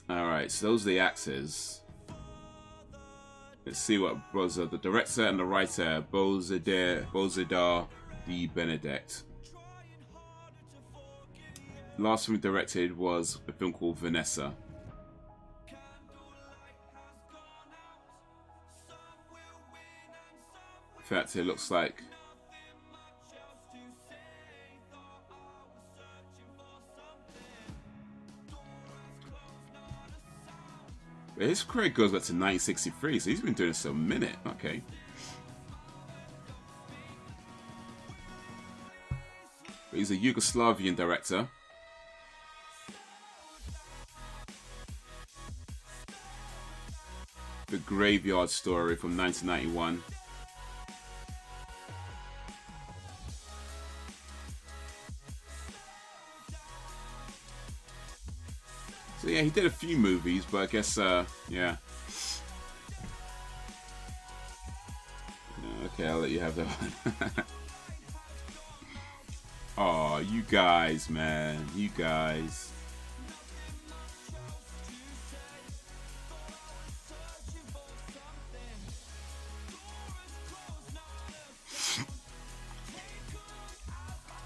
Alright, so those are the actors. Let's see what the director and the writer, Beauzedere de Benedict. Last film he directed was a film called Vanessa. In fact, it looks like his career goes back to 1963, so he's been doing this for a minute. Okay. But he's a Yugoslavian director. The Graveyard Story from 1991. So yeah, he did a few movies, but I guess, yeah. Okay, I'll let you have that one. Aw, you guys, man. You guys.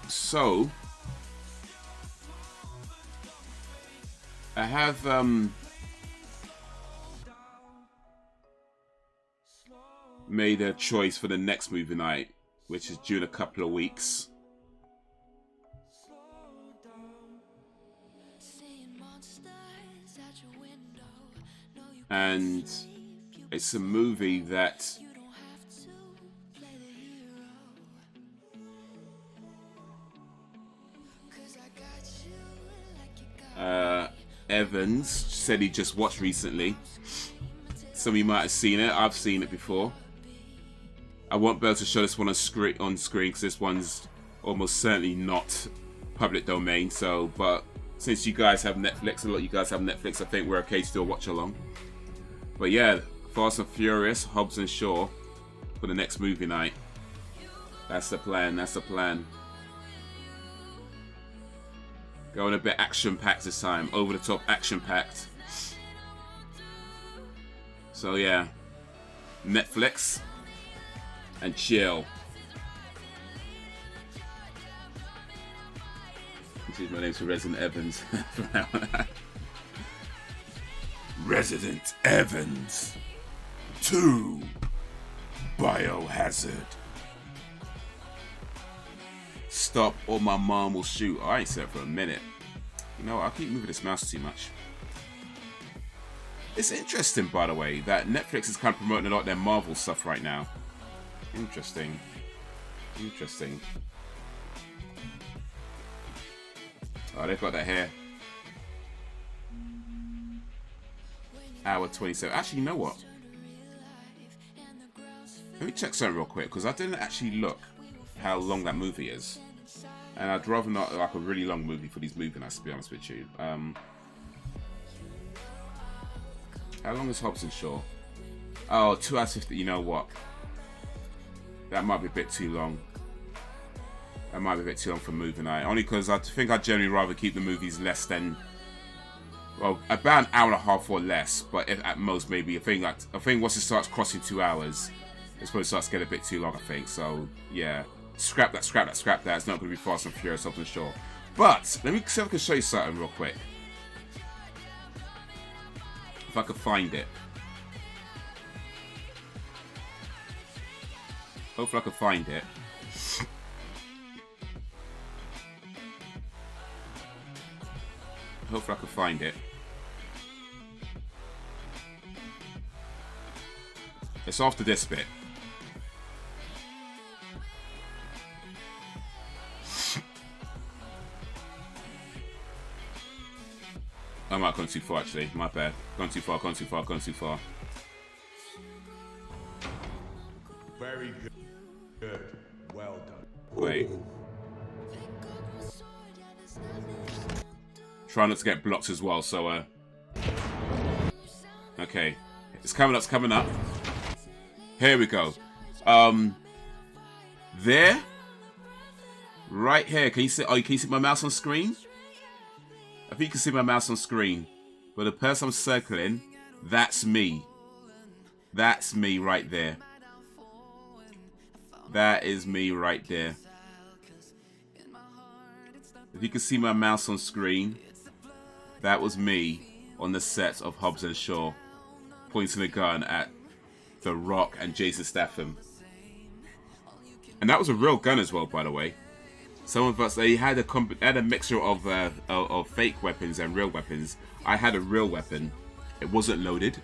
So, I have made a choice for the next movie night, which is due in a couple of weeks. And it's a movie that Evans said he just watched recently. Some of you might have seen it. I've seen it before. I won't be able to show this one on screen because this one's almost certainly not public domain. So, but since you guys have Netflix, a lot of you guys have Netflix, I think we're okay to do a watch along. But yeah, Fast and Furious, Hobbs and Shaw for the next movie night. That's the plan. That's the plan. Going a bit action-packed this time. Over-the-top action-packed. So yeah. Netflix. And chill. My name's Resident Evans. Resident Evans 2 Biohazard. Stop or my mom will shoot. I ain't said for a minute. You know, I keep moving this mouse too much. It's interesting, by the way, that Netflix is kind of promoting a lot of their Marvel stuff right now. Interesting. Interesting. Oh, they've got that here. Hour 27. Actually, you know what? Let me check something real quick, because I didn't actually look how long that movie is. And I'd rather not like a really long movie for these movie nights, to be honest with you. How long is Hobbs and Shaw? Oh, 2 hours 50. You know what? That might be a bit too long. That might be a bit too long for movie night. Only because I think I'd generally rather keep the movies less than, well, about an hour and a half or less. But if, at most, maybe I think once it starts crossing 2 hours, it's probably starts to get a bit too long. I think so. Yeah, scrap that, scrap that, scrap that. It's not going to be Fast and Furious, Hobbs and Shaw. But let me see if I can show you something real quick. If I could find it. Hopefully I can find it. Hopefully I can find it. It's after this bit. I might have gone too far actually, my bad. Gone too far, gone too far, gone too far. Very good. Good. Well done. Wait. Try not to get blocked as well, so okay. It's coming up, it's coming up. Here we go. There. Right here. Can you see, can you see my mouse on screen? I think you can see my mouse on screen. But the person I'm circling, that's me. That's me right there. That is me right there. If you can see my mouse on screen, that was me on the set of Hobbs and Shaw, pointing a gun at The Rock and Jason Statham. And that was a real gun as well, by the way. Some of us, they had a mixture of fake weapons and real weapons. I had a real weapon. It wasn't loaded.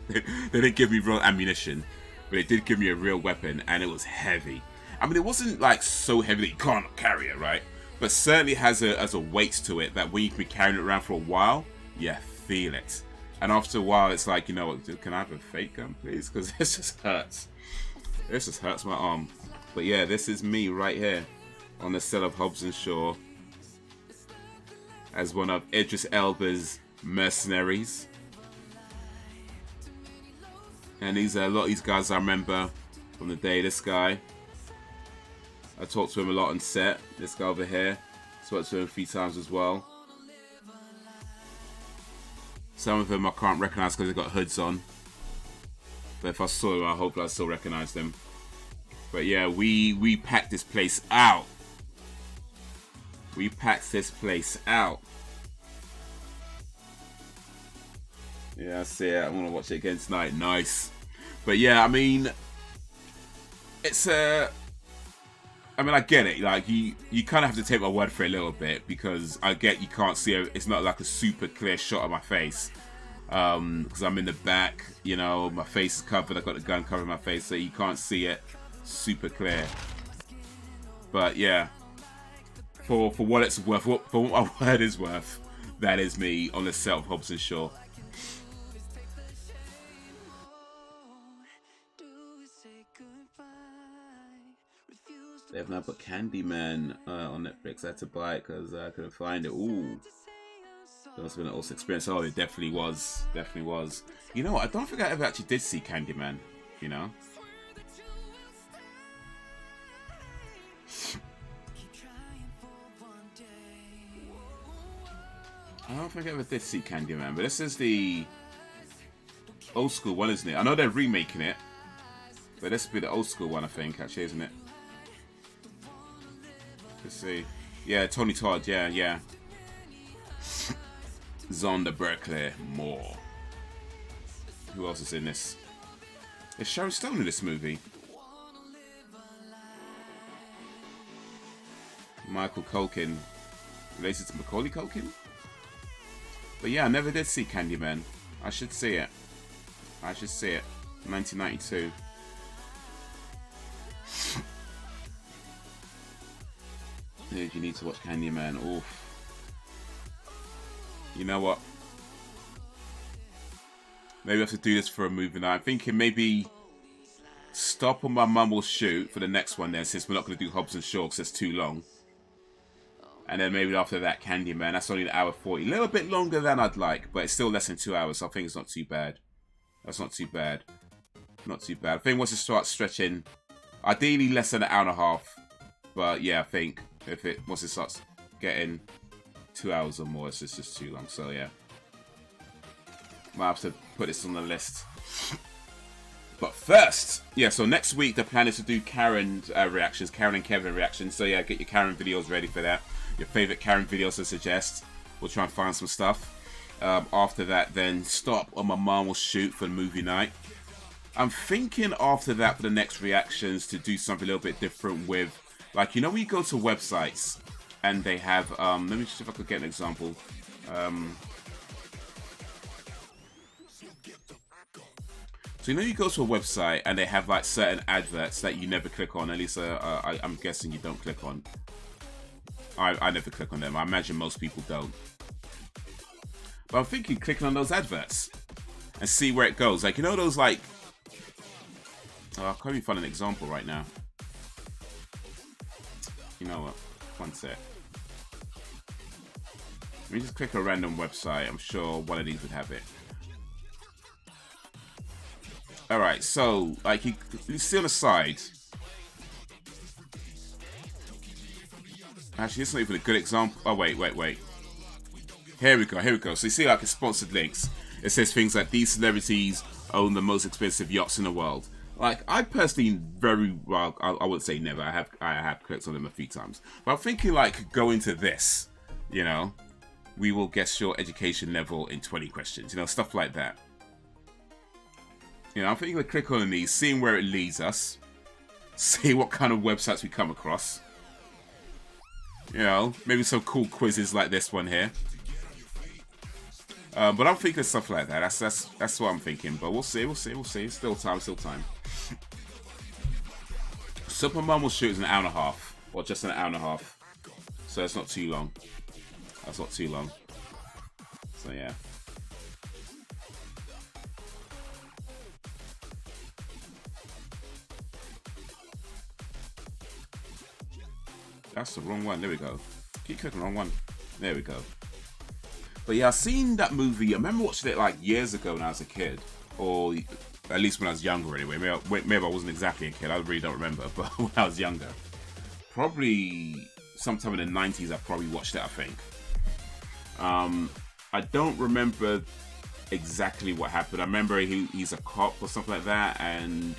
They didn't give me real ammunition, but it did give me a real weapon, and it was heavy. I mean, it wasn't like so heavy that you can't carry it, right? But certainly has a weight to it that when you can be carrying it around for a while, you feel it. And after a while, it's like, you know what, can I have a fake gun, please? Because this just hurts. This just hurts my arm. But yeah, this is me right here on the set of Hobbs and Shaw as one of Idris Elba's mercenaries. And these are a lot of these guys I remember from the day. This guy, I talked to him a lot on set. This guy over here, spoke to him a few times as well. Some of them I can't recognize because they've got hoods on. But if I saw them, I hope I still recognize them. But yeah, we packed this place out. We packed this place out. Yeah, I see it. I'm gonna watch it again tonight. Nice. But yeah, I mean, it's a I mean, I get it. Like, you kind of have to take my word for it a little bit, because I get you can't see it. It's not like a super clear shot of my face. Because I'm in the back, you know, my face is covered. I've got the gun covering my face, so you can't see it super clear. But yeah, for what it's worth, for what my word is worth, that is me on the set of Hobbs and Shaw. They have now put Candyman on Netflix. I had to buy it because I couldn't find it. Ooh. That must have been an awesome experience. Oh, it definitely was. Definitely was. You know what? I don't think I ever actually did see Candyman. You know? I don't think I ever did see Candyman. But this is the old school one, isn't it? I know they're remaking it. But this would be the old school one, I think, actually, isn't it? Let's see. Yeah, Tony Todd. Yeah, yeah. Zonda Berkeley Moore. Who else is in this? Is Sharon Stone in this movie? Michael Culkin. Related to Macaulay Culkin? But yeah, I never did see Candyman. I should see it. I should see it. 1992. Dude, you need to watch Candyman. Oof. You know what? Maybe I have to do this for a movie night. I'm thinking maybe stop on My Mum Will Shoot for the next one then, since we're not going to do Hobbs and Shaw because it's too long. And then maybe after that, Candyman. That's only an hour 40. A little bit longer than I'd like, but it's still less than 2 hours, so I think it's not too bad. That's not too bad. Not too bad. I think once it starts stretching, ideally less than an hour and a half. But yeah, I think once it starts getting 2 hours or more, it's just too long. So yeah, might have to put this on the list. But first, yeah, so next week the plan is to do Karen reactions, Karen and Kevin reactions. So yeah, get your Karen videos ready for that. Your favorite Karen videos to suggest. We'll try and find some stuff. After that, then stop on My Mum Will Shoot for the movie night. I'm thinking after that for the next reactions to do something a little bit different with, like, you know, when you go to websites and they have, let me see if I could get an example. So you know, you go to a website and they have like certain adverts that you never click on. At least I'm guessing you don't click on. I never click on them. I imagine most people don't. But I'm thinking clicking on those adverts and see where it goes. Like, you know, those like, I can't even find an example right now. You know what? One sec. Let me just click a random website. I'm sure one of these would have it. Alright, so, like, you see on the side. Actually, it's not even a good example. Oh, wait. Here we go. So you see, like, it's sponsored links. It says things like, these celebrities own the most expensive yachts in the world. Like, I personally very well, I wouldn't say never. I have clicked on them a few times. But I'm thinking, like, go into this, you know. We will guess your education level in 20 questions. You know, stuff like that. You know, I'm thinking of click on these, seeing where it leads us. See what kind of websites we come across. You know, maybe some cool quizzes like this one here. But I'm thinking stuff like that. That's what I'm thinking. But we'll see. Still time. Super Mum Will Shoot is an hour and a half. Or just an hour and a half. So it's not too long. That's not too long. So yeah. That's the wrong one. There we go. Keep clicking the wrong one. There we go. But yeah, I've seen that movie. I remember watching it like years ago when I was a kid. Or at least when I was younger anyway. Maybe I wasn't exactly a kid. I really don't remember. But when I was younger. Probably sometime in the 90s I probably watched it, I think. I don't remember exactly what happened. I remember he's a cop or something like that. And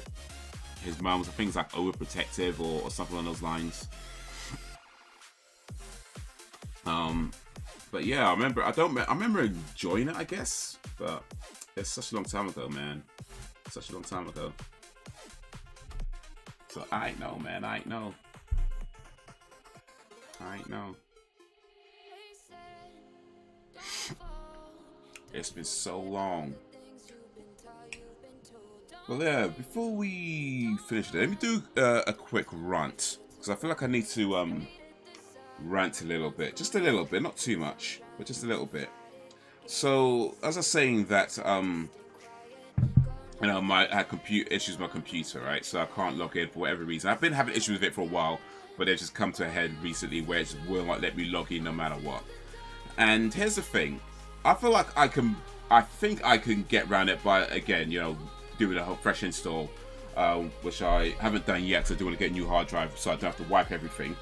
his mum was, I think, like overprotective or something along those lines. But yeah, I remember enjoying it, I guess, but it's such a long time ago, man. Such a long time ago. So I ain't know, man. I ain't know. I know. It's been so long. Well, yeah, before we finish it, let me do a quick rant. Because I feel like I need to rant a little bit. Just a little bit, not too much, but just a little bit. So, as I was saying that, you know, I had issues with my computer, right? So I can't log in for whatever reason. I've been having issues with it for a while, but they've just come to a head recently where it just will not let me log in no matter what. And here's the thing. I feel like I think I can get around it by, again, you know, doing a whole fresh install, which I haven't done yet because I do want to get a new hard drive so I don't have to wipe everything.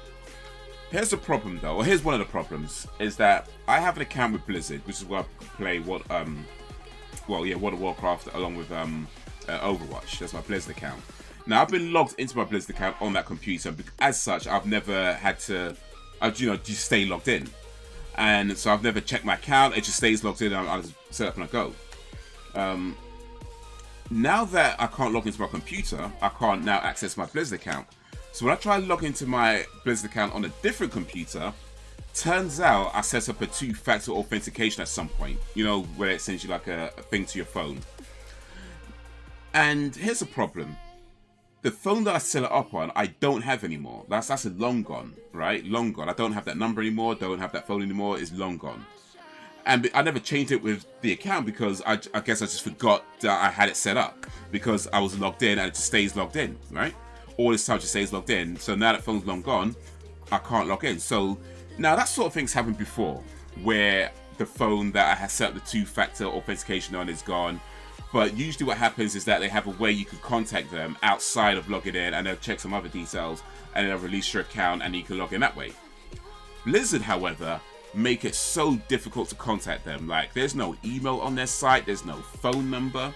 Here's the problem though, or here's one of the problems, is that I have an account with Blizzard, which is where I play World of Warcraft along with Overwatch. That's my Blizzard account. Now I've been logged into my Blizzard account on that computer. As such, I've never had to, just stay logged in. And so I've never checked my account. It just stays logged in and I just set up and I go. Now that I can't log into my computer, I can't now access my Blizzard account. So when I try to log into my Blizzard account on a different computer, turns out I set up a two-factor authentication at some point. You know, where it sends you like a thing to your phone. And here's the problem. The phone that I set it up on, I don't have anymore. That's long gone, right? Long gone. I don't have that number anymore. Don't have that phone anymore. It's long gone. And I never changed it with the account because I guess I just forgot that I had it set up because I was logged in and it just stays logged in, right? All this time it just stays logged in. So now that phone's long gone, I can't log in. So now that sort of thing's happened before where the phone that I had set up the two-factor authentication on is gone. But usually what happens is that they have a way you can contact them outside of logging in and they'll check some other details and they'll release your account and you can log in that way. Blizzard, however, make it so difficult to contact them. Like, there's no email on their site, there's no phone number.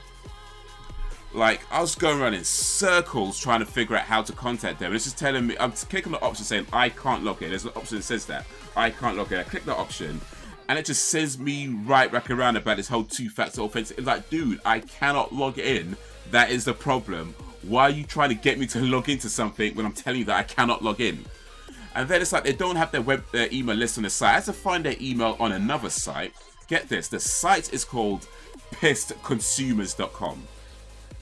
Like, I was going around in circles trying to figure out how to contact them. It's just telling me, I'm clicking the option saying I can't log in. There's an option that says that I can't log in. I click the option and it just sends me right back around about this whole two-factor authentication. It's like, dude, I cannot log in. That is the problem. Why are you trying to get me to log into something when I'm telling you that I cannot log in? And then it's like they don't have their email list on the site. I had to find their email on another site. Get this, the site is called pissedconsumers.com.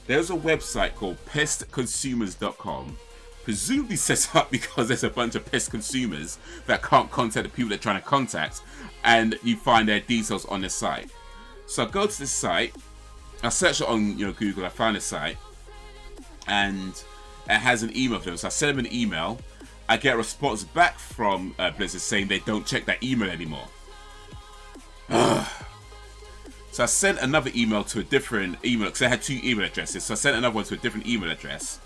There's a website called pissedconsumers.com, presumably set up because there's a bunch of pissed consumers that can't contact the people they're trying to contact, and you find their details on the site. So I go to this site, I search it on Google, I find the site, and it has an email for them. So I send them an email. I get a response back from Blizzard saying they don't check that email anymore. So I sent another email to a different email, because I had two email addresses. So I sent another one to a different email address.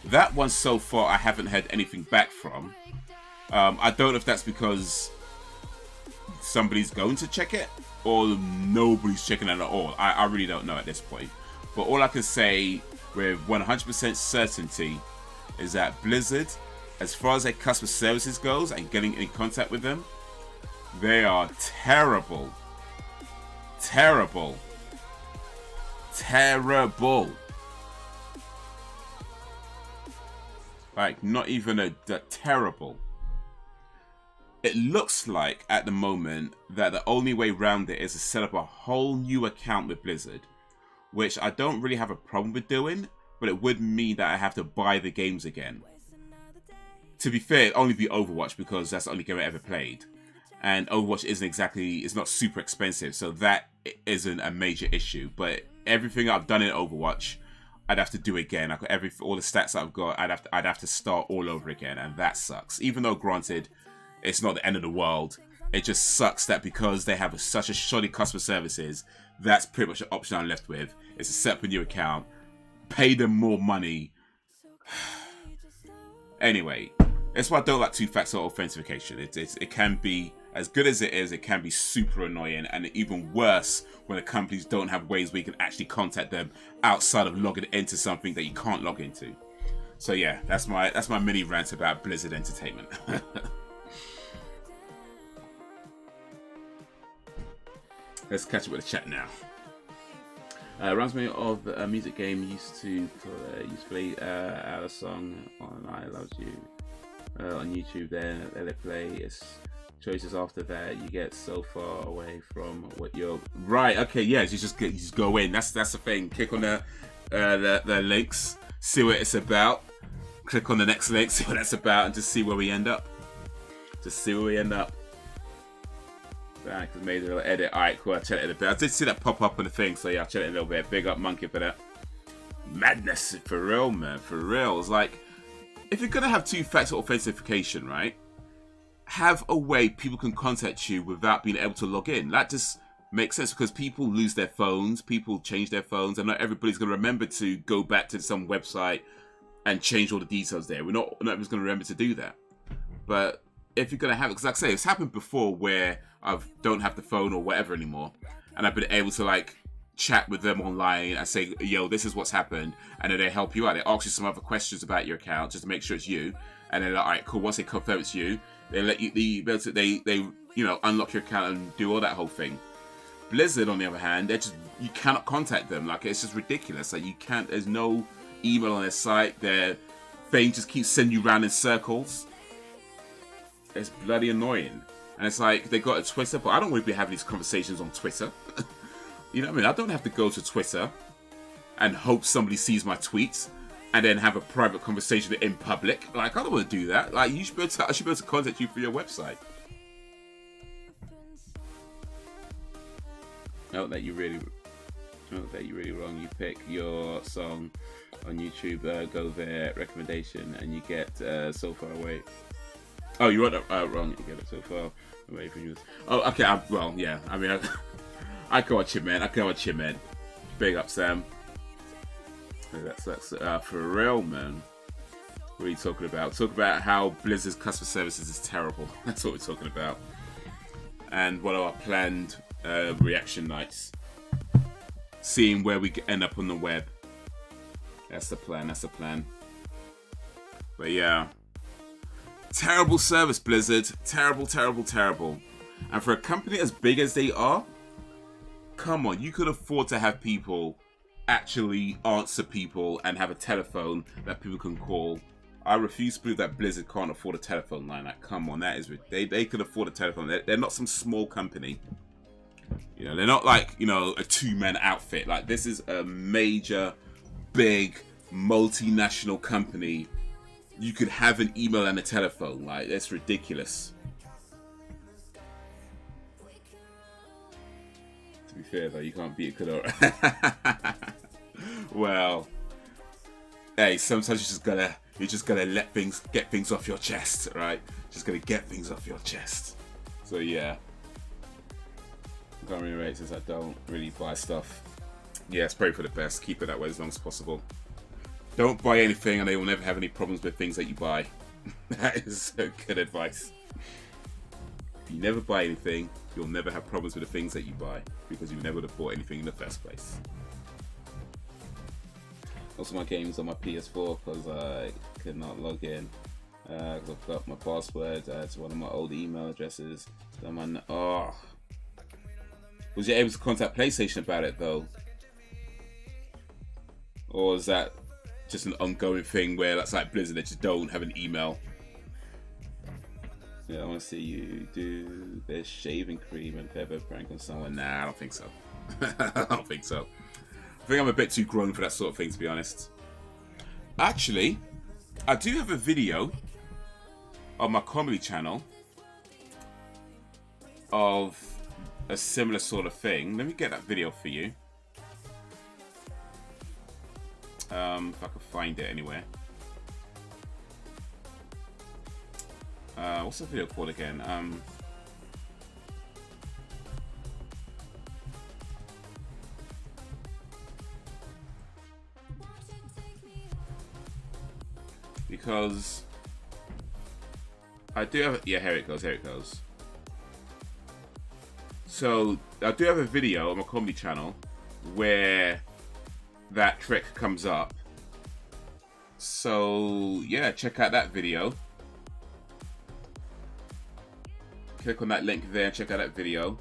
That one so far I haven't had anything back from. I don't know if that's because somebody's going to check it or nobody's checking it at all. I really don't know at this point. But all I can say with 100% certainty is that Blizzard, as far as their customer services goes and getting in contact with them, they are terrible. Terrible. Terrible. Like, not even terrible. It looks like, at the moment, that the only way around it is to set up a whole new account with Blizzard, which I don't really have a problem with doing, but it would mean that I have to buy the games again. To be fair, it'd only be Overwatch because that's the only game I ever played. And Overwatch it's not super expensive, so that isn't a major issue. But everything I've done in Overwatch, I'd have to do again. All the stats I've got, I'd have to start all over again, and that sucks. Even though, granted, it's not the end of the world, it just sucks that because they have such a shoddy customer services, that's pretty much the option I'm left with. Is to set up a new account, pay them more money. Anyway, that's why I don't like two-factor authentication. It can be, as good as it is, it can be super annoying, and even worse when the companies don't have ways where you can actually contact them outside of logging into something that you can't log into. So yeah, that's my mini rant about Blizzard Entertainment. Let's catch up with the chat now. Reminds me of a music game used to play out a song on I Love You. on YouTube. Then let it play. It's choices after that. You get so far away from what you're right. Okay, yeah, you just go in. That's the thing. Click on the links, see what it's about. Click on the next link, see what that's about, and just see where we end up. I made a little edit. Alright, cool. I'll check it in a bit. I did see that pop up on the thing, so yeah, I'll check it in a little bit. Big up Monkey for that. Madness, for real, man. For real. It's like, if you're going to have two-factor authentication, right? Have a way people can contact you without being able to log in. That just makes sense because people lose their phones, people change their phones, and not everybody's going to remember to go back to some website and change all the details there. Not everyone's going to remember to do that. But if you're going to have it, because like I say, it's happened before where I don't have the phone or whatever anymore, and I've been able to like chat with them online and say, yo, this is what's happened, and then they help you out. They ask you some other questions about your account just to make sure it's you, and then like, all right, cool. Once they confirm it's you, they let you they unlock your account and do all that whole thing. Blizzard, on the other hand, you cannot contact them. Like, it's just ridiculous. Like, you can't. There's no email on their site. Their thing just keeps sending you around in circles. It's bloody annoying. And it's like, they got a Twitter, but I don't want to be having these conversations on Twitter. You know what I mean? I don't have to go to Twitter and hope somebody sees my tweets and then have a private conversation in public. Like, I don't want to do that. Like, I should be able to contact you through your website. Note that you really wrong. You pick your song on YouTube, go there, recommendation, and you get so far away. Oh, you wrote that wrong. You get it so far away from you. Oh, okay. Well, yeah. I mean, I can watch it, man. Big up, Sam. That's for real, man. What are you talking about? Talk about how Blizzard's customer services is terrible. That's what we're talking about. And what are our planned reaction nights? Seeing where we end up on the web. That's the plan. But yeah. Terrible service, Blizzard. Terrible. And for a company as big as they are, come on, you could afford to have people actually answer people and have a telephone that people can call. I refuse to believe that Blizzard can't afford a telephone line. Like, come on, that is they could afford a telephone. They're not some small company. You know, they're not like, you know, a two-man outfit. Like, this is a major, big, multinational company. You could have an email and a telephone. Like, that's ridiculous. To be fair, though, you can't beat Kadora. Well, hey, sometimes you just gotta get things off your chest, right? Just gotta get things off your chest. So yeah, can't really rate since I don't really buy stuff. Yeah, it's probably for the best. Keep it that way as long as possible. Don't buy anything, and they will never have any problems with things that you buy. That is good advice. If you never buy anything, you'll never have problems with the things that you buy because you never would have bought anything in the first place. Also, my games on my PS4 because I could not log in because I've got my password to one of my old email addresses. Oh, was you able to contact PlayStation about it though, or is that just an ongoing thing where that's like Blizzard, they just don't have an email? Yeah, I want to see you do this shaving cream and pepper prank on someone. Nah, I don't think so. I don't think so. I think I'm a bit too grown for that sort of thing, to be honest. Actually, I do have a video on my comedy channel of a similar sort of thing. Let me get that video for you. If I can find it anywhere. What's the video called again? Because I do have, yeah, here it goes. So I do have a video on my comedy channel where that trick comes up. So yeah, check out that video. Click on that link there and check out that video.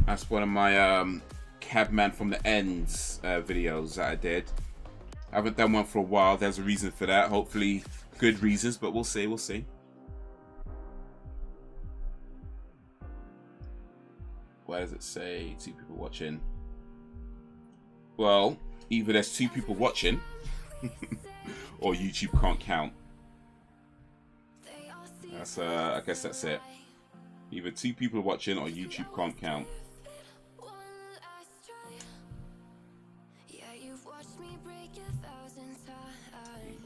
That's one of my Cabman from the Ends videos that I did. I haven't done one for a while. There's a reason for that. Hopefully good reasons, but we'll see. We'll see. Why does it say 2 people watching? Well, either there's 2 people watching, or YouTube can't count. That's I guess that's it. Either 2 people watching or YouTube can't count.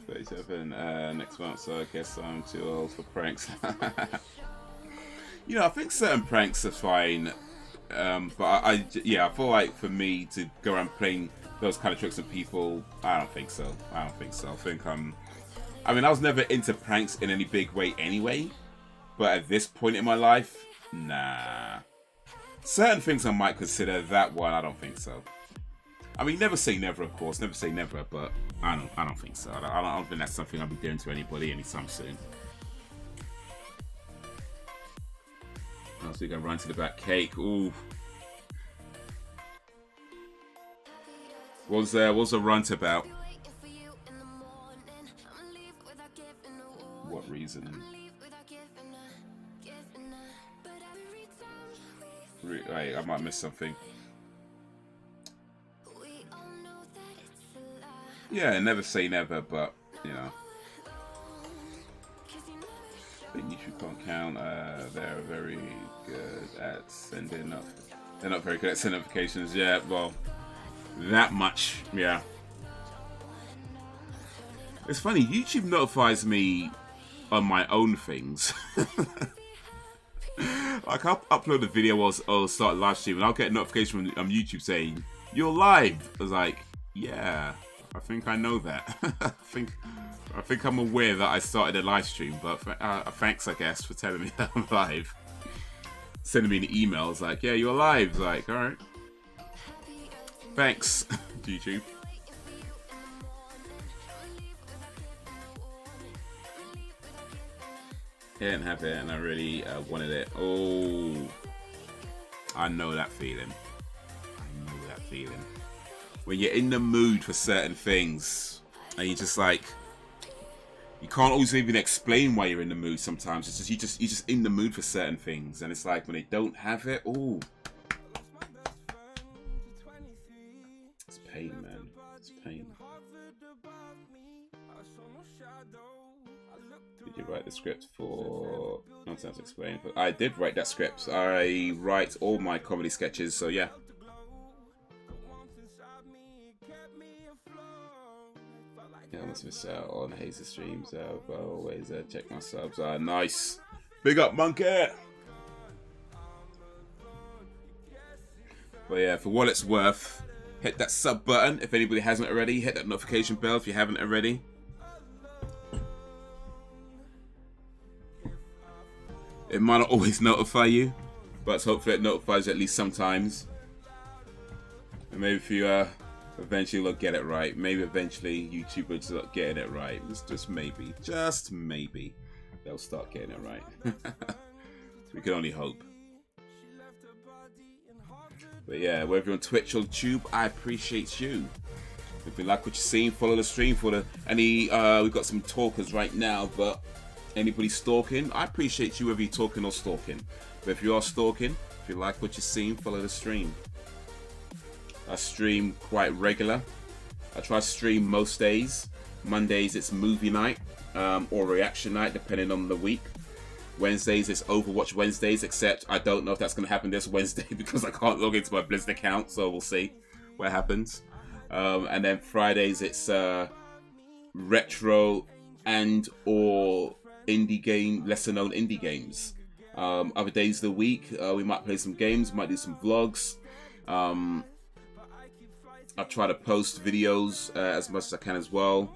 37 next month, so I guess I'm too old for pranks. You know, I think certain pranks are fine, but yeah, I feel like for me to go around playing those kind of tricks on people, I don't think so. I don't think so. I think I mean, I was never into pranks in any big way anyway, but at this point in my life, nah. Certain things I might consider, that one I don't think so. I mean, never say never, of course. Never say never, but I don't think so. I don't think that's something I'll be doing to anybody anytime soon. Oh, so we can run to the back. Cake. Ooh. What's the runt about? What reason? Wait, I might miss something. Yeah, never say never, but you know, I think YouTube can't count. They're very good at sending up. They're not very good at sending notifications. Yeah, well, that much. Yeah. It's funny. YouTube notifies me on my own things. Like I'll upload a video or start a live stream, and I'll get a notification from YouTube saying you're live. I was like, yeah. I think I know that. I think I'm aware that I started a live stream, but thanks, I guess, for telling me that I'm live. Sending me an email, it's like, yeah, you're live. It's like, all right. Thanks, YouTube. I didn't have it, and I really wanted it. Oh, I know that feeling. I know that feeling. When you're in the mood for certain things, and you're just like, you can't always even explain why you're in the mood. Sometimes it's just you're just in the mood for certain things, and it's like when they don't have it, oh, it's pain, man. It's pain. Did you write the script for Nonsense Explained? But I did write that script. I write all my comedy sketches, so yeah. Yeah, I must miss out on Haze streams. But always check my subs. Nice. Big up, monkey. But yeah, for what it's worth, hit that sub button if anybody hasn't already. Hit that notification bell if you haven't already. It might not always notify you, but hopefully it notifies you at least sometimes. And maybe if you eventually they'll get it right. Maybe eventually YouTube will start getting it right. Just maybe. Just maybe. They'll start getting it right. We can only hope. But yeah, whether you're on Twitch or YouTube, I appreciate you. If you like what you're seeing, follow the stream. We've got some talkers right now, but anybody stalking, I appreciate you whether you're talking or stalking. But if you are stalking, if you like what you're seeing, follow the stream. I stream quite regular. I try to stream most days. Mondays it's movie night or reaction night, depending on the week. Wednesdays it's Overwatch Wednesdays, except I don't know if that's going to happen this Wednesday because I can't log into my Blizzard account, so we'll see what happens. And then Fridays it's retro and or indie game, lesser known indie games. Other days of the week we might play some games, might do some vlogs. I try to post videos as much as I can as well.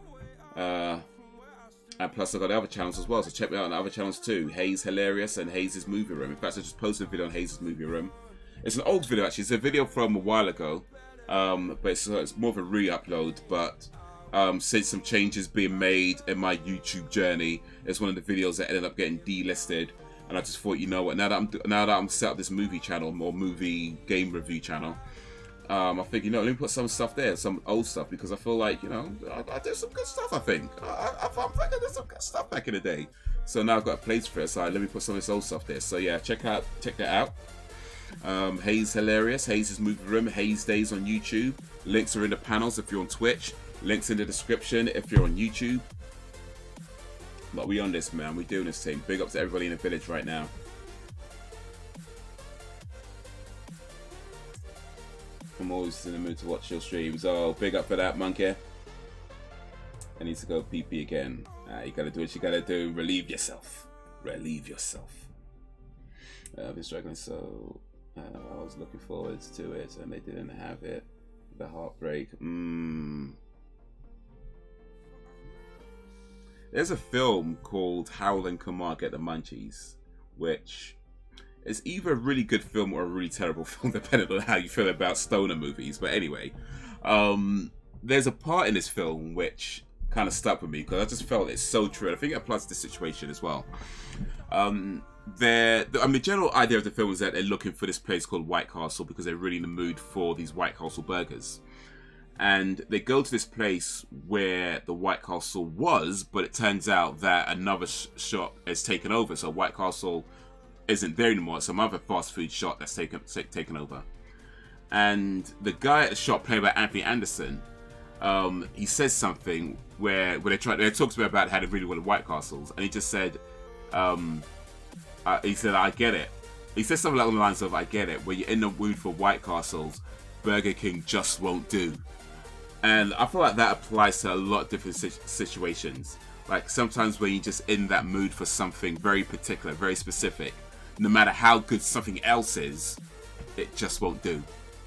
And plus I've got other channels as well, so check me out on other channels too. Haze Hilarious and Haze's Movie Room. In fact, I just posted a video on Haze's Movie Room. It's an old video actually, it's a video from a while ago. But it's more of a re-upload, but since some changes being made in my YouTube journey, it's one of the videos that ended up getting delisted. And I just thought, you know what, now that I'm set up this movie channel, or movie game review channel, I think, you know, let me put some stuff there, some old stuff, because I feel like, you know, I did some good stuff, I think. I think I did some good stuff back in the day. So now I've got a place for it, so let me put some of this old stuff there. So yeah, check that out. Haze Hilarious, Haze's Movie Room, Haze Days on YouTube. Links are in the panels if you're on Twitch. Links in the description if you're on YouTube. But we on this, man. We doing this thing. Big up to everybody in the village right now. I'm always in the mood to watch your streams. Oh, big up for that, monkey. I need to go pee again. You gotta do what you gotta do. Relieve yourself. Relieve yourself. I've been struggling, so I was looking forward to it, and they didn't have it. The heartbreak. There's a film called Harold and Kumar Get the Munchies, which is either a really good film or a really terrible film, depending on how you feel about stoner movies. But anyway, there's a part in this film which kind of stuck with me because I just felt it's so true. I think it applies to this situation as well. The general idea of the film is that they're looking for this place called White Castle because they're really in the mood for these White Castle burgers. And they go to this place where the White Castle was, but it turns out that another shop is taken over. So White Castle isn't there anymore. It's some other fast food shop that's taken over. And the guy at the shop, played by Anthony Anderson, he says something where they talks about how they really wanted White Castles, and he just said, he said, I get it. He said something along the lines of, I get it. When you're in the mood for White Castles, Burger King just won't do. And I feel like that applies to a lot of different situations. Like sometimes when you're just in that mood for something very particular, very specific, no matter how good something else is, it just won't do.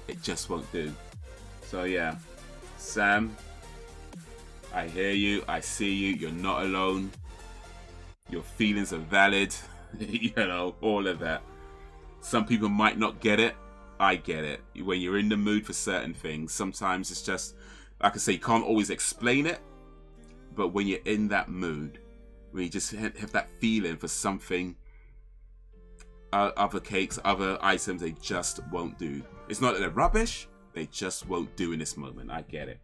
It just won't do. So yeah, Sam, I hear you, I see you, you're not alone. Your feelings are valid, you know, all of that. Some people might not get it. I get it. When you're in the mood for certain things, sometimes it's just, like I say, you can't always explain it, but when you're in that mood, when you just have that feeling for something, other cakes, other items, they just won't do. It's not that they're rubbish, they just won't do in this moment. I get it.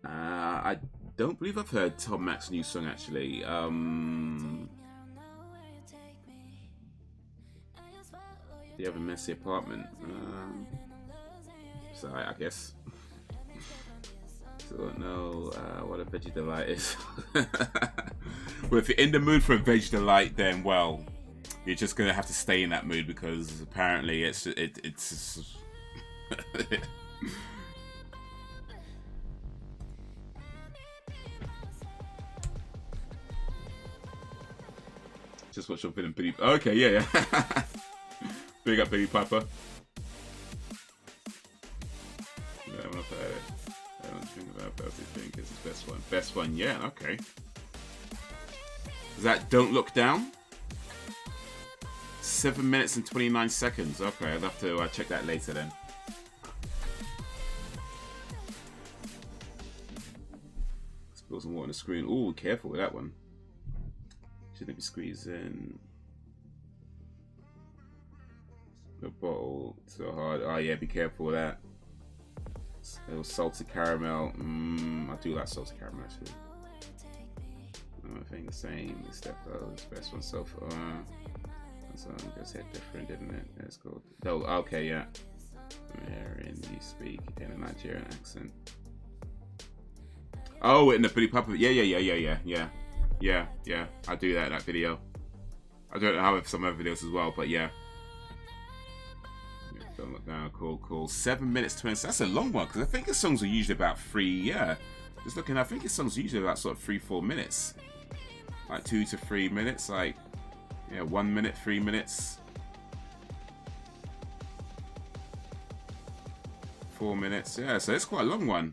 I don't believe I've heard Tom Mack's new song actually. You have a messy apartment. So I guess. Don't know what a veggie delight is. Well, if you're in the mood for a veggie delight, then well, you're just gonna have to stay in that mood because apparently it's just watch your film, Billy. Okay, yeah. Big up, Billy Piper. Yeah, I'm not bad. I don't think about everything. It's his best one. Best one, yeah, okay. Is that Don't Look Down? 7 minutes and 29 seconds. Okay, I'll have to check that later then. Spill some water on the screen. Ooh, careful with that one. Shouldn't be squeezing the bottle so hard. Oh yeah, be careful with that. It was salted caramel. I do like salted caramel actually. I think the same. The step goes best one so far. So I guess it different, didn't it? It's called. Oh, okay, yeah. Wherein you speak in a Nigerian accent. Oh, in the Billy Papa. Yeah. I do that in that video. I don't know how with some other videos as well, but yeah. Don't look down. Cool. 7 minutes 20. That's a long one because I think his songs are usually about 3. Yeah, just looking. I think his songs are usually about sort of 3-4 minutes, like 2 to 3 minutes. Like 1 minute, 3 minutes, 4 minutes. Yeah, so it's quite a long one.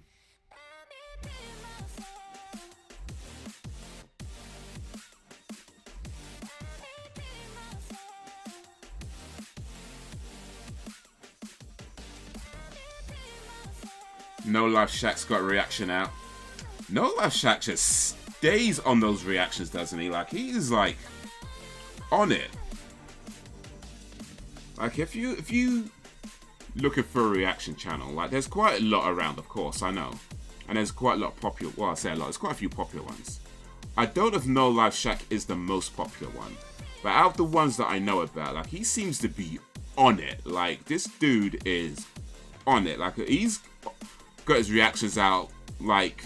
No Life Shack's got a reaction out. No Life Shack just days on those reactions, doesn't he? Like, he's like on it. Like, if you looking for a reaction channel, like, there's quite a lot around, of course, I know, and there's quite a lot of popular. Well, I say a lot. There's quite a few popular ones. I don't know if No Life Shack is the most popular one, but out of the ones that I know about, like, he seems to be on it. Like, this dude is on it. Like, he's got his reactions out, like,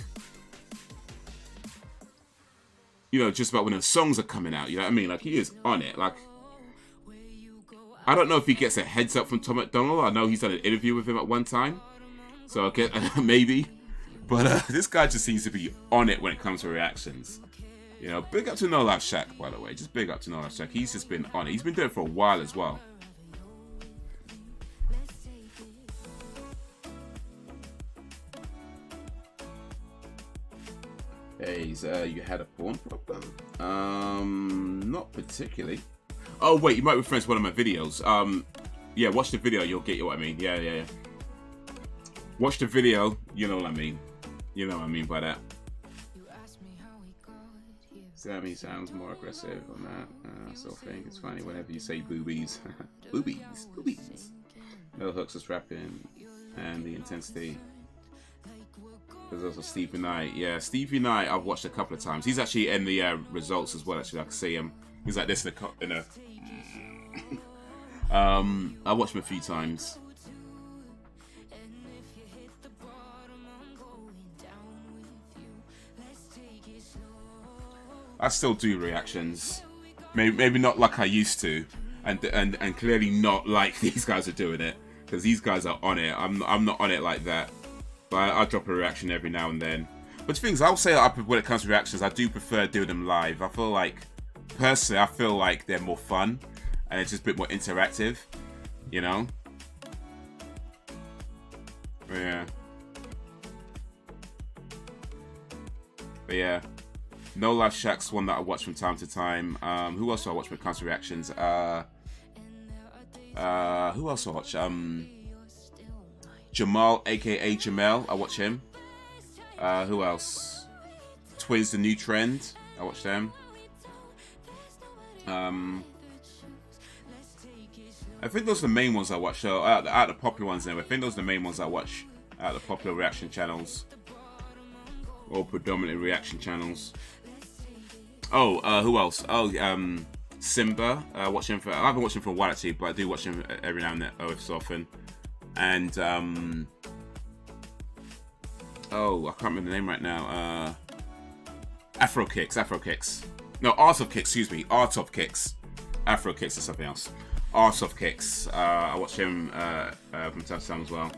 you know, just about when the songs are coming out. You know what I mean? Like, he is on it. Like, I don't know if he gets a heads up from Tom McDonald. I know he's done an interview with him at one time, so I get maybe. But this guy just seems to be on it when it comes to reactions. You know, big up to No Life Shack, by the way. Just big up to No Life Shack. He's just been on it. He's been doing it for a while as well. Hey, you had a porn problem? Not particularly. Oh wait, you might reference one of my videos. Yeah, watch the video. You'll get what I mean. Yeah. Watch the video. You know what I mean. You know what I mean by that. Sammy sounds more aggressive on that. So I think it's funny whenever you say boobies. Boobies. No hooks is rapping and the intensity. There's also Stevie Knight. Yeah, Stevie Knight I've watched a couple of times. He's actually in the results as well, actually. I can see him. He's like this in a I watched him a few times. I still do reactions. Maybe not like I used to, and clearly not like these guys are doing it, because these guys are on it. I'm not on it like that. But I drop a reaction every now and then. But the thing is, I'll say when it comes to reactions, I do prefer doing them live. I feel like, personally, I feel like they're more fun and it's just a bit more interactive, you know? Yeah. But yeah. No Life Shack's one that I watch from time to time. Who else do I watch when it comes to reactions? Who else do I watch? Jamal, aka Jamel, I watch him. Who else? Twiz, the New Trend, I watch them. I think those are the main ones I watch. So out of the popular ones, anyway, I think those are the main ones I watch out of the popular reaction channels, or predominantly reaction channels. Oh, who else? Oh, Simba. I haven't watched him for a while actually, but I do watch him every now and then, so often. And oh, I can't remember the name right now. Afro Kicks. No, Art of Kicks. Excuse me, Art of Kicks. Afro Kicks is something else. Art of Kicks. I watch him from time to time as well.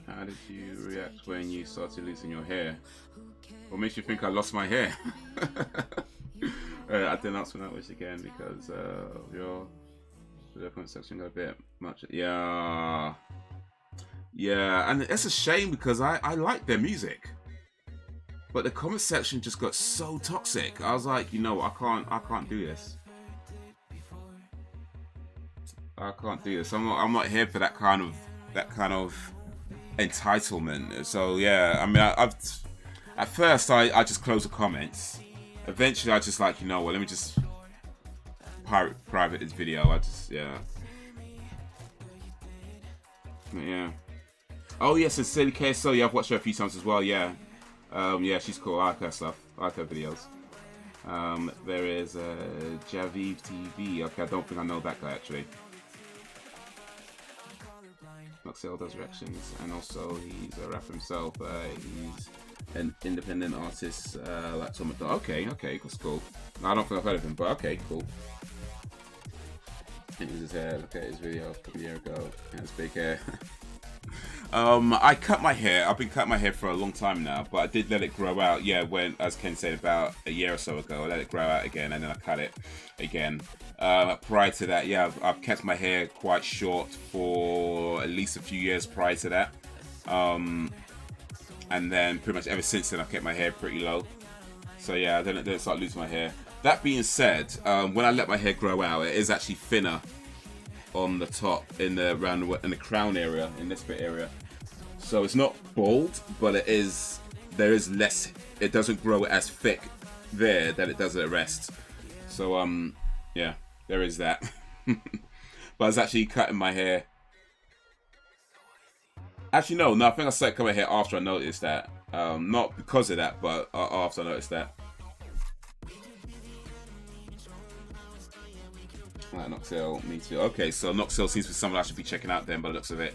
How did you react when you started losing your hair? What makes you think I lost my hair? I didn't ask for that wish again because your comment section got a bit much. Yeah, and it's a shame because I like their music, but the comment section just got so toxic. I was like, you know, I can't do this. I can't do this. I'm not here for that kind of entitlement. So yeah, I mean, at first I just closed the comments. Eventually I just like, you know what, let me just private this video. Yeah. Oh yes, and Silly KSO, yeah, I've watched her a few times as well. Yeah, yeah, she's cool. I like her stuff. I like her videos. There is Javiv TV. Okay, I don't think I know that guy actually. Noxel does reactions, and also he's a rapper himself. He's an independent artist, like Tom McDonald. Okay, that's cool. No, I don't think I've heard of him, but okay, cool. Look at his video a couple of years ago. He has big hair. I cut my hair. I've been cutting my hair for a long time now, but I did let it grow out. Yeah, when, as Ken said, about a year or so ago, I let it grow out again, and then I cut it again. Prior to that, yeah, I've kept my hair quite short for at least a few years prior to that. And then pretty much ever since then, I've kept my hair pretty low. So yeah, I didn't start losing my hair. That being said, when I let my hair grow out, it is actually thinner on the top, in the crown area, in this bit area. So it's not bald, but there is less. It doesn't grow as thick there than it does at the rest. So yeah, there is that. But I was actually cutting my hair. Actually, no, I think I started cutting my hair after I noticed that. Not because of that, but after I noticed that. Right, Noxel, me too. Okay, so Noxel seems to be someone I should be checking out then by the looks of it.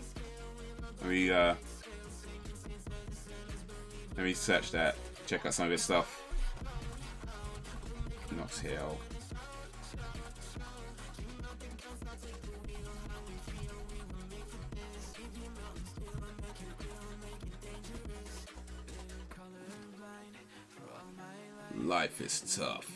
Let me search that, check out some of his stuff. Noxel. Life is tough.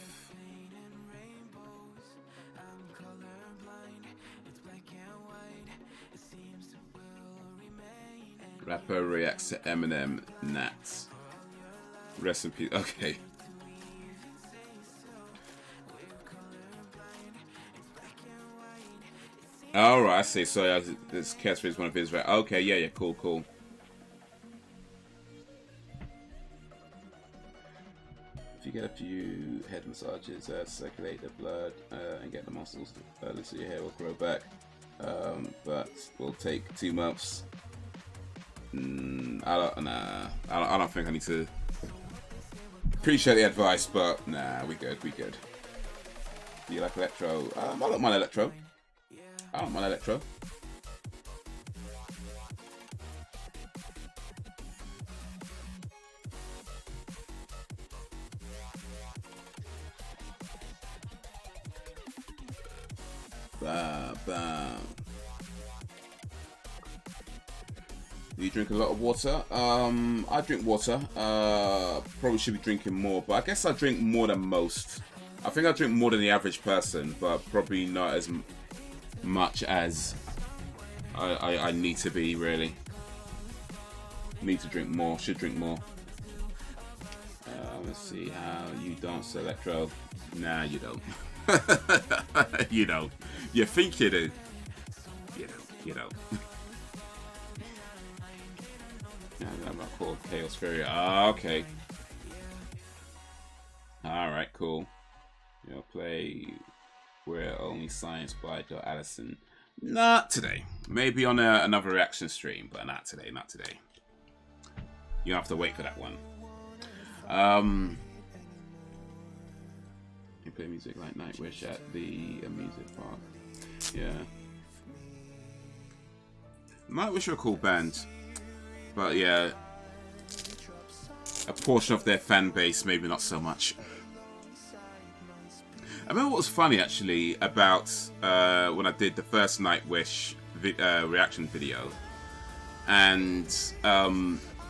Rapper reacts to Eminem, Nats. Rest in peace. Okay. Alright, I see. So this catchphrase is one of his, right? Okay, yeah, cool. If you get a few head massages, circulate the blood and get the muscles, so your hair will grow back. But will take 2 months. I don't think I need to. Appreciate the advice, but nah, we good. Do you like electro? I don't mind electro. Bam. Do you drink a lot of water? I drink water. Probably should be drinking more, but I guess I drink more than most. I think I drink more than the average person, but probably not as much as I need to be, really. Need to drink more, should drink more. Let's see how you dance electro. Nah, you don't. You don't. You think you do. You don't. I'm not called Chaos Fury. Okay. Alright, cool. You'll play Where Only Science by Allison. Not today. Maybe on another reaction stream, but not today. You have to wait for that one. You play music like Nightwish at the music park. Yeah. Nightwish are a cool band. But yeah, a portion of their fan base, maybe not so much. I remember what was funny actually about when I did the first Nightwish reaction video, and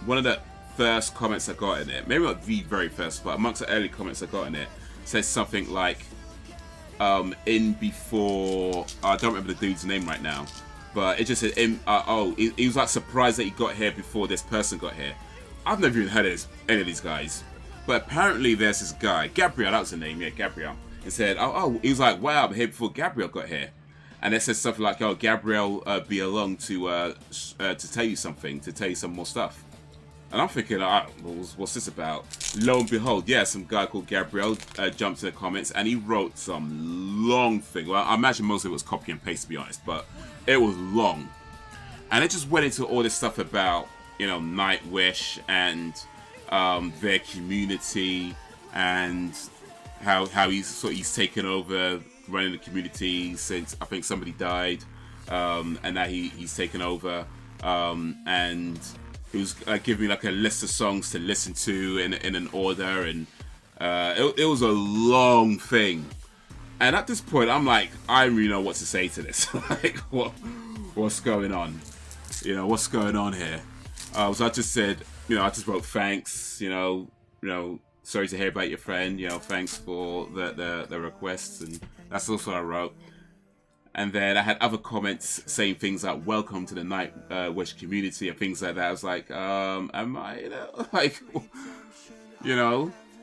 one of the first comments I got in it, maybe not the very first, but amongst the early comments I got in it, says something like, in before, I don't remember the dude's name right now, but it just said, he was like surprised that he got here before this person got here. I've never even heard of any of these guys, but apparently there's this guy, Gabriel, that was the name, yeah, Gabriel. He said, he was like, wow, I'm here before Gabriel got here. And it says something like, oh, Gabriel be along to tell you something, to tell you some more stuff. And I'm thinking, what's this about? Lo and behold, yeah, some guy called Gabriel jumped in the comments and he wrote some long thing. Well, I imagine most of it was copy and paste, to be honest, but it was long. And it just went into all this stuff about, Nightwish and their community and how he's taken over running the community since I think somebody died, and now he's taken over, and he was giving me like a list of songs to listen to in an order, and it was a long thing. And at this point, I'm like, I don't really know what to say to this. Like, what's going on? What's going on here? So I just said, I just wrote thanks. Sorry to hear about your friend. Thanks for the requests, and that's also what I wrote. And then I had other comments saying things like "Welcome to the Nightwish community" and things like that. I was like, am I?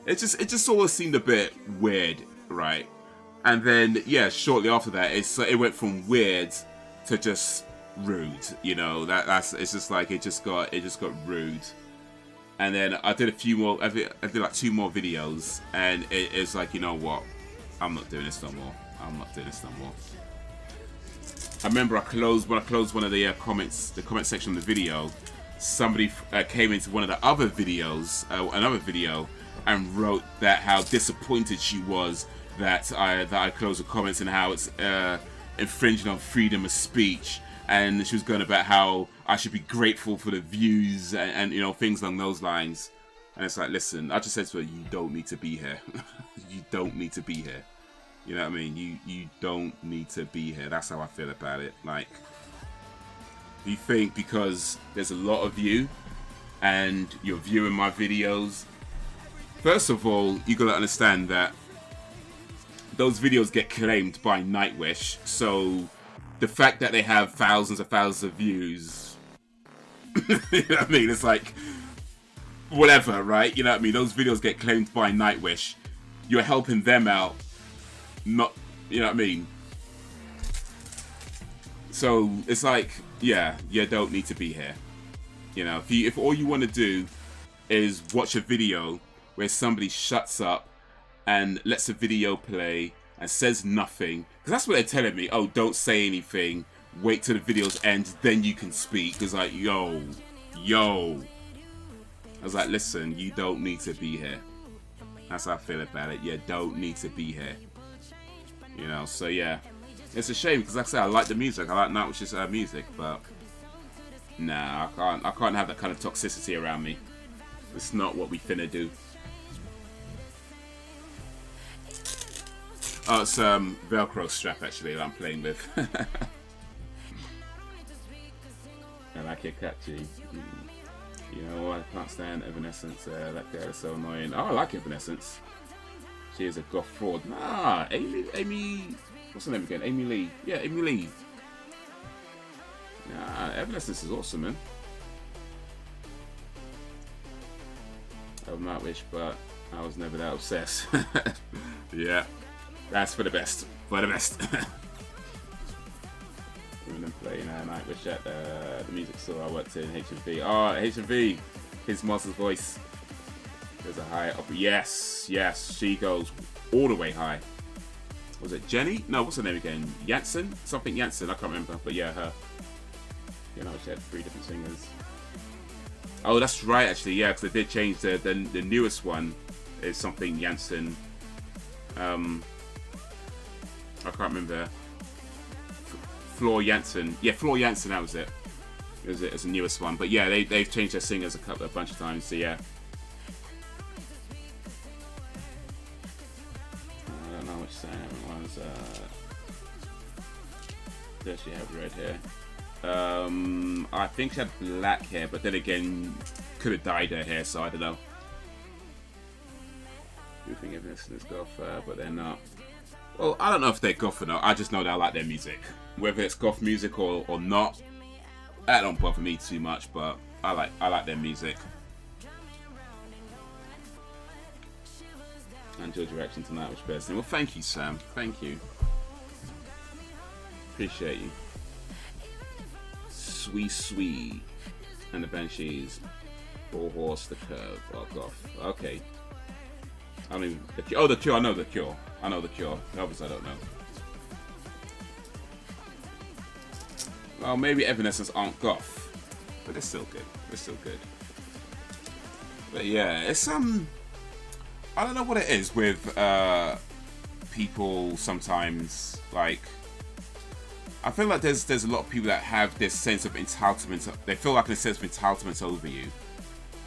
it just sort of seemed a bit weird, right? And then yeah, shortly after that, it went from weird to just rude. You know, it's just like it just got rude. And then I did a few more. I did like 2 more videos, and it's like, you know what? I'm not doing this no more. I'm not doing this no more. I remember when I closed one of the comments, the comment section of the video. Somebody came into one of the other videos, another video, and wrote that how disappointed she was that I closed the comments and how it's infringing on freedom of speech. And she was going about how I should be grateful for the views and you know, things along those lines. And it's like, listen, I just said to her, you don't need to be here. You don't need to be here. You know what I mean? You don't need to be here. That's how I feel about it. Like, you think because there's a lot of you and you're viewing my videos, first of all, you gotta understand that those videos get claimed by Nightwish, so the fact that they have thousands of views, you know what I mean? It's like, whatever, right? You know what I mean? Those videos get claimed by Nightwish. You're helping them out, not, you know what I mean? So it's like, yeah, you don't need to be here. You know, if all you want to do is watch a video where somebody shuts up and lets a video play and says nothing, because that's what they're telling me. Oh, don't say anything. Wait till the video's end, then you can speak. It's like, yo. I was like, listen, you don't need to be here. That's how I feel about it. You don't need to be here. You know, so yeah. It's a shame, because like I said, I like the music. I like Nightwish's music, but nah, I can't have that kind of toxicity around me. It's not what we finna do. Oh, it's Velcro strap actually that I'm playing with. I like it, catchy. You know, I can't stand Evanescence. That girl is so annoying. Oh, I like Evanescence. She is a goth fraud. Nah, Amy. What's her name again? Amy Lee. Yeah, Amy Lee. Nah, Evanescence is awesome, man. I love Nightwish, but I was never that obsessed. Yeah. That's for the best. For the best. We've been playing Nightwish at the music store I worked in, HMV. Oh, HMV! His master's voice. There's a high up. Yes, yes, she goes all the way high. Was it Jenny? No, what's her name again? Janssen? Something Janssen, I can't remember. But yeah, her. You know, she had 3 different singers. Oh, that's right, actually, yeah, because they did change the newest one is something Janssen. I can't remember. Floor Janssen. Yeah, Floor Janssen, that was it. It's the newest one. But yeah, they've changed their singers a bunch of times, so yeah. I don't know which song it was. Does she have red hair? I think she had black hair, but then again, could have dyed her hair, so I don't know. You think Evanescence is goth, but they're not. Well, I don't know if they're goth or not. I just know that I like their music. Whether it's goth music or not, that don't bother me too much. But I like their music. I enjoyed your reaction tonight, which best. Well, thank you, Sam. Thank you. Appreciate you. Sweet. And the Banshees. Bull Horse, the Curve. Oh, goth. Okay. I don't even. The Cure. I know the Cure. Obviously, I don't know. Well, maybe Evanescence aren't goth, but they're still good. But yeah, it's I don't know what it is with people sometimes. Like, I feel like there's a lot of people that have this sense of entitlement. They feel like a sense of entitlement over you.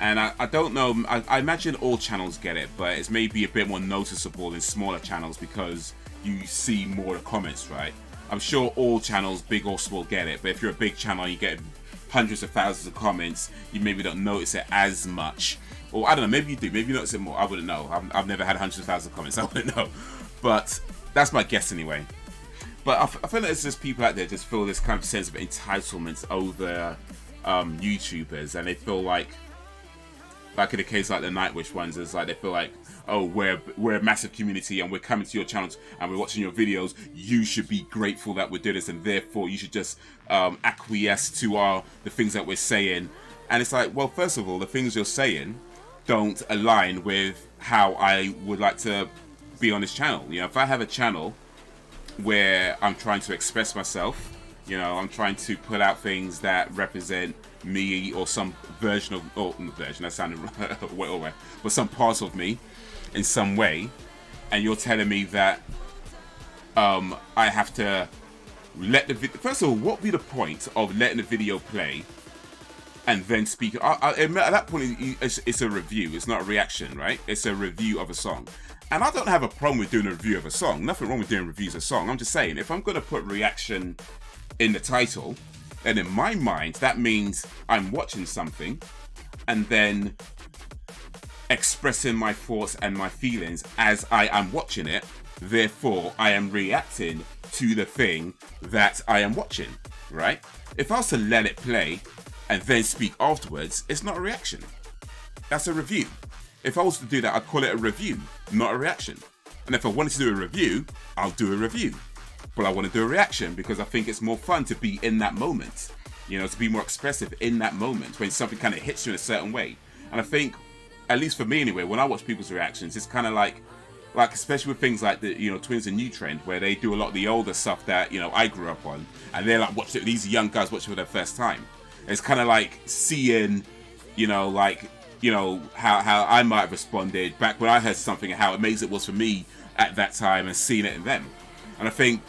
And I don't know, I imagine all channels get it, but it's maybe a bit more noticeable in smaller channels because you see more of the comments, right? I'm sure all channels, big or small, get it, but if you're a big channel and you get hundreds of thousands of comments, you maybe don't notice it as much. Or I don't know, maybe you do, maybe you notice it more, I wouldn't know. I've never had hundreds of thousands of comments, I wouldn't know. But that's my guess anyway. But I feel like there's just people out there just feel this kind of sense of entitlement over YouTubers, and they feel like in a case like the Nightwish ones, it's like they feel like, oh, we're a massive community and we're coming to your channels and we're watching your videos, you should be grateful that we're doing this, and therefore you should just acquiesce to the things that we're saying. And it's like, well, first of all, the things you're saying don't align with how I would like to be on this channel. You know, if I have a channel where I'm trying to express myself, you know, I'm trying to put out things that represent me or some version of, that sounded way over, but some parts of me in some way, and you're telling me that I have to let the video. First of all, what would be the point of letting the video play and then speak? At that point, it's a review. It's not a reaction, right? It's a review of a song. And I don't have a problem with doing a review of a song. Nothing wrong with doing reviews of a song. I'm just saying, if I'm going to put reaction in the title, and in my mind, that means I'm watching something and then expressing my thoughts and my feelings as I am watching it. Therefore, I am reacting to the thing that I am watching, right? If I was to let it play and then speak afterwards, it's not a reaction. That's a review. If I was to do that, I'd call it a review, not a reaction. And if I wanted to do a review, I'll do a review. But I want to do a reaction because I think it's more fun to be in that moment, you know, to be more expressive in that moment when something kind of hits you in a certain way. And I think, at least for me anyway, when I watch people's reactions, it's kind of like especially with things like the, you know, Twins and New Trend, where they do a lot of the older stuff that, you know, I grew up on, and they're like, watch it, these young guys watch it for their first time. It's kind of like seeing, you know, like, you know, how I might have responded back when I heard something and how amazing it was for me at that time, and seeing it in them. And I think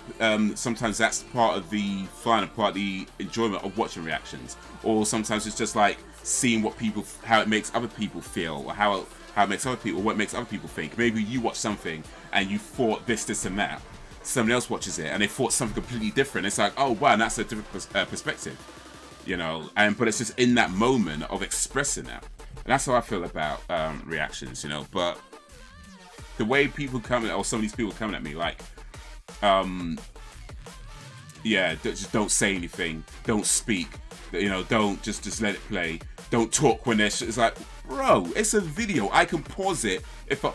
sometimes that's part of the fun and part of the enjoyment of watching reactions. Or sometimes it's just like seeing what people, how it makes other people feel, or how it makes other people, or what makes other people think. Maybe you watch something and you thought this and that. Somebody else watches it and they thought something completely different. It's like, oh wow, that's a different perspective, you know. But it's just in that moment of expressing that. And that's how I feel about reactions, you know. But the way people come at, or some of these people coming at me, like, yeah, just don't say anything, don't speak, you know, don't just let it play, don't talk when there's, it's like, bro, it's a video, I can pause it if I,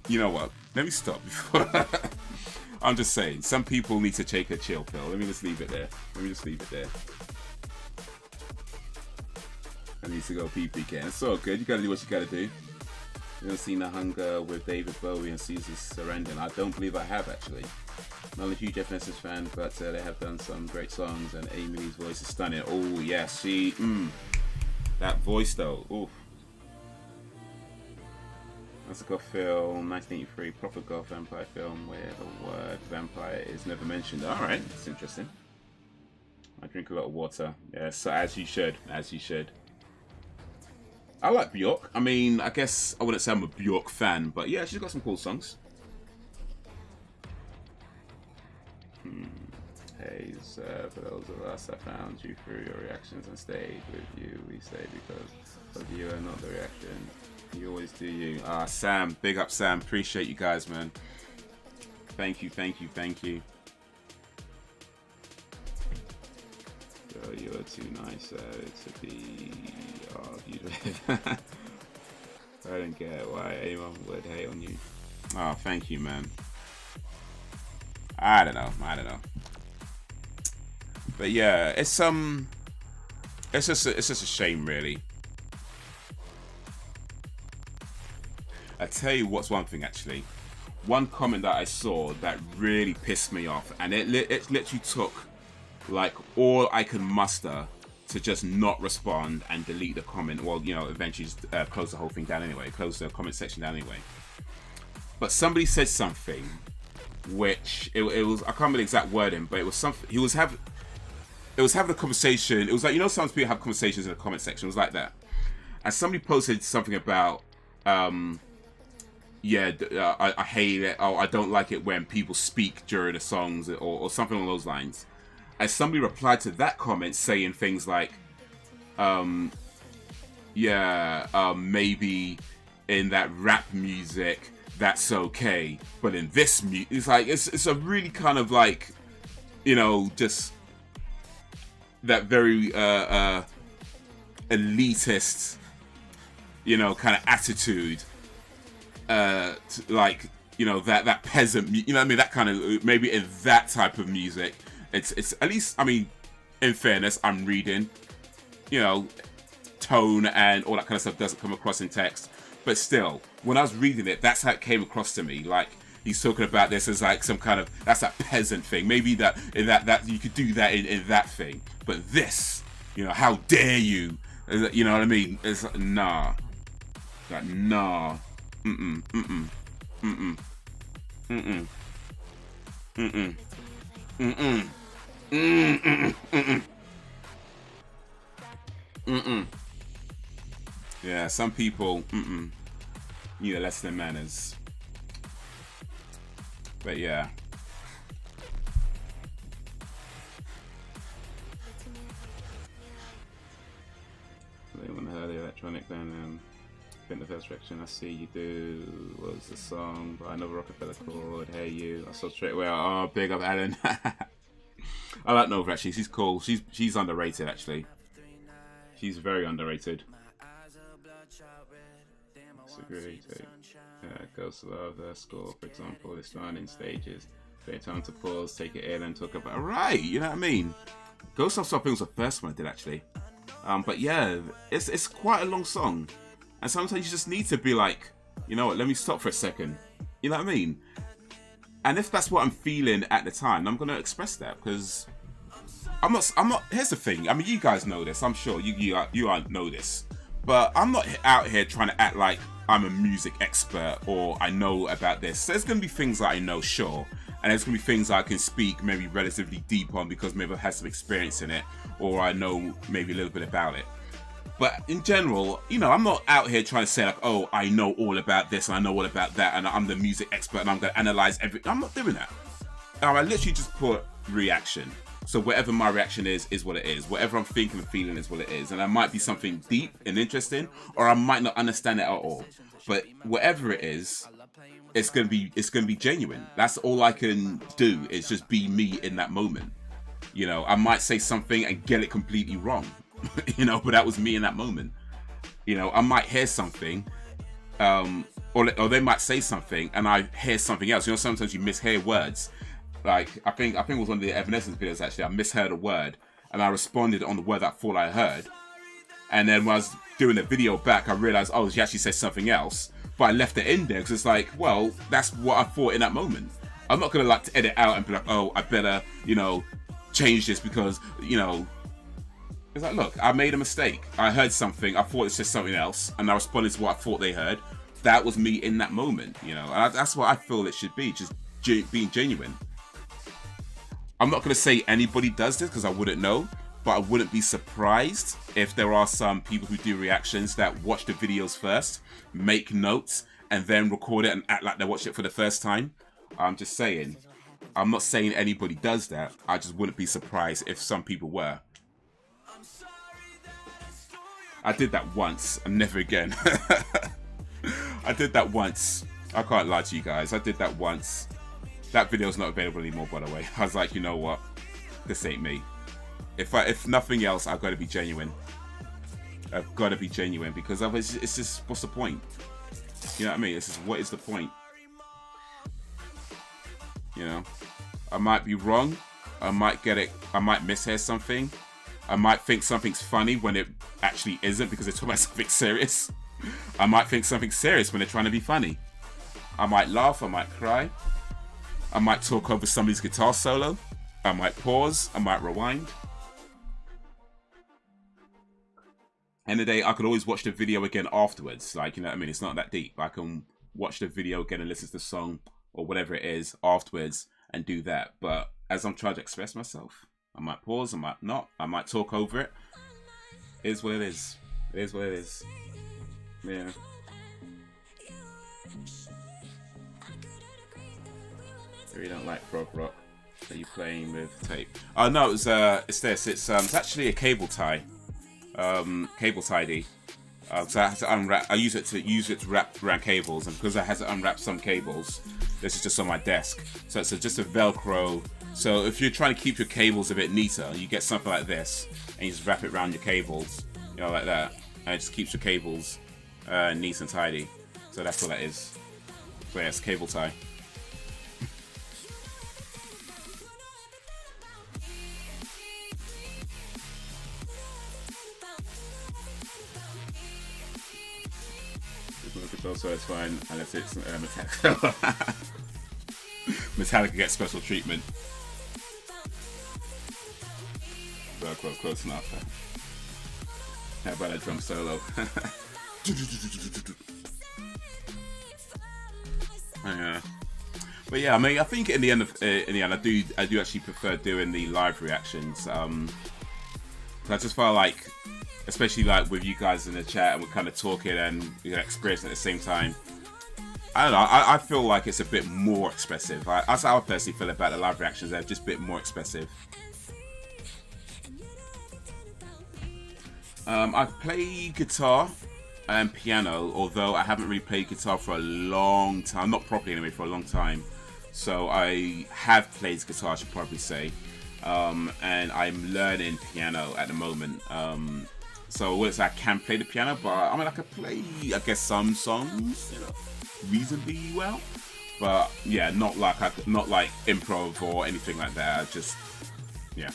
you know what, let me stop. I'm just saying, some people need to take a chill pill. Let me just leave it there. I need to go pee, Ken. It's all good, you gotta do what you gotta do. You haven't seen The Hunger with David Bowie and Caesar Sarandon? I don't believe I have, actually. Not a huge Evanescence fan, but they have done some great songs, and Amy's voice is stunning. Oh, yeah, she, that voice, though, oof. That's a goth film, 1983, proper goth vampire film where the word vampire is never mentioned. Alright, that's interesting. I drink a lot of water. Yeah, so as you should. I like Bjork. I mean, I guess I wouldn't say I'm a Bjork fan, but yeah, she's got some cool songs. Haze, for those of us that found you through your reactions and stayed with you, we stayed because of you and not the reaction. You always do you. Sam, big up Sam. Appreciate you guys, man. Thank you. Girl, you're too nice to be argued. I don't get why anyone would hate on you. Oh, thank you, man. I don't know. But yeah, it's just a shame, really. I tell you what's one thing, actually. One comment that I saw that really pissed me off, and it literally took like all I could muster to just not respond and delete the comment. Well, you know, eventually just, close the whole thing down anyway, close the comment section down anyway. But somebody said something which it was, I can't remember the exact wording, but it was something, it was having a conversation. It was like, you know, sometimes people have conversations in the comment section. It was like that. And somebody posted something about, yeah, I hate it. Oh, I don't like it when people speak during the songs, or something along those lines. And somebody replied to that comment saying things like, yeah, maybe in that rap music that's okay, but in this music, it's like, it's a really kind of like, you know, just that very elitist, you know, kind of attitude, like, you know, that peasant, you know what I mean, that kind of, maybe in that type of music, it's at least, I mean, in fairness, I'm reading, you know, tone and all that kind of stuff doesn't come across in text, but still, when I was reading it, that's how it came across to me. Like, he's talking about this as like some kind of, that's that peasant thing, maybe that in that you could do that in that thing, but this, you know, how dare you, you know what I mean, it's like, nah, like, nah, mm-mm, mm-mm, mm-mm, mm-mm, mm-mm, mm-mm, mm-mm, mm-mm, mm-mm. Yeah, some people, need a lesson in manners. But yeah. Anyone heard the electronic then? I think the first reaction I see you do was the song by Another Rockefeller called Hey You. I saw straight away, oh, big up Alan. I like Nova actually, she's cool. She's underrated actually. She's very underrated. It's a great take. Ghost Love, score, for example, this line in stages. Take time to pause, take it in and talk about, right, you know what I mean? Ghost Love Stopping was the first one I did actually. But yeah, it's quite a long song. And sometimes you just need to be like, you know what, let me stop for a second. You know what I mean? And if that's what I'm feeling at the time, I'm gonna express that, because I'm not, here's the thing, I mean, you guys know this, I'm sure you know this, but I'm not out here trying to act like I'm a music expert or I know about this. There's gonna be things that I know, sure, and there's gonna be things I can speak maybe relatively deep on because maybe I've had some experience in it, or I know maybe a little bit about it. But in general, you know, I'm not out here trying to say like, oh, I know all about this and I know all about that and I'm the music expert and I'm going to analyze everything. I'm not doing that. I literally just put reaction. So whatever my reaction is what it is. Whatever I'm thinking and feeling is what it is. And it might be something deep and interesting, or I might not understand it at all. But whatever it is, it's gonna be genuine. That's all I can do, is just be me in that moment. You know, I might say something and get it completely wrong. You know, but that was me in that moment. You know, I might hear something, or they might say something and I hear something else. You know, sometimes you mishear words. Like, I think it was one of the Evanescence videos actually, I misheard a word and I responded on the word that I thought I heard. And then when I was doing the video back, I realized, oh, she actually said something else, but I left it in there because it's like, well, that's what I thought in that moment. I'm not gonna like to edit out and be like, oh, I better, you know, change this because, you know, it's like, look, I made a mistake. I heard something, I thought it said something else, and I responded to what I thought they heard. That was me in that moment, you know, and that's what I feel it should be, just being genuine. I'm not going to say anybody does this because I wouldn't know, but I wouldn't be surprised if there are some people who do reactions that watch the videos first, make notes, and then record it and act like they watched it for the first time. I'm just saying. I'm not saying anybody does that. I just wouldn't be surprised if some people were. I did that once and never again. I did that once. I can't lie to you guys. I did that once. That video's not available anymore, by the way. I was like, you know what? This ain't me. If nothing else, I've got to be genuine. I've got to be genuine because otherwise, it's just, what's the point? You know what I mean? It's just, what is the point? You know, I might be wrong. I might get it. I might mishear something. I might think something's funny when it actually isn't because they're talking about something serious. I might think something's serious when they're trying to be funny. I might laugh. I might cry. I might talk over somebody's guitar solo. I might pause. I might rewind. End of the day, I could always watch the video again afterwards. Like, you know what I mean? It's not that deep. I can watch the video again and listen to the song or whatever it is afterwards and do that. But as I'm trying to express myself, I might pause, I might not, I might talk over it. It is what it is. It is what it is. Yeah. I really don't like prog rock. Are you playing with tape? Oh no, it's this. It's actually a cable tie. Cable tidy. So I have to unwrap. I use it to wrap around cables, and because I had to unwrap some cables, this is just on my desk. So it's just a Velcro. So if you're trying to keep your cables a bit neater, you get something like this, and you just wrap it around your cables, you know, like that, and it just keeps your cables neat and tidy. So that's what that is. So yeah, it's cable tie. Also, it's fine unless it's Metallica. Metallica gets special treatment. Well, close enough. How about a drum solo? Yeah. But yeah, I mean, I think in the end, I do actually prefer doing the live reactions. I just felt like, especially like with you guys in the chat and we're kind of talking and experiencing at the same time. I don't know. I feel like it's a bit more expressive. That's how I personally feel about the live reactions. They're just a bit more expressive. I play guitar and piano, although I haven't really played guitar for a long time. Not properly anyway, for a long time. So I have played guitar, I should probably say. And I'm learning piano at the moment. So well, I can play the piano, but I mean, I can play, I guess, some songs, reasonably well. But yeah, not like improv or anything like that. I just, yeah.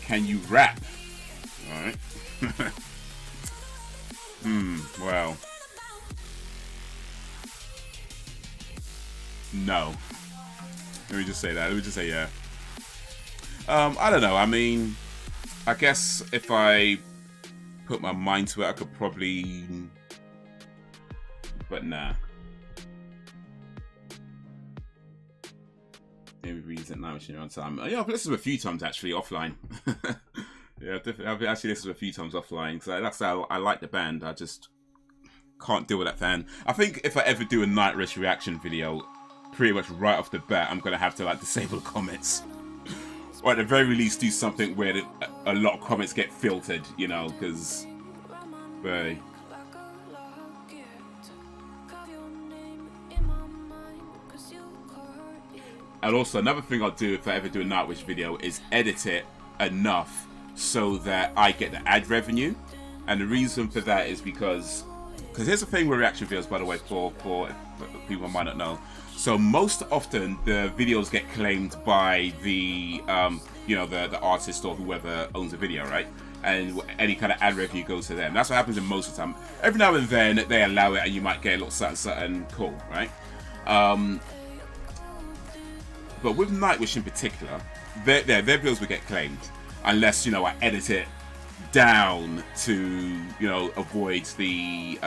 Can you rap? All right. Well. No. Let me just say that. Let me just say yeah. I don't know. I mean, I guess if I put my mind to it, I could probably. But nah. Maybe reason now machine on time. Yeah, I've listened to a few times actually offline. Yeah, definitely. I've actually listened to a few times offline because that's how I like the band. I just can't deal with that fan. I think if I ever do a Nightwish reaction video, pretty much right off the bat, I'm gonna have to like disable the comments, or at the very least do something where a lot of comments get filtered, because, but. And also another thing I'll do if I ever do a Nightwish video is edit it enough so that I get the ad revenue. And the reason for that is because here's the thing with reaction videos, by the way, for people who might not know. So most often the videos get claimed by the the artist or whoever owns the video, right? And any kind of ad revenue goes to them. That's what happens in most of the time. Every now and then they allow it and you might get a little something cool, right? But with Nightwish in particular, their videos will get claimed unless I edit it down to avoid the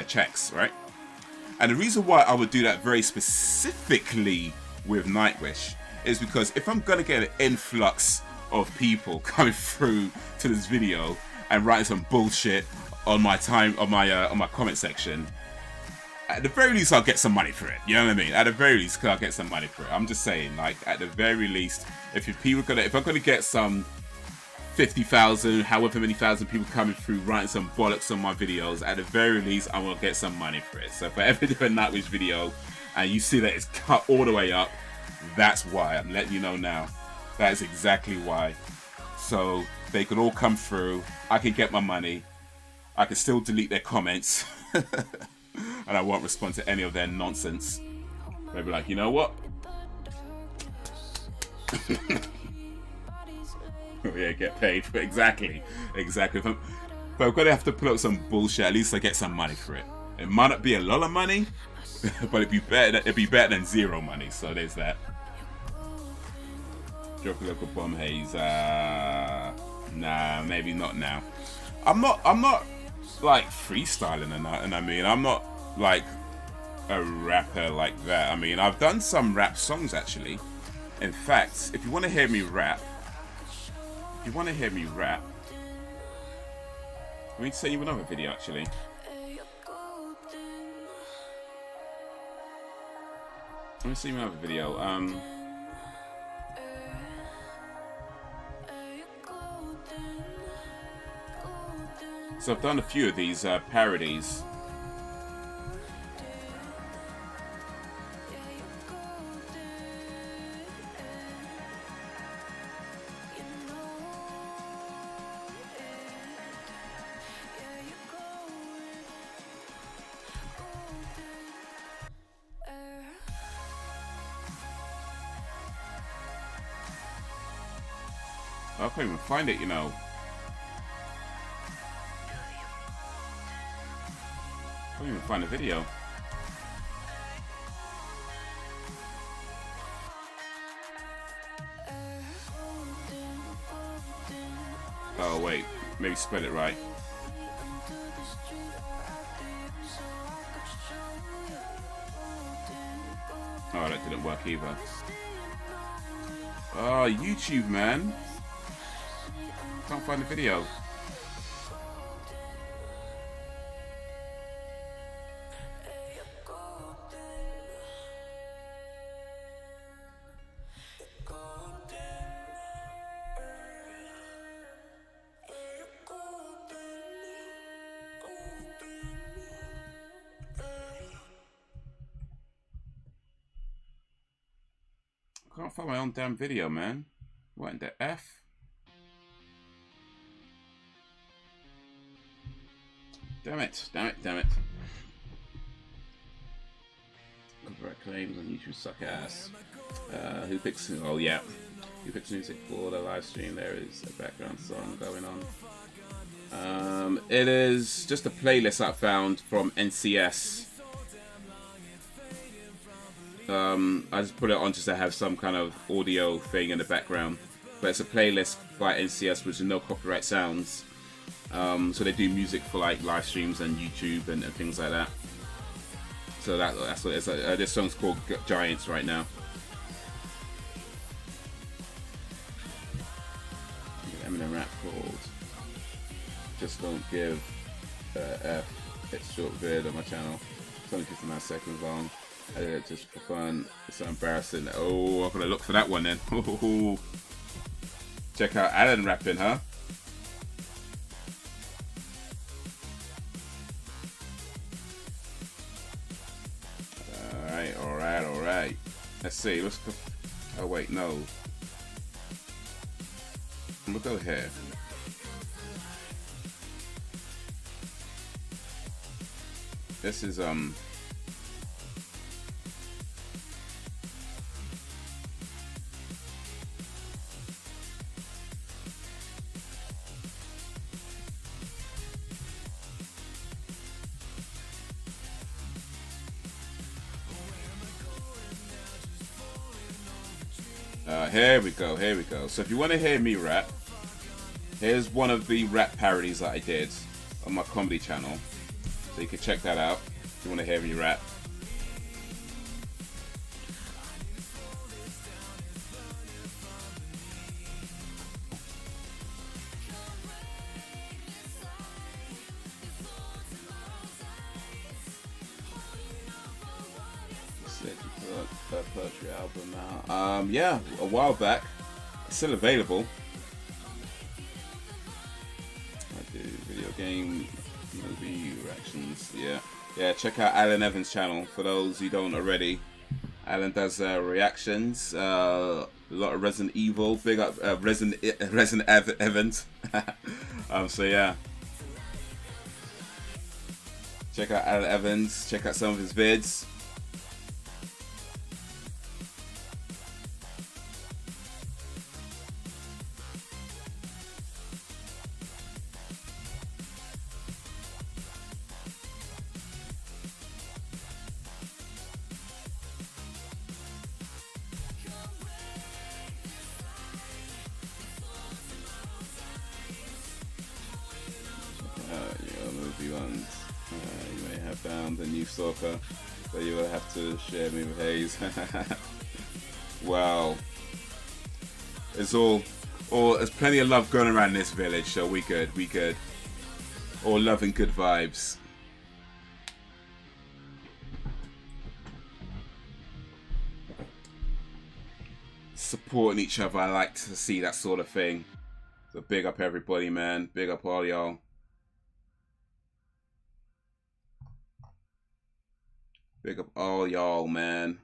checks, right? And the reason why I would do that very specifically with Nightwish is because if I'm gonna get an influx of people coming through to this video and writing some bullshit on my comment section, at the very least, I'll get some money for it. You know what I mean? At the very least, I'll get some money for it. I'm just saying, like, at the very least, if I'm gonna get some 50,000, however many thousand people coming through writing some bollocks on my videos, at the very least, I'm gonna get some money for it. So if I ever do a Nightwish video and you see that it's cut all the way up, that's why. I'm letting you know now. That is exactly why. So they can all come through. I can get my money. I can still delete their comments. And I won't respond to any of their nonsense. They'll be like, you know what? Yeah, get paid for it. Exactly. If I'm gonna have to put up some bullshit, at least I get some money for it. It might not be a lot of money, but it'd be better than zero money. So there's that. Drop a local bomb, Haze. Nah, maybe not now. I'm not like freestyling and I mean, I'm not like a rapper like that. I mean, I've done some rap songs actually. In fact, if you want to hear me rap, let me send you another video actually. Let me see another video. So I've done a few of these parodies. I can't even find it, you know. I can't even find the video. Oh wait, maybe spell it right. Oh, that didn't work either. Oh, YouTube, man. Can't find the video. I can't find my own damn video, man. What in the F? Damn it, damn it, damn it. Copyright claims on YouTube suck ass. Who picks, oh yeah. Who picks music for the live stream? There is a background song going on. It is just a playlist I found from NCS. I just put it on just to have some kind of audio thing in the background. But it's a playlist by NCS with no copyright sounds. So they do music for like live streams and YouTube and things like that. So that's what it is. This song's called Giants right now. Eminem rap called Just Don't Give F. It's short vid on my channel. It's only 59 seconds long. I did it just for fun. It's so embarrassing. Oh, I'm gonna look for that one then. Check out Alan rapping, huh? Alright. Let's see. Let's go. Oh wait, no. We'll go here. This is here we go. So if you want to hear me rap, here's one of the rap parodies that I did on my comedy channel. So you can check that out if you want to hear me rap. Poetry album now. Yeah, a while back. It's still available. I do video game movie reactions. Yeah. Check out Alan Evans' channel for those who don't already. Alan does reactions. A lot of Resident Evil. Big up Resident Evans. So yeah. Check out Alan Evans. Check out some of his vids. You may have found a new stalker, but you will have to share me with Haze. Wow. There's plenty of love going around this village, so we good. All love and good vibes. Supporting each other, I like to see that sort of thing. So big up everybody, man. Big up all y'all. Big up all y'all, man.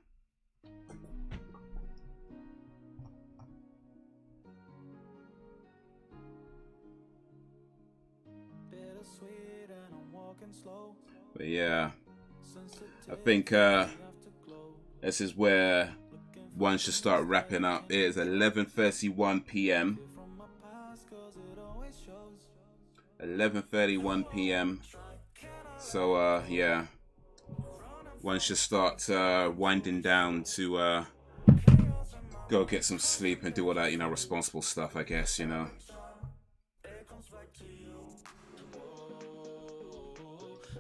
But yeah, I think this is where one should start wrapping up. It is 11:31 p.m. 11:31 p.m. So yeah, one should start winding down to go get some sleep and do all that, you know, responsible stuff, I guess, you know.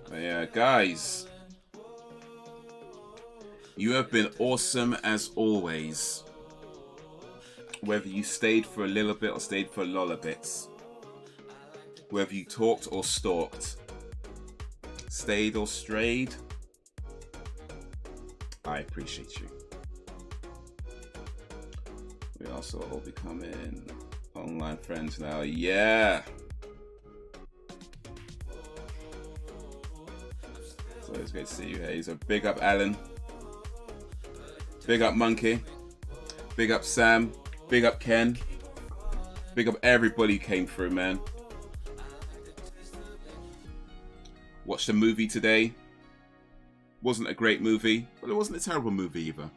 But yeah, guys, you have been awesome as always. Whether you stayed for a little bit or stayed for a lot of bits. Whether you talked or stalked. Stayed or strayed. I appreciate you. We also all becoming online friends now. Yeah. So it's great to see you, Haze. So big up Alan. Big up Monkey. Big up Sam. Big up Ken. Big up everybody who came through, man. Watched a movie today. Wasn't a great movie, but it wasn't a terrible movie either.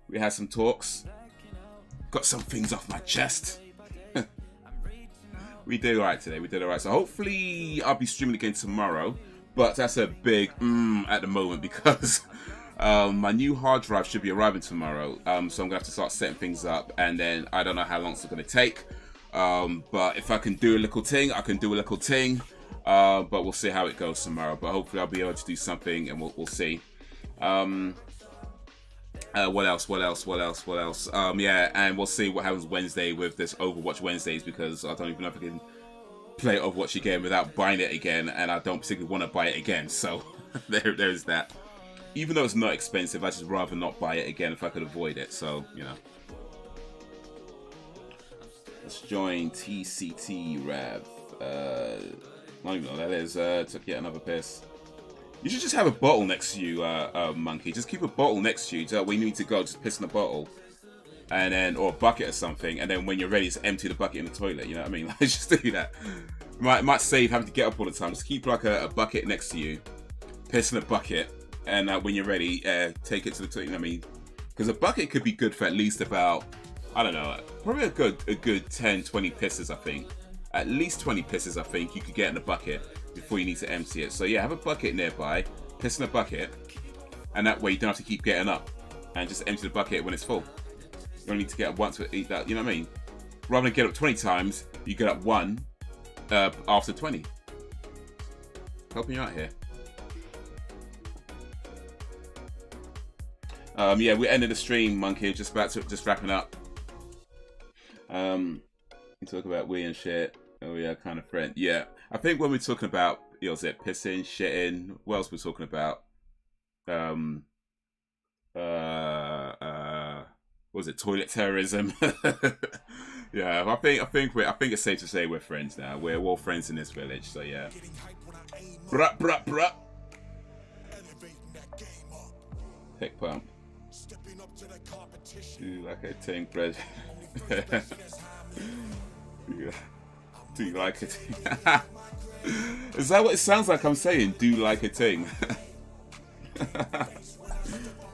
We had some talks. Got some things off my chest. We did alright today. We did alright. So hopefully I'll be streaming again tomorrow. But that's a big at the moment because my new hard drive should be arriving tomorrow. So I'm going to have to start setting things up. And then I don't know how long it's going to take. But if I can do a little thing, I can do a little thing. But we'll see how it goes tomorrow. But hopefully I'll be able to do something and we'll see. What else? Yeah, and we'll see what happens Wednesday with this Overwatch Wednesdays because I don't even know if I can play Overwatch again without buying it again, and I don't particularly want to buy it again. So there's that. Even though it's not expensive, I just rather not buy it again if I could avoid it. So you know, let's join TCT Rev. I don't even know what that is. Took yet another piss. You should just have a bottle next to you, Monkey. Just keep a bottle next to you. So when you need to go, just piss in a bottle, and then or a bucket or something. And then when you're ready, just empty the bucket in the toilet. You know what I mean? Like, just do that. Might save having to get up all the time. Just keep like a bucket next to you, piss in a bucket, and when you're ready, take it to the toilet. You know what I mean? Because a bucket could be good for at least about, I don't know, probably a good 10, 20 pisses. I think at least 20 pisses. I think you could get in a bucket before you need to empty it. So yeah, have a bucket nearby, piss in a bucket, and that way you don't have to keep getting up and just empty the bucket when it's full. You only need to get up once to eat that, you know what I mean? Rather than get up 20 times, you get up one after 20. Helping you out here. Yeah, we ended the stream, Monkey, just wrapping up. We talk about we and shit. Oh yeah, kind of friend. Yeah. I think when we're talking about, you know, pissing, shitting, what else we're talking about? What was it, toilet terrorism? Yeah, I think it's safe to say we're friends now. We're all friends in this village, so yeah. Bruh, bruh, bruh. Pick pump. Do like a ting, bread. Yeah. Do you like a ting? Is that what it sounds like I'm saying? Do like a ting?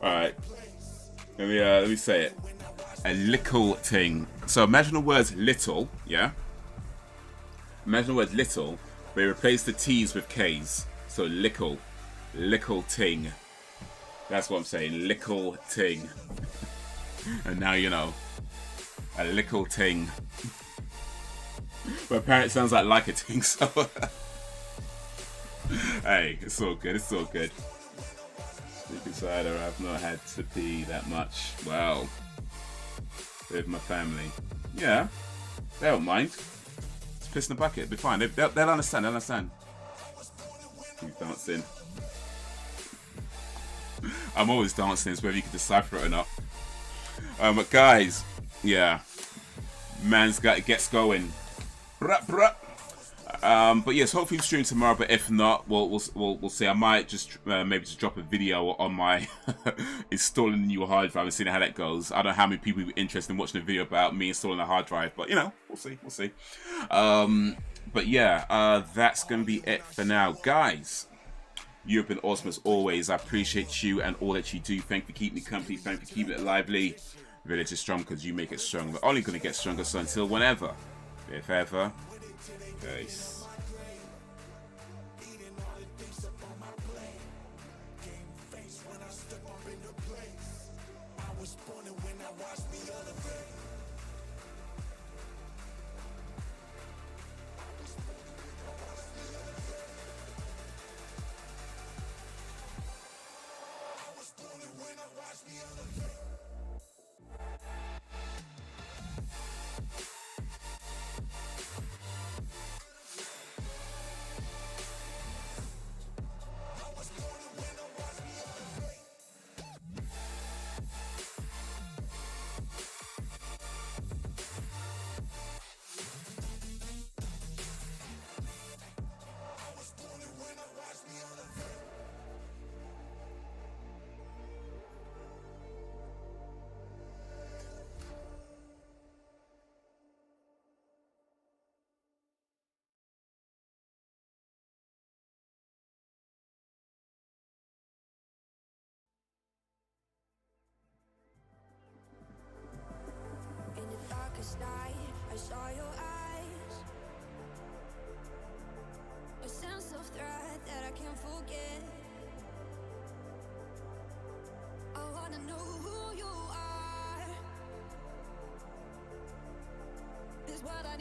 Alright. Let me say it. A little ting. So imagine the words little, yeah? Imagine the word little, but replace the T's with K's. So little ting. That's what I'm saying. Little ting. And now you know. A little ting. But apparently it sounds like a ting, so hey, it's all good, it's all good. Sleep inside, or I've not had to pee that much. Well, with my family. Yeah, they don't mind. Just piss in the bucket, it'll be fine. They'll understand, they'll understand. Keep dancing. I'm always dancing, it's whether you can decipher it or not. But guys, yeah. Gets going. But yes, hopefully stream tomorrow. But if not, we'll see. I might just maybe just drop a video on my installing the new hard drive and seeing how that goes. I don't know how many people will be interested in watching a video about me installing a hard drive, but you know, we'll see. But yeah, that's gonna be it for now, guys. You have been awesome as always. I appreciate you and all that you do. Thank you for keeping me company. Thank you for keeping it lively. Village is strong because you make it strong. We're only going to get stronger, so until whenever, if ever, peace.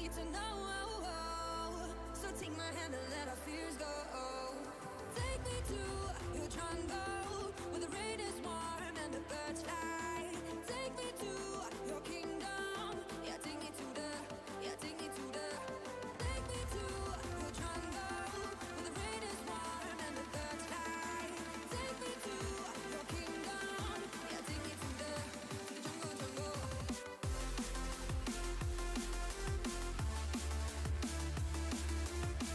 need to know. So take my hand and let our fears go.